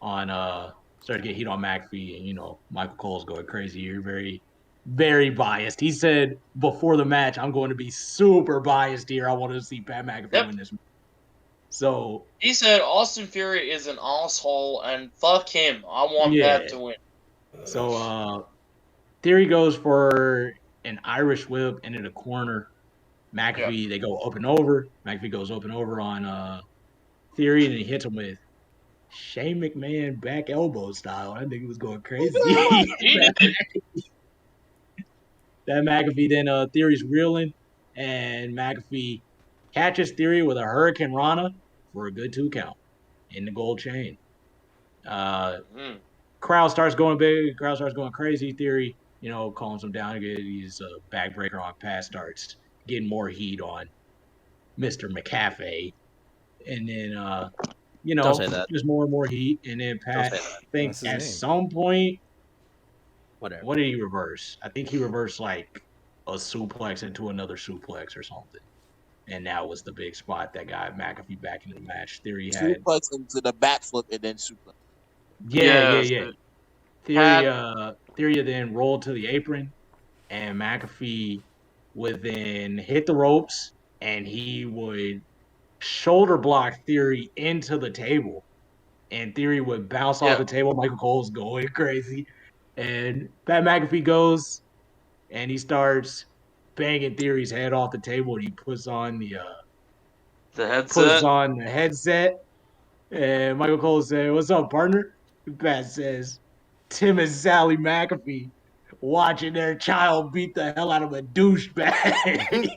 on McAfee, and Michael Cole's going crazy here. Very, very biased. He said before the match, I'm going to be super biased here. I want to see Pat McAfee win this match. So He said Austin Fury is an asshole and fuck him. I want Yeah. Pat to win. So Theory goes for an Irish whip into the corner. McAfee, they go up and over. McAfee goes up and over on Theory, and he hits him with Shane McMahon back elbow style. I think it was going crazy. That McAfee then Theory's reeling, and McAfee catches Theory with a Hurricane Rana for a good 2 count in the gold chain. Crowd starts going big. Crowd starts going crazy. Theory, calms him down again. He's a backbreaker on Pat, starts getting more heat on Mr. McAfee. And then, Don't say that. just more and more heat. And then Pat, I think That's his at name. some point, Whatever. what did he reverse? I think he reversed like a suplex into another suplex or something. And that was the big spot that got McAfee back into the match. Theory had Suplex into the backflip and then suplex. Yeah. Theory then rolled to the apron, and McAfee would then hit the ropes, and he would shoulder block Theory into the table, and Theory would bounce off the table. Michael Cole's going crazy, and Pat McAfee goes, and he starts banging Theory's head off the table, and he puts on the headset. And Michael Cole said, "What's up, partner?" Pat says, "Tim and Sally McAfee watching their child beat the hell out of a douchebag."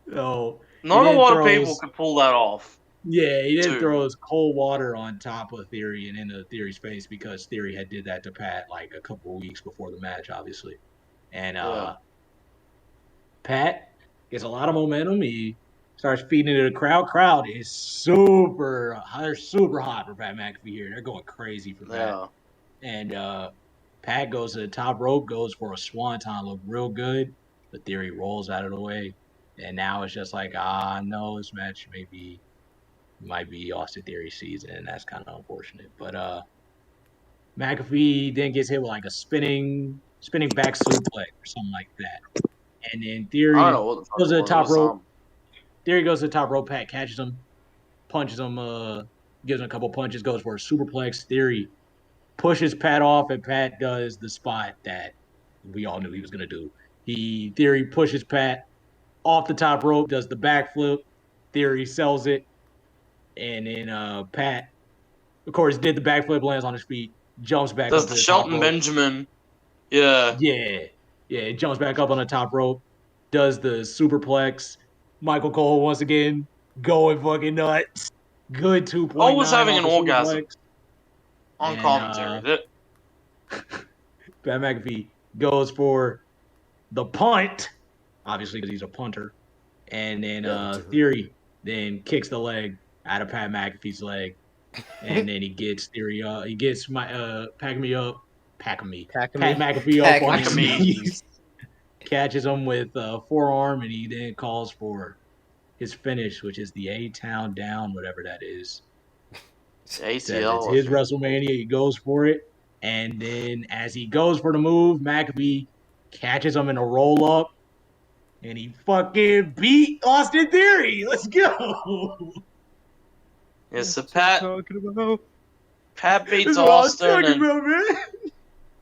So not a lot of people could pull that off. Yeah, he didn't throw his cold water on top of Theory and into Theory's face because Theory had did that to Pat like a couple of weeks before the match, obviously. And Pat gets a lot of momentum. He starts feeding into the crowd. Crowd is super hot for Pat McAfee here. They're going crazy for Pat. And Pat goes to the top rope, goes for a swanton, look real good. But Theory rolls out of the way. And now it's just like, no, this match might be Austin Theory's season, and that's kind of unfortunate. But McAfee then gets hit with like a spinning back suplex or something like that. And then Theory goes to the top rope. Theory goes to the top rope. Pat catches him, punches him, gives him a couple punches, goes for a superplex. Theory pushes Pat off, and Pat does the spot that we all knew he was going to do. Theory pushes Pat off the top rope, does the backflip. Theory sells it. And then Pat, of course, did the backflip, lands on his feet, jumps back up to the Shelton top rope. Benjamin. Yeah. Yeah, jumps back up on the top rope, does the superplex. Michael Cole once again going fucking nuts. Good 2.9. Cole was having an orgasm superplex. on commentary. Pat McAfee goes for the punt, obviously because he's a punter. And then Theory then kicks the leg out of Pat McAfee's leg. And then he gets Theory up. He gets Pat McAfee up on his knees. Catches him with a forearm, and he then calls for his finish, which is the A-Town Down, whatever that is. ATL. It's his WrestleMania. He goes for it. And then as he goes for the move, McAfee catches him in a roll-up. And he fucking beat Austin Theory. Let's go. Yeah, so Pat beats That's what I was Austin. talking about, man.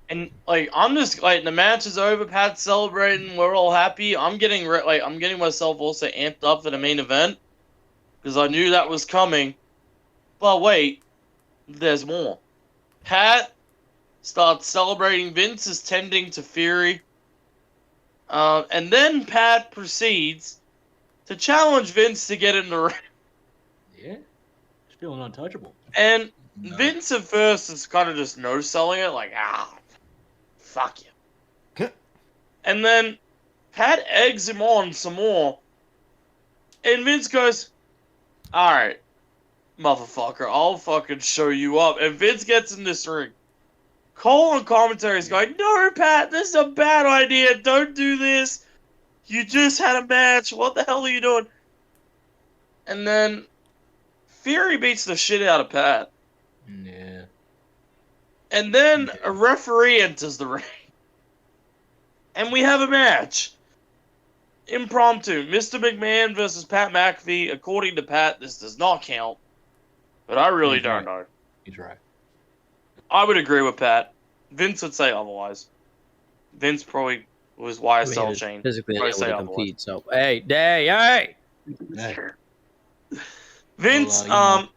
And like I'm just like the match is over, Pat's celebrating, we're all happy. I'm getting myself also amped up for the main event because I knew that was coming. But wait, there's more. Pat starts celebrating. Vince is tending to Fury, and then Pat proceeds to challenge Vince to get in the ring. Yeah, he's feeling untouchable. And Vince at first is kind of just no-selling it, like fuck you. And then Pat eggs him on some more. And Vince goes, alright, motherfucker, I'll fucking show you up. And Vince gets in this ring. Cole on commentary is going, no, Pat, this is a bad idea. Don't do this. You just had a match. What the hell are you doing? And then Fury beats the shit out of Pat. Yeah. And then a referee enters the ring. And we have a match. Impromptu. Mr. McMahon versus Pat McAfee. According to Pat, this does not count. But I really don't know. He's right. I would agree with Pat. Vince would say otherwise. Vince probably was YSL chain. Physically Probably unable say to otherwise. compete. So hey. Vince, Well,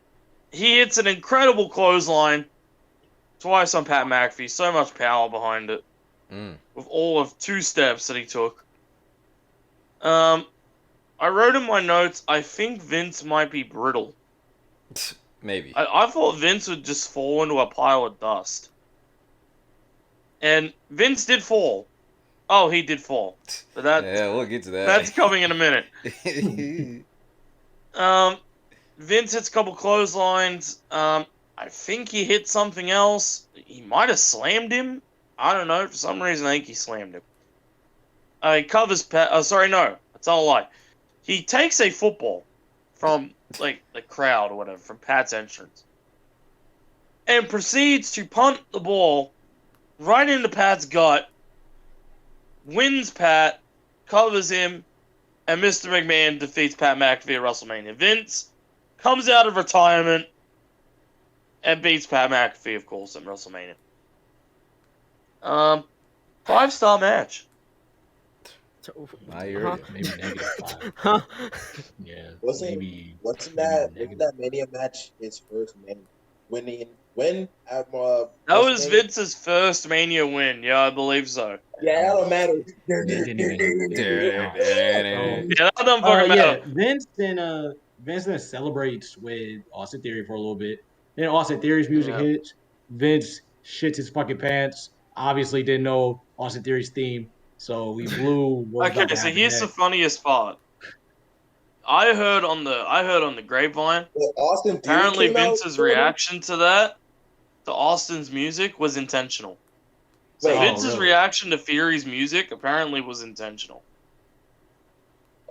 he hits an incredible clothesline twice on Pat McAfee. So much power behind it. With all of 2 steps that he took. I wrote in my notes, I think Vince might be brittle. Maybe. I thought Vince would just fall into a pile of dust. And Vince did fall. Oh, he did fall. But Yeah, we'll get to that. that's coming in a minute. Vince hits a couple clotheslines. I think he hit something else. He might have slammed him. I don't know. For some reason, I think he slammed him. He covers Pat. Sorry, no. That's all a lie. He takes a football from, like, the crowd or whatever, from Pat's entrance, and proceeds to punt the ball right into Pat's gut, wins Pat, covers him, and Mr. McMahon defeats Pat McAfee at WrestleMania. Vince comes out of retirement and beats Pat McAfee, of course, at WrestleMania. 5-star match. I heard it. maybe -5. Huh? Yeah. Wasn't that Mania match his first Mania win at That was WrestleMania? Vince's first Mania win. Yeah, I believe so. Yeah, that don't matter. It didn't even- Yeah, that doesn't fucking matter. Vince then celebrates with Austin Theory for a little bit. Then Austin Theory's music hits. Vince shits his fucking pants. Obviously didn't know Austin Theory's theme, so we blew. Okay, so here's the funniest part. I heard on the grapevine. Well, Austin Theory Apparently, came out Vince's for it? reaction to that, to Austin's music, was intentional. So Wait, Vince's really? reaction to Fury's music apparently was intentional.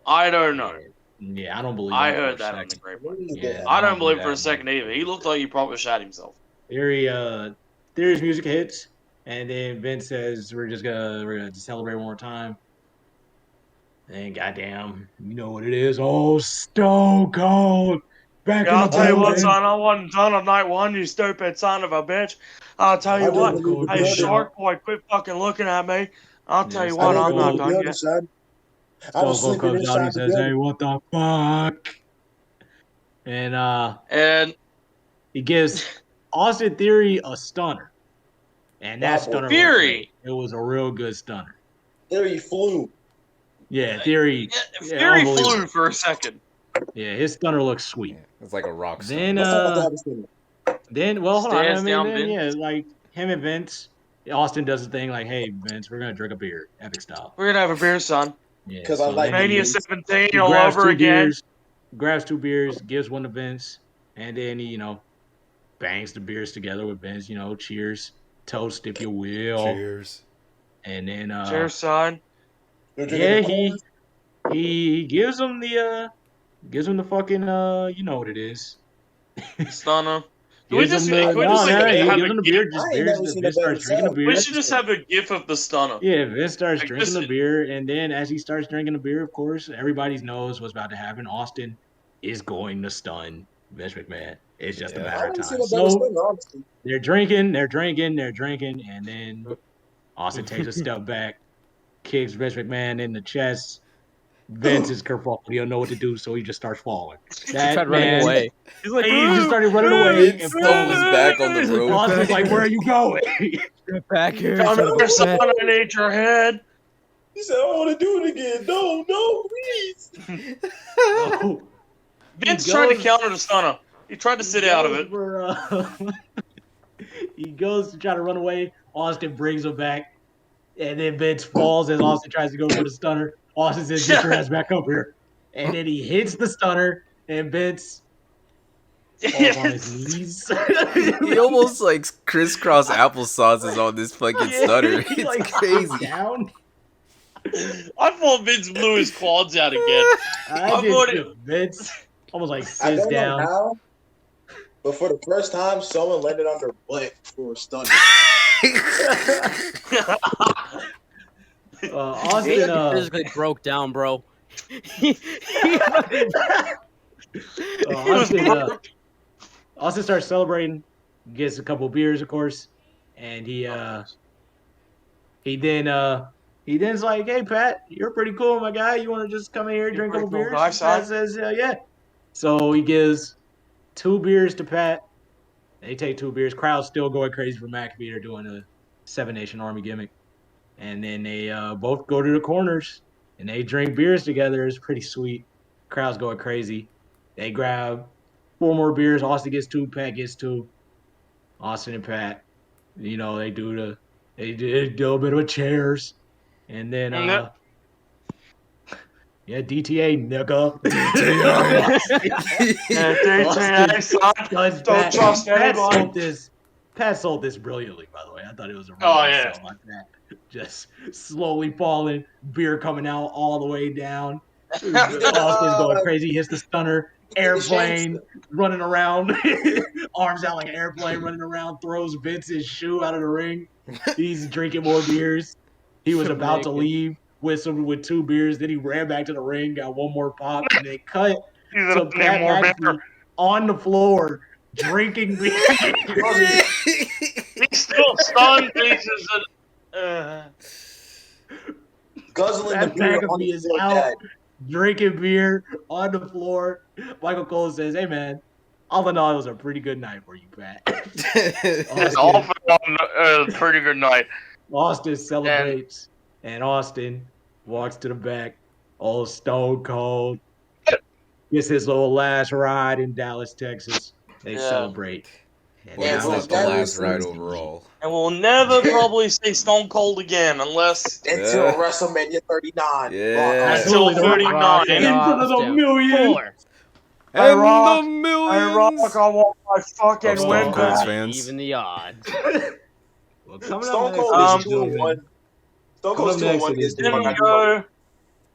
I don't know. Yeah, I don't believe. I that for heard a that on the second. grapevine. Yeah, I don't believe that for a one. second either. He looked like he probably shot himself. Theory's music hits, and then Vince says we're gonna celebrate one more time. And goddamn, you know what it is? Oh, Stone Cold back Yeah, in I'll the tell you what, building. son. I wasn't done on night 1, you stupid son of a bitch. I'll tell you I what. don't believe Hey, it. Shark Boy, quit fucking looking at me. I'll tell you Yeah, what, Stone I'm not Cold- done yet. Son. I Stone was Cold sleeping comes out. He inside the says, "Hey, building. what the fuck?" And And he gives Austin Theory a stunner, and that Wow, stunner Theory. it was a real good stunner. Theory flew. Yeah, Theory. Yeah, Fury unbelievable. flew for a second. Yeah, his stunner looks sweet. Yeah, it's like a rock star. Then Let's talk about the other thing. well, hold on. I Stands mean, down then, Vince. yeah, like him and Vince. Austin does the thing like, "Hey, Vince, we're gonna drink a beer, epic style." We're gonna have a beer, son. Yeah, 'Cause I like then Mania Vince. 17 he all grabs over two again. beers, grabs 2 beers, gives one to Vince, and then he, bangs the beers together with Vince. Cheers, toast if you will. Cheers. And then Cheers, son. They're drinking yeah, the Coors. he gives him the fucking you know what it is. Stunner. Can we Gives just, him the can we just no, like, he have gives a him the gif? beer. Just I ain't beers. never seen a Vince better starts drinking the setup. beer. We should just have a gif of the stunner. Yeah, Vince starts Like, drinking this- the beer, and then as he starts drinking the beer, of course, everybody knows what's about to happen. Austin is going to stun Vince McMahon. It's just a Yeah. matter I of haven't time. seen a better So stunner, honestly. they're drinking, and then Austin takes a step back, kicks Vince McMahon in the chest. Vince is kerfuffled. He don't know what to do, so he just starts falling. He tried running away. He's like, he just started running away Vince and stumbles falling. back on the rope. Austin's like, "Where are you going?" Get back here. Come son of a here, son. bitch. I need your head. He said, "I want to do it again." No, please. No. Vince He tried to goes- counter the stunner. He tried to sit out of it. He goes to try to run away. Austin brings him back. And then Vince falls as Austin tries to go for the stunner. Austin says, "Get your ass back up here." And then he hits the stunner, and Vince falls on his knees. He almost like crisscross applesauce is on this fucking stutter. He, It's like, crazy. hops down. I thought Vince blew his quads out again. I thought did too. Vince almost like I sits don't know down. how, but for the first time, someone landed on their butt for a stunner. Austin, Physically broke down, bro. Austin starts celebrating, gets a couple beers, of course, and he then's like, "Hey Pat, you're pretty cool, my guy. You want to just come in here, drink a couple pretty cool beers?" guy, son. Pat says, "Yeah." So he gives 2 beers to Pat. They take 2 beers. Crowd's still going crazy for McAfee. They're doing a 7 Nation Army gimmick. And then they both go to the corners and they drink beers together. It's pretty sweet. Crowd's going crazy. They grab 4 more beers. Austin gets 2. Pat gets 2. Austin and Pat, you know, they do a little bit of chairs. And then DTA, nigga. Don't trust anybody. Pat sold this brilliantly, by the way. I thought it was a really Oh, nice yeah. sell like that. Just slowly falling, beer coming out all the way down. Austin's going crazy, hits the stunner, airplane running around, arms out like an airplane running around, throws Vince's shoe out of the ring. He's drinking more beers. He was about to leave with 2 beers. Then he ran back to the ring, got 1 more pop, and they cut to Pat McAfee on the floor drinking beer. He's still stunned. Guzzling the Pat beer on McAfee the is floor, out Dad. drinking beer on the floor. Michael Cole says, "Hey man, all in all, it was a pretty good night for you, Pat." It's all for a pretty good night. Austin celebrates, and Austin walks to the back, all stone cold. Gets his little last ride in Dallas, Texas. They celebrate. And Well, it's now not the last ride overall. And we'll never probably see Stone Cold again unless Until WrestleMania 39. Yeah. until Absolutely. 39. in front of the millions. And Rock, the millions I want my fucking of Stone win Cold's back. fans. Even the odds. Well, coming Stone up Cold next, is 2-1. Stone Cold's Coming up 2-1 next against is Then we Yeah. go.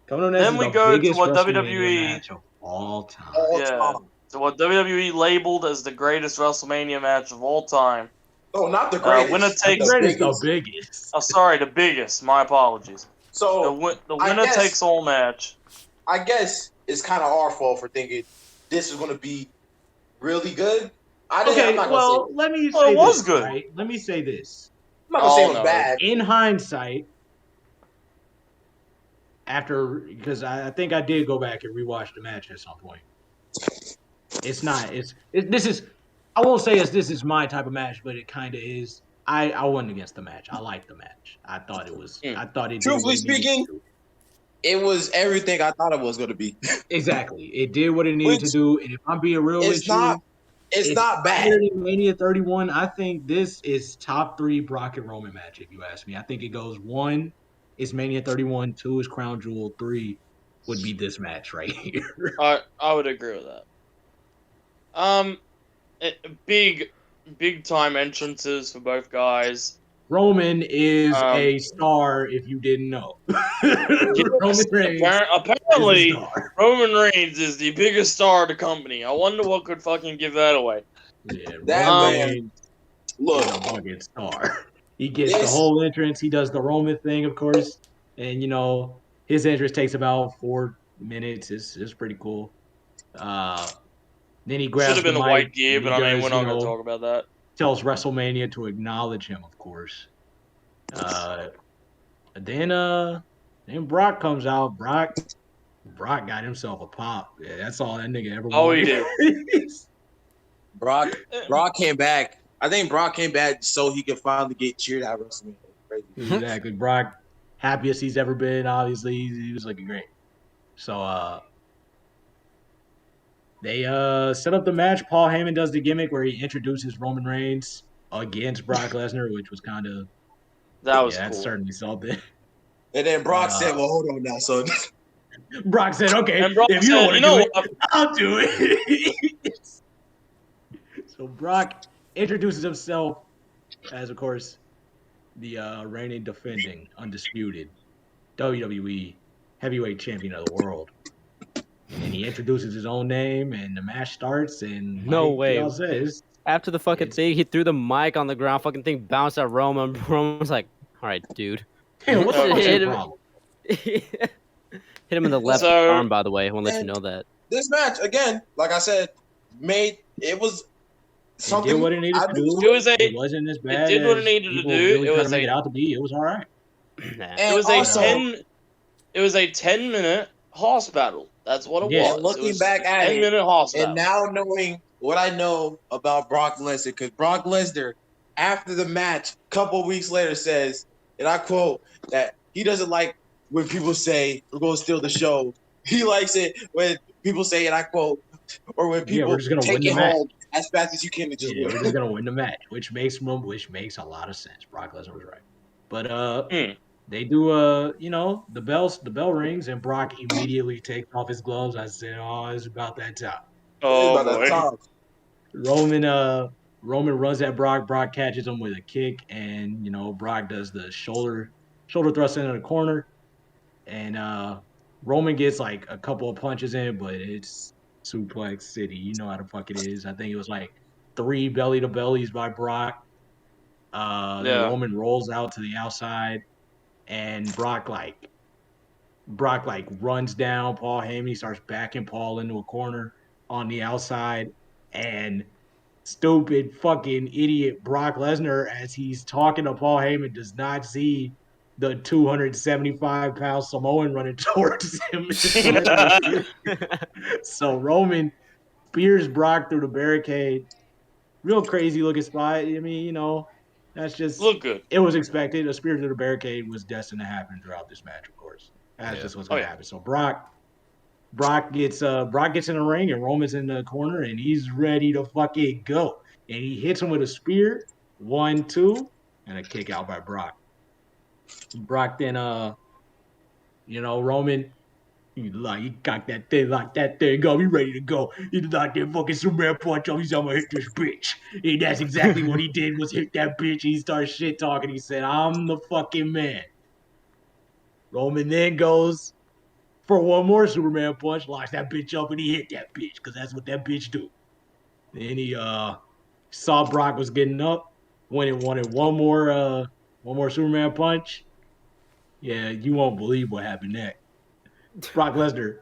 Coming up next Then is we the go to biggest what WrestleMania WWE match of all time. all Yeah. time. So what WWE labeled as the greatest WrestleMania match of all time. No, not the greatest. Winner takes- the Greatest, the biggest. biggest. Oh, sorry, the biggest. My apologies. So The I winner guess- takes all match. I guess it's kind of our fault for thinking this is going to be really good. I'm Okay, not well, gonna say, let me Well, say it was this, good. right? Let me say this. I'm not gonna say it Oh, was no. bad. In hindsight, because I think I did go back and rewatch the match at some point. It's not. This is. I won't say this is my type of match, but it kind of is. I wasn't against the match. I liked the match. I thought it was. I thought it. Truthfully did what it needed speaking, to do. It was everything I thought it was going to be. Exactly. It did what it needed to Which- do. And if I'm being real with It's not. you, It's not bad. better than Mania 31. I think this is top 3 Brock and Roman match. If you ask me, I think it goes 1 is Mania 31, 2 is Crown Jewel, 3 would be this match right here. I would agree with that. Big time entrances for both guys. Roman is a star. If you didn't know, Roman Reigns Apparently, is a star. Roman Reigns is the biggest star of the company. I wonder what could fucking give that away. Yeah, That Roman man- Reigns Look, is a fucking star. He gets the Yes. whole entrance. He does the Roman thing, of course, and his entrance takes about 4 minutes. It's pretty cool. Then he grabs Should have been the the mic white gear, and he but I mean, does, we're not going to talk about that. tells WrestleMania to acknowledge him, of course. Then Brock comes out. Brock got himself a pop. Yeah, that's all that nigga ever Oh, he wanted. did. Brock came back. I think Brock came back so he could finally get cheered at WrestleMania. Crazy. Exactly. Brock, happiest he's ever been. Obviously, he was looking great. So they set up the match. Paul Heyman does the gimmick where he introduces Roman Reigns against Brock Lesnar, which was kind of That's that's cool. certainly something. And then Brock said, "Well, hold on now, son." Brock said, "Okay, And Brock if you said, don't want you to know do it, what? I'll do it." So Brock introduces himself as, of course, the reigning, defending, undisputed WWE Heavyweight Champion of the world. And then he introduces his own name, and the match starts. And No like way. y'all says, After the fucking thing, he threw the mic on the ground. Fucking thing bounced at Roman. Roman was like, "All right, dude." "Damn, what the fuck's Hit your him. problem?" Hit him in the left So- arm, by the way. I want to let you And- know that. This match, again, like I said, it was It something. did what it needed to do. It was It wasn't as bad. did what it as needed to people do. Really It try was to make a- it out to be. It was all right. Nah. And It was also, a 10-minute horse battle. That's what it Yeah. was. And looking It was back at 10-minute hoss and now knowing what I know about Brock Lesnar, because Brock Lesnar, after the match, a couple weeks later says, and I quote, that he doesn't like when people say we're going to steal the show. He likes it when people say, and I quote, or when Yeah, we're people just gonna take win the it match. home as fast as you can and just Yeah, win. we're just gonna win the match, which makes a lot of sense. Brock Lesnar was right. But they do the bell rings and Brock immediately takes off his gloves. I said, oh, it's about that time. It's Oh about that boy. time. Roman runs at Brock. Brock catches him with a kick, and Brock does the shoulder thrust into the corner, and Roman gets like a couple of punches in, but it's suplex city. You know how the fuck it is. I think it was like 3 belly to bellies by Brock. Then Yeah. Roman rolls out to the outside, and Brock runs down Paul Heyman. He starts backing Paul into a corner on the outside, and stupid fucking idiot Brock Lesnar, as he's talking to Paul Heyman, does not see the 275-pound Samoan running towards him. So Roman spears Brock through the barricade. Real crazy looking spot. I mean, that's just Look good. it was expected. A spear through the barricade was destined to happen throughout this match, of course. That's just what's gonna happen. So Brock gets in the ring and Roman's in the corner and he's ready to fucking go. And he hits him with a spear, 1, 2, and a kick out by Brock. Brock then Roman, he got that thing, locked that thing up, he ready to go. He locked that fucking Superman punch off. He's gonna hit this bitch. And that's exactly what he did, was hit that bitch. He started shit talking. He said, I'm the fucking man. Roman then goes for one more Superman punch, locks that bitch up, and he hit that bitch, because that's what that bitch do. Then he saw Brock was getting up, when it wanted one more Superman punch. Yeah, you won't believe what happened next. Brock Lesnar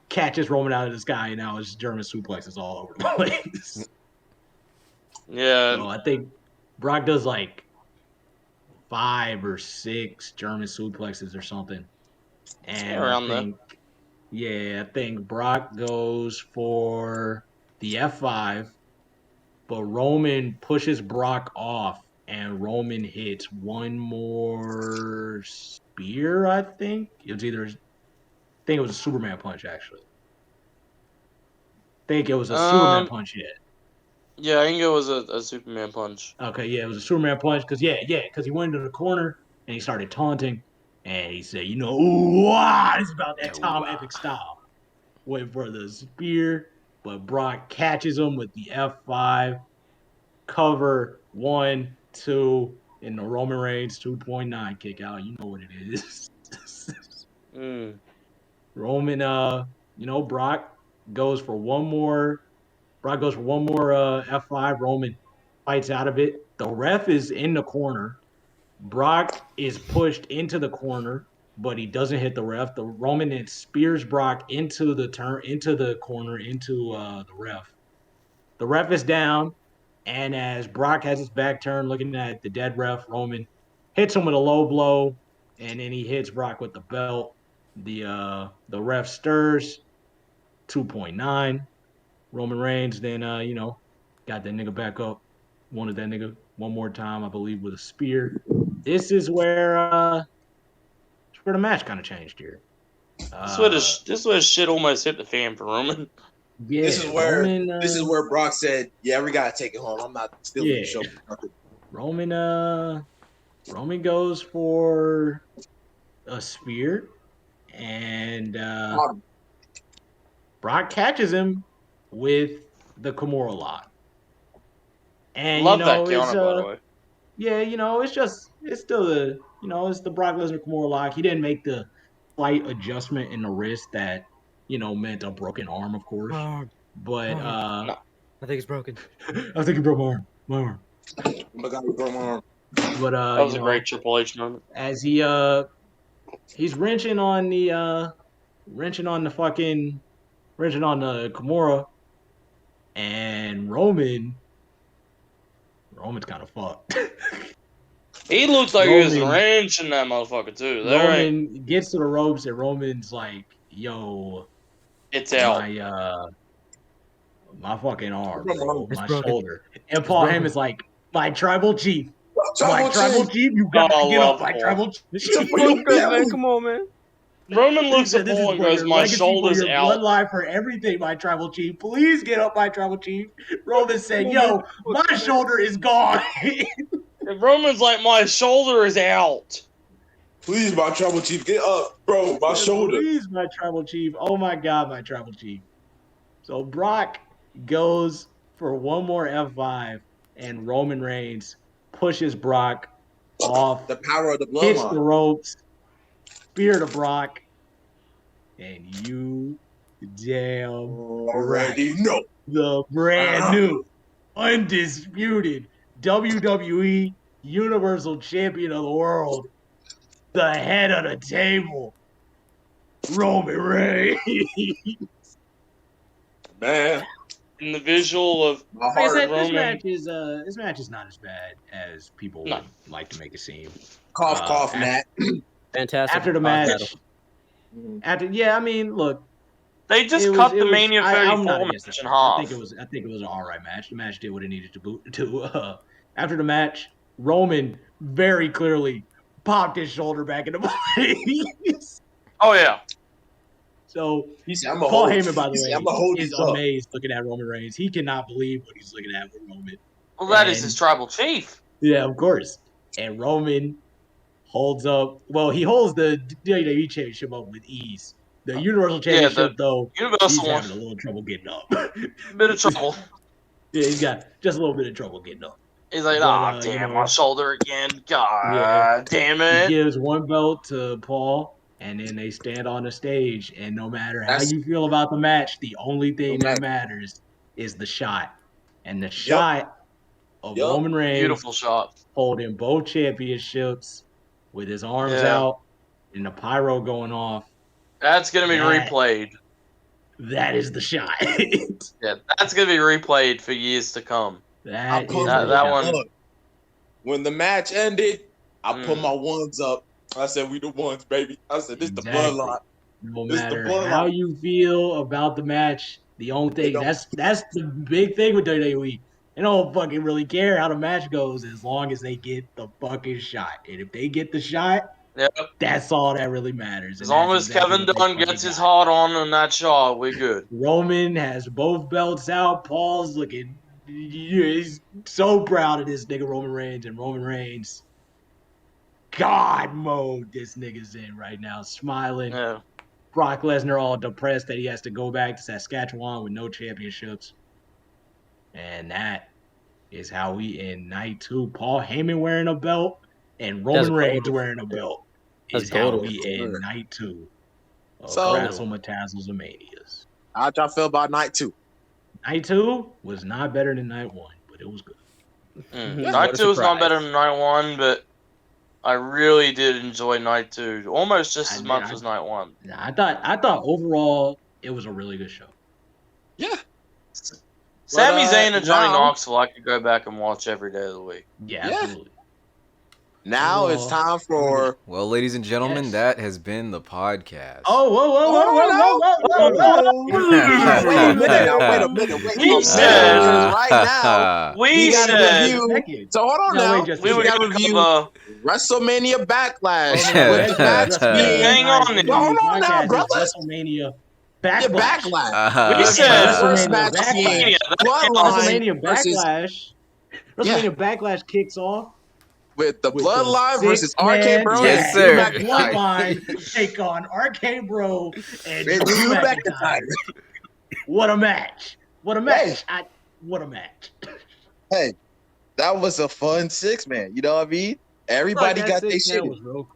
catches Roman out of the sky, and now it's German suplexes all over the place. Yeah. So I think Brock does like 5 or 6 German suplexes or something. And I think Brock goes for the F5, but Roman pushes Brock off, and Roman hits one more spear, I think. I think it was a Superman punch, actually. I think it was a Superman punch, yeah. Yeah, I think it was a Superman punch. Okay, yeah, it was a Superman punch, because he went into the corner, and he started taunting, and he said, ooh, it's about that Tom Epic style. Wait for the spear, but Brock catches him with the F5, cover, 1, 2, in the Roman Reigns 2.9 kick out. You know what it is. Roman, Brock goes for one more. F5. Roman fights out of it. The ref is in the corner. Brock is pushed into the corner, but he doesn't hit the ref. The Roman then spears Brock into the corner, into the ref. The ref is down, and as Brock has his back turned, looking at the dead ref, Roman hits him with a low blow, and then he hits Brock with the belt. The ref stirs, 2.9. Roman Reigns then got that nigga back up, wanted that nigga one more time, I believe, with a spear. This is where the match kind of changed here. This is where shit almost hit the fan for Roman. Yeah, this is where Brock said, "Yeah, we gotta take it home. I'm not stealing the show." Roman goes for a spear, and Brock catches him with the Kimura lock. And Love that counter, by the way. Yeah, it's still it's the Brock Lesnar Kimura lock. He didn't make the slight adjustment in the wrist that meant a broken arm, of course. But no. I think it's broken. I think he broke my arm. Oh my God, he broke my arm. But that was a great Triple H moment. As he's wrenching on the Kimura, and Roman's kind of fucked. He looked like he was wrenching that motherfucker too. Roman gets to the ropes, and Roman's like, "Yo, It's out. My fucking arm, It's bro, my broken. shoulder. And Paul Heyman's like, my tribal chief. Tribal My tribal chief, you got Oh, to get love up, my Paul. tribal chief. It's For your good, man. Come on, man. Roman He looks said, at this is Paul and for goes, your "My legacy, for shoulder's your out." bloodline, for everything, my tribal chief. Please get up, my tribal chief. Roman said, yo, my shoulder is gone. And Roman's like, "My shoulder is out." Please, my tribal chief, get up, bro. My shoulder. Please, my tribal chief. Oh my God, my tribal chief. So Brock goes for one more F5, and Roman Reigns pushes Brock off, The power of the hits the bloodline. ropes, spear to Brock, and you damn Already know. the brand new, undisputed WWE Universal Champion of the world, the head of the table, Roman Reigns. Man, In the visual of my Like I heart. said, Roman. this match is not as bad as people No. would like to make it seem. Cough, cough, after- Nat. Fantastic. After the match, I mean, look, They just it was- cut it the was- Mania I'm 34 not against match that in match. half. I think it was an all right match. The match did what it needed to do. After the match, Roman very clearly popped his shoulder back into place. Oh yeah. So He said, I'm a Paul hold. Heyman, by the He said, way, I'm a hold is this up. amazed looking at Roman Reigns. He cannot believe what he's looking at with Roman. Well, that is And- his tribal chief. Yeah, of course. And Roman holds up. Well, he holds the WWE Championship up with ease. The Universal Championship, though, he's Universal having a one. little trouble getting up. Bit of trouble. Yeah, he's got just a little bit of trouble getting up. He's like, But, "Ah, you damn, know, my shoulder again. God Yeah. damn He it." gives one belt to Paul, and then they stand on the stage. And no matter how That's- you feel about the match, the only thing No that matters is the shot. And the shot of Yup. Roman Reigns Beautiful shot. holding both championships with his arms Yeah. out and the pyro going off. That's gonna be That- replayed. That is the shot. Yeah, that's gonna be replayed for years to come. That put is that- the that shot. one- Look, when the match ended, I put Mm. my ones up. I said, we the ones, baby. I said, this Exactly. the bloodline. No It's the matter bloodline. how you feel about the match, the only thing don't- that's the big thing with WWE. They don't fucking really care how the match goes as long as they get the fucking shot. And if they get the shot, Yep. that's all that really matters. As And long that's as exactly Kevin what they Dunn fucking gets his got. heart on that shot, we're good. Roman has both belts out. Paul's looking, he's so proud of this nigga Roman Reigns, and Roman Reigns, God mode this nigga's in right now, smiling. Yeah. Brock Lesnar all depressed that he has to go back to Saskatchewan with no championships. And that is how we end night 2. Paul Heyman wearing a belt and Roman That's Reigns gold. wearing a belt That's is how gold. we end night 2 of So- WrestleManias and Manias. How'd y'all feel about night 2? Night 2 was not better than night 1, but it was good. Mm. Yeah, Night what a 2 was not surprise. better than night 1, but I really did enjoy night 2 almost just I as did. much as night 1. Nah, I thought overall it was a really good show. Yeah. Sami Zayn and Johnny now- Knoxville, I could go back and watch every day of the week. Yeah, Yeah. absolutely. Now it's Well, time for Well, ladies and gentlemen, Yes. that has been the podcast. Oh, wait a minute. He said- right now. We We gotta said review. So hold on No, now. wait, just a we second. were gotta going to review cover. WrestleMania Backlash. Oh, With the match Hang on. Hold on now, brother. WrestleMania Yeah, Backlash. Backlash. We said- First WrestleMania match Backlash. being Bloodline WrestleMania versus Backlash. WrestleMania Backlash kicks off with the with Bloodline the versus six-man RK Bro. Yes, and sir. Drew McIntyre. Bloodline take on RK Bro and And Drew Drew McIntyre. McIntyre. What a match! What a match! What a match! Hey, that was a fun 6-man. You know what I mean? Everybody Look, got that their 6-man shit. was real cool.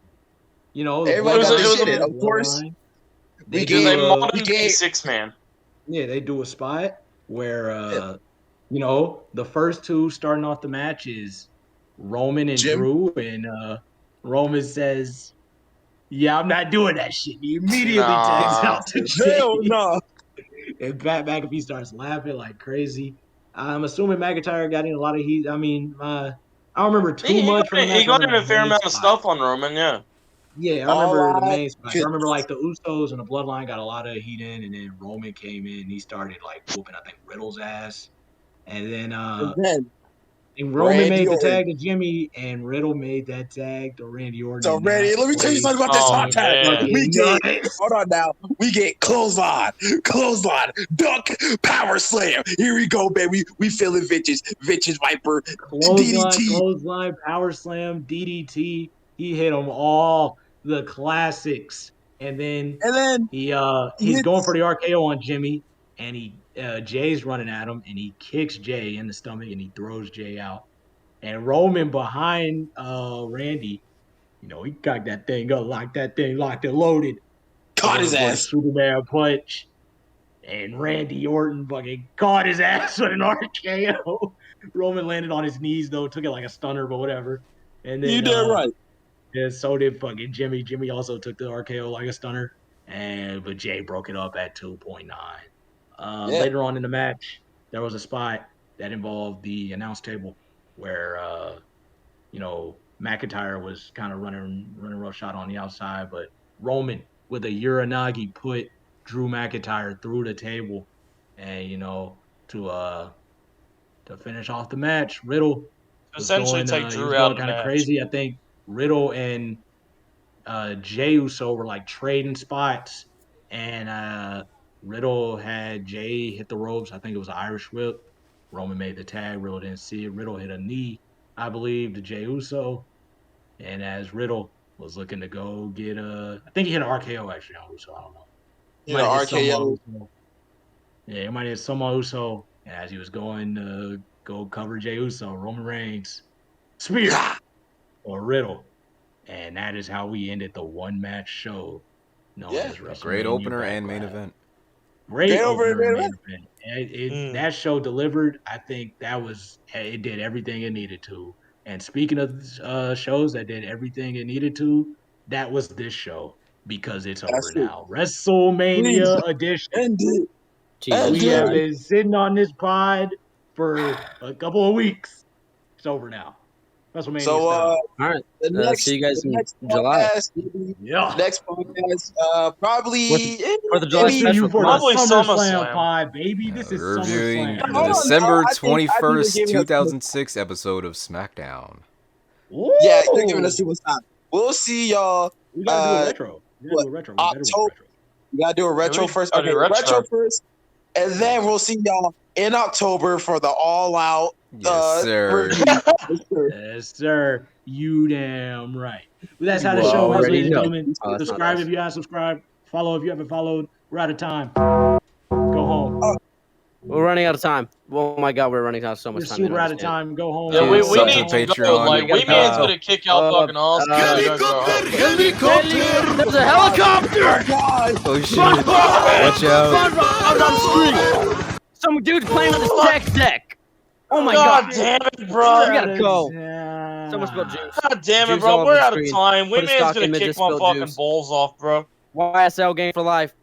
You know, the Everybody got Bloodline their was shit in, the of course. Bloodline. We They It was gave- a do, modern we day gave- 6-man. yeah, they do a spot where you know, the first two starting off the match is Roman and Jim? Drew, and Roman says, "Yeah, I'm not doing that shit." He immediately Nah. tags out to Hell Jay. no. And Pat McAfee starts laughing like crazy. I'm assuming McIntyre got in a lot of heat. I mean, I don't remember too much from the match. He got in I a fair remember amount of spot. stuff on Roman, yeah. Yeah, I All remember the I main spots. I could- remember like the Usos and the Bloodline got a lot of heat in, and then Roman came in. And he started like whooping, I think, Riddle's ass, and then And then and Roman Randy made the Orton. tag to Jimmy, and Riddle made that tag to Randy Orton. So and Randy, that let me tell you place something about this Oh, hot tag. man. We get nuts. hold on now. We get clothesline, duck, power slam. Here we go, baby. We feeling vintage Viper, DDT. Clothesline, power slam, DDT. He hit them all, the classics, and then And then he's going for hits the RKO on Jimmy, and Jay's running at him, and he kicks Jay in the stomach, and he throws Jay out. And Roman behind Randy, he cocked that thing up, locked and loaded. caught his Fucking ass. Superman punch. And Randy Orton fucking caught his ass with an RKO. Roman landed on his knees though, took it like a stunner, but whatever. And then You did right. yeah, so did fucking Jimmy. Jimmy also took the RKO like a stunner, but Jay broke it up at 2.9. Yeah. Later on in the match, there was a spot that involved the announce table where McIntyre was kind of running roughshot on the outside, but Roman with a Uranagi put Drew McIntyre through the table, and to finish off the match, Riddle was Essentially going, take he Drew was out going of the kind of match. crazy. I think Riddle and Jey Uso were like trading spots, and Riddle had Jay hit the ropes. I think it was an Irish whip. Roman made the tag. Riddle didn't see it. Riddle hit a knee, I believe, to Jey Uso. And as Riddle was looking to go get I think he hit an RKO actually on Uso. I don't know. You know, RKO. Yeah, he might hit Soma Uso. And as he was going to go cover Jey Uso, Roman Reigns, spear or Riddle. And that is how we ended the one-match show known Yeah. as A WrestleMania great opener and main Backlash. event. Great opener opener and and main event. That show delivered. I think it did everything it needed to. And speaking of shows that did everything it needed to, that was this show because it's over That's true. now. WrestleMania edition. And it. Jesus We have Christ. been sitting on this pod for a couple of weeks. It's over now. WrestleMania So style. All right. the next, see you guys the in next July. podcast, Yeah. next podcast, probably For the July Let's see special. you for Probably the SummerSlam SummerSlam. pod, baby. This is We're reviewing SummerSlam. the on, December I think they're 21st, giving us- 2006 episode of SmackDown. Yeah, they're giving us too much time. We'll see y'all. We gotta do a retro. We gotta do a retro. We better do a October- retro. We gotta do a retro we first. gotta do Okay, retro retro. first, and then we'll see y'all in October for the All Out. Yes, sir. review. Yes, sir. You damn right. Well, that's how the You show is, already ladies and know. gentlemen. Oh, that's not Subscribe us. if you haven't subscribed. Follow if you haven't followed. We're out of time. Go home. We're running out of time. Oh my God, we're running out of so much We're time. super out of time. Go home. Yeah, we Sub to need the to go. Patreon. Like, we man's gonna kick out fucking all. There's a helicopter! Oh shit. Watch out. Out on the street! Some dude's playing on the tech deck. Oh my God God! damn it, bro! We gotta go. Yeah. Someone spelled juice. God damn it, Juice bro! all We're over the out of screen. time. We Put a man's stock gonna image kick of my spilled fucking juice. balls off, bro. YSL game for life.